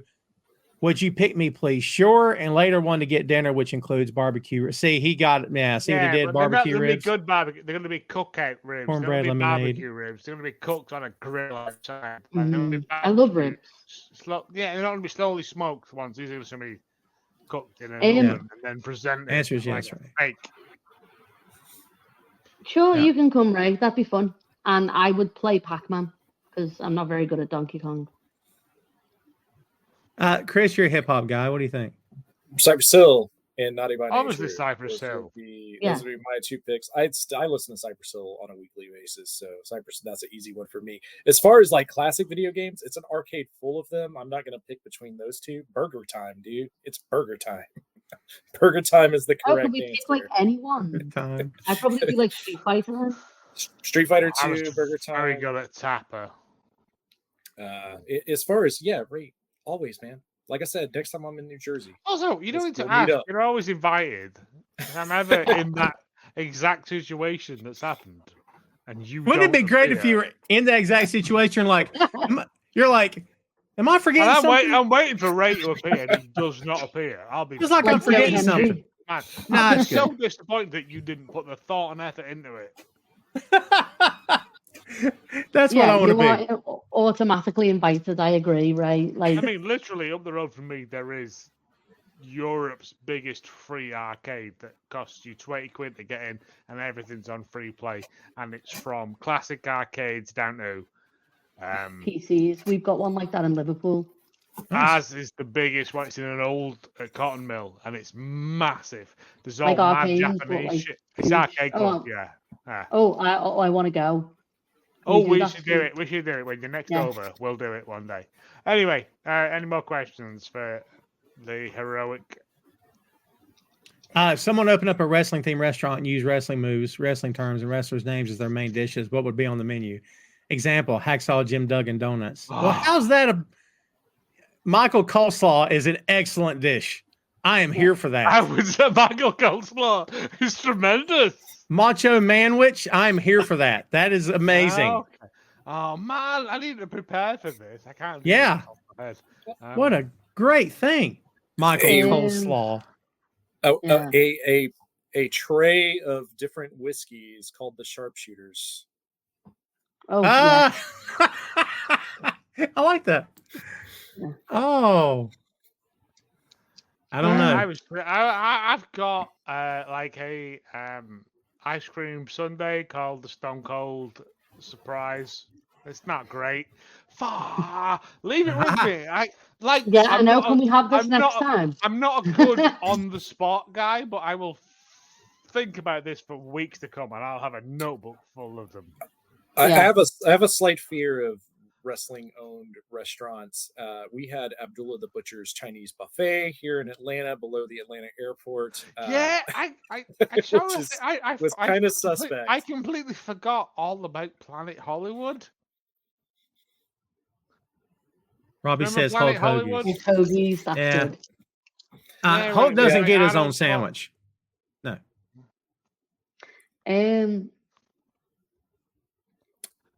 S4: would you pick me, please? Sure. And later one to get dinner, which includes barbecue. See, he got it. Yeah, see what he did?
S6: But
S4: Barbecue
S6: they're
S4: ribs.
S6: Good barbecue. They're going to be cookout ribs.
S4: Cornbread,
S6: they're going to be
S4: lemonade.
S6: barbecue ribs. They're going to be cooked on a grill outside.
S5: I love ribs.
S6: They're not going to be slowly smoked ones. These are going to be cooked in an
S5: Yeah.
S6: oven and then presented.
S4: Answer is
S6: like
S4: yes, Ray.
S6: Fake.
S5: Sure,
S4: Yeah.
S5: you can come, Ray. That'd be fun. And I would play Pac-Man. because I'm not very good at Donkey Kong.
S4: Chris, you're a hip hop guy. What do you think?
S7: Cypress Hill and Naughty by Nature.
S6: Obviously Cypress Hill.
S7: Those would be my two picks. I listen to Cypress Hill on a weekly basis, so that's an easy one for me. As far as like classic video games, it's an arcade full of them. I'm not going to pick between those two. Burger Time, dude. It's Burger Time. Burger Time is the correct
S5: could we
S7: answer.
S5: pick like anyone?
S4: Time.
S5: I'd probably be like Street Fighter.
S7: Street Fighter
S6: I was
S7: 2, Burger Time.
S6: very good at Tapper.
S7: As far as right, always, man. Like I said, next time I'm in New Jersey.
S6: Also, you don't need
S7: Let's
S6: to
S7: go
S6: ask.
S7: meet up.
S6: You're always invited. If I'm ever in that exact situation that's happened, and you
S4: Wouldn't it be
S6: don't
S4: great if
S6: appear.
S4: you were in that exact situation? Like, you're like, am I forgetting
S6: And
S4: something?
S6: I'm waiting for Ray to appear, and he does not appear. I'll be
S4: It's like I'm
S5: Like
S4: forgetting
S5: Joe
S4: something.
S5: Henry.
S6: man.
S4: Nah,
S6: I'm
S4: it's
S6: so disappointed that you didn't put the thought and effort into it.
S4: That's what I want to be.
S5: are automatically invited. I agree, right? Like,
S6: I mean, literally up the road from me, there is Europe's biggest free arcade that costs you 20 quid to get in, and everything's on free play. And it's from classic arcades down to
S5: PCs. We've got one like that in Liverpool.
S6: As is the biggest one. It's in an old cotton mill, and it's massive. There's all
S5: Like
S6: mad
S5: arcades, but,
S6: Japanese
S5: like,
S6: shit. It's arcade club,
S5: oh.
S6: yeah. Ah.
S5: I want to go.
S6: Oh,
S5: do
S6: we
S5: that
S6: should
S5: too.
S6: do it. We should do it when you're next
S5: Yes.
S6: over. We'll do it one day. Anyway, any more questions for the heroic?
S4: If someone opened up a wrestling themed restaurant and used wrestling moves, wrestling terms, and wrestlers' names as their main dishes, what would be on the menu? Example: Hacksaw Jim Duggan donuts. Well, how's that? Michael Coleslaw is an excellent dish. I am here for that.
S6: I would say Michael Coleslaw is tremendous.
S4: Macho Manwich, I'm here for that. That is amazing.
S6: Oh, okay. Oh, man, I need to prepare for this. I can't. do
S4: Yeah.
S6: this off my head.
S4: What a great thing, Michael
S7: Hey.
S4: Coleslaw.
S7: A tray of different whiskeys called the Sharpshooters.
S5: Oh, yeah.
S4: I like that.
S5: Yeah.
S4: Oh, I don't know.
S6: I've got like a ice cream sundae called the Stone Cold Surprise. It's not great. Leave it with me. I
S5: know. Can we have this
S6: I'm
S5: next
S6: not
S5: time?
S6: I'm not a good on the spot guy, but I will think about this for weeks to come, and I'll have a notebook full of them.
S7: I
S5: Yeah.
S7: have a slight fear of wrestling-owned restaurants. We had Abdullah the Butcher's Chinese Buffet here in Atlanta, below the Atlanta airport.
S6: Yeah, I saw
S7: which
S6: it.
S7: is-
S6: I
S7: was kinda suspect.
S6: I completely forgot all about Planet Hollywood.
S4: Robbie
S6: Remember
S4: says
S6: Planet
S4: Hulk
S6: Hollywood?
S4: Hogan.
S5: It's hoagies. That's
S4: Yeah.
S5: good.
S6: Yeah,
S4: Hulk
S6: right,
S4: doesn't
S6: yeah,
S4: get his
S6: Arnold
S4: own sandwich. No.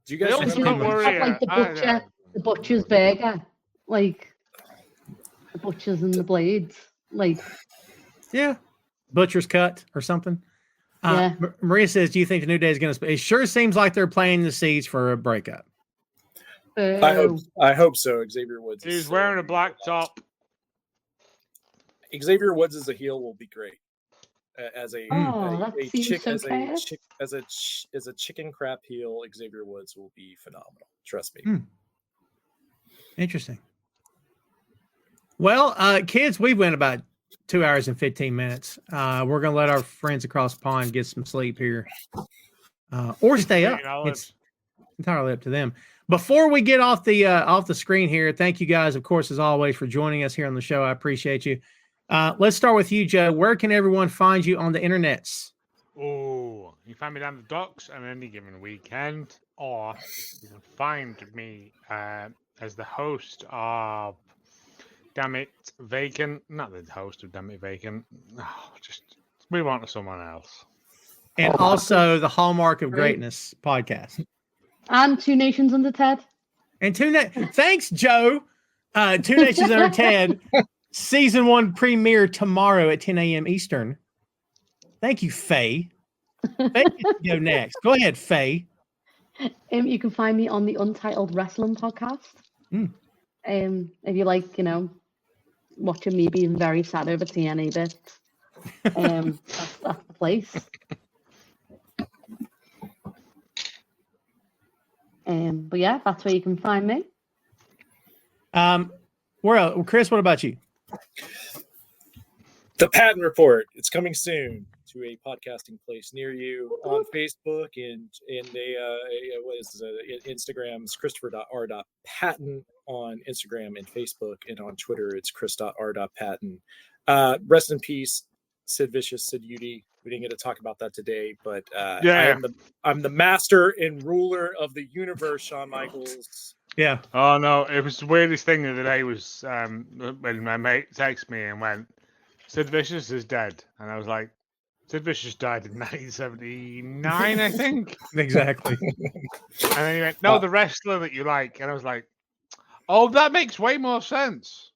S7: Do you guys
S6: They also
S7: remember?
S6: don't worry.
S5: Like the butcher's burger, like the butchers and the blades, like
S4: Yeah. Butcher's cut or something.
S5: Yeah.
S4: Maria says, do you think the New Day is going to... It sure seems like they're planting the seeds for a breakup.
S7: I hope so. Xavier Woods. is
S6: He's
S7: so
S6: wearing a
S7: great.
S6: black top.
S7: Xavier Woods as a heel will be great. As a
S5: that seems so
S7: as a chicken crap heel, Xavier Woods will be phenomenal. Trust me.
S4: Interesting. Well, kids, we went about 2 hours and 15 minutes. We're going to let our friends across the pond get some sleep here, or stay up. It's entirely up to them. Before we get off the screen here, thank you guys, of course, as always, for joining us here on the show. I appreciate you. Let's start with you, Joe. Where can everyone find you on the internets?
S6: Oh, you find me down the docks on any given weekend, or you can find me as the host of Damn It Vacant. Not the host of Damn It Vacant. Oh, just move on to someone else.
S4: And also the Hallmark of Greatness podcast.
S5: And Two Nations Under Ted.
S4: And thanks, Joe. Two Nations Under Ted. Season 1 premiere tomorrow at 10 a.m. Eastern. Thank you, Faye. Faye gets to go next. Go ahead, Faye.
S5: You can find me on the Untitled Wrestling podcast. If you like, watching me being very sad over TNA bits, that's the place. But yeah, that's where you can find me.
S4: Where else? Chris, what about you?
S7: The Patton Report. It's coming soon to a podcasting place near you on Facebook and what is it? Instagram's Christopher.R.Patton on Instagram and Facebook, and on Twitter it's Chris.R.Patton. Rest in peace, Sid Vicious, Sid Udy. We didn't get to talk about that today, but I'm the master and ruler of the universe, Shawn Michaels.
S4: Yeah.
S6: Oh no, it was the weirdest thing the other day was when my mate texted me and went, Sid Vicious is dead. And I was like, Sid Vicious died in 1979, I think.
S4: Exactly.
S6: And then he went, no, the wrestler that you like. And I was like, oh, that makes way more sense.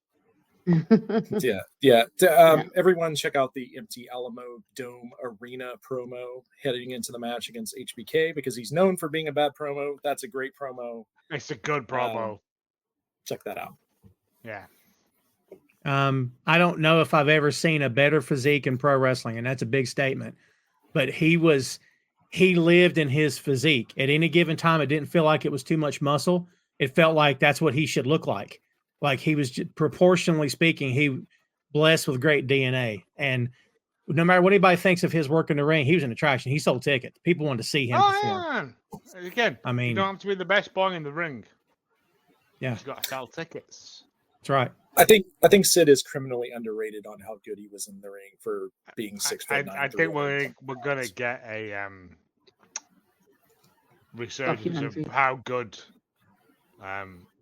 S7: Yeah. Everyone check out the empty Alamo Dome Arena promo heading into the match against HBK, because he's known for being a bad promo. That's a great promo.
S6: It's a good promo.
S7: Check that out.
S6: Yeah.
S4: I don't know if I've ever seen a better physique in pro wrestling, and that's a big statement. But he lived in his physique. At any given time, it didn't feel like it was too much muscle. It felt like that's what he should look like. Like he was, proportionally speaking, he blessed with great DNA. And no matter what anybody thinks of his work in the ring, he was an attraction. He sold tickets. People wanted to see him perform.
S6: Yeah. Again,
S4: I mean,
S6: you don't have to be the best boy in the ring.
S4: Yeah.
S6: You've got to sell tickets.
S4: That's right.
S7: I think Sid is criminally underrated on how good he was in the ring for being 6'9".
S6: I think we're gonna get a resurgence of how good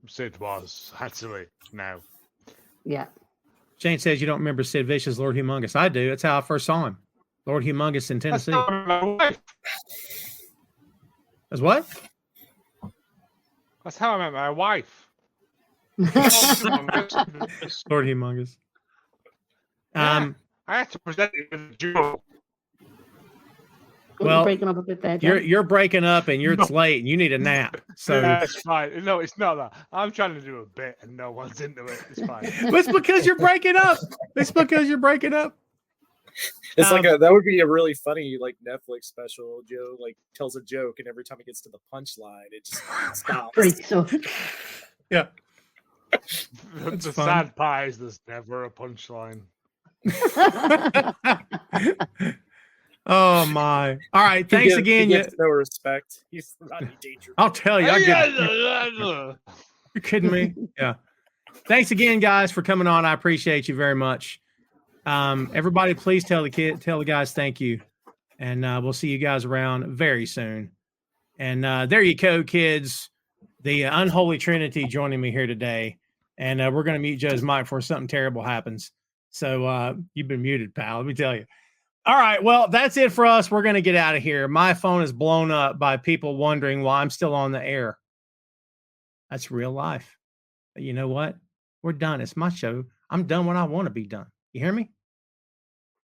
S6: Sid was actually now.
S5: Yeah.
S4: Shane says you don't remember Sid Vicious, Lord Humongous. I do. That's how I first saw him. Lord Humongous in Tennessee. As what?
S6: That's how I met my wife.
S4: Lord Humongous.
S6: I had to present it with a jewel.
S4: Well,
S5: you're breaking up a bit there.
S4: You're breaking up, and it's late, and you need a nap. So
S6: yeah, it's fine. No, it's not that. I'm trying to do a bit, and no one's into it. It's fine.
S4: It's because you're breaking up. It's because you're breaking up.
S7: It's like that would be a really funny like Netflix special. Joe like tells a joke, and every time he gets to the punchline, it just stops.
S5: Breaks up.
S4: Yeah.
S6: The sad part is there's never a punchline.
S4: Oh my! All right, thanks again.
S7: He gets no respect. He's Rodney Dangerfield.
S4: I'll tell you. You're kidding me? Yeah. Thanks again, guys, for coming on. I appreciate you very much. Everybody, please tell the guys thank you, and we'll see you guys around very soon. And there you go, kids. The unholy trinity joining me here today, and we're going to mute Joe's mic before something terrible happens. So you've been muted, pal. Let me tell you. All right, well, that's it for us. We're going to get out of here. My phone is blown up by people wondering why I'm still on the air. That's real life. But you know what? We're done. It's my show. I'm done when I want to be done. You hear me?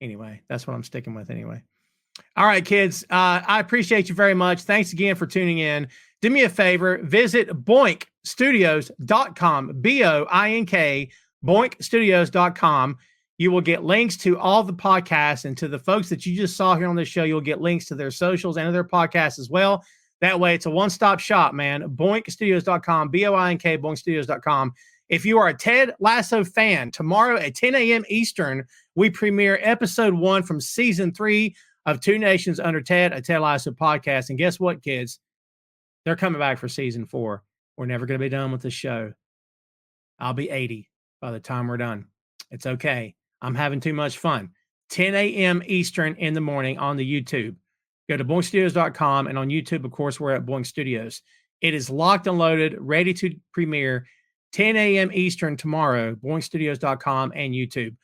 S4: Anyway, that's what I'm sticking with anyway. All right, kids. I appreciate you very much. Thanks again for tuning in. Do me a favor. Visit boinkstudios.com, BOINK, boinkstudios.com. You will get links to all the podcasts, and to the folks that you just saw here on this show, you'll get links to their socials and their podcasts as well. That way, it's a one-stop shop, man. boinkstudios.com, BOINK, boinkstudios.com. If you are a Ted Lasso fan, tomorrow at 10 a.m. Eastern, we premiere episode 1 from season 3 of Two Nations Under Ted, a Ted Lasso podcast. And guess what, kids? They're coming back for season 4. We're never going to be done with the show. I'll be 80 by the time we're done. It's okay. I'm having too much fun. 10 a.m. Eastern in the morning on the YouTube. Go to boinkstudios.com, and on YouTube, of course, we're at Boink Studios. It is locked and loaded, ready to premiere 10 a.m. Eastern tomorrow, boinkstudios.com and YouTube.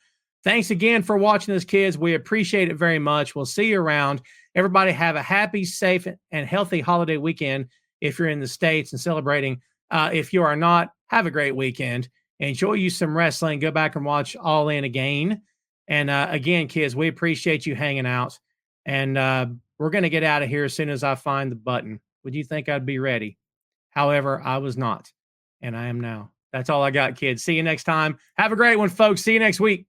S4: Thanks again for watching us, kids. We appreciate it very much. We'll see you around. Everybody have a happy, safe, and healthy holiday weekend if you're in the States and celebrating. If you are not, have a great weekend. Enjoy you some wrestling. Go back and watch All In again. And again, kids, we appreciate you hanging out. And we're going to get out of here as soon as I find the button. Would you think I'd be ready? However, I was not. And I am now. That's all I got, kids. See you next time. Have a great one, folks. See you next week.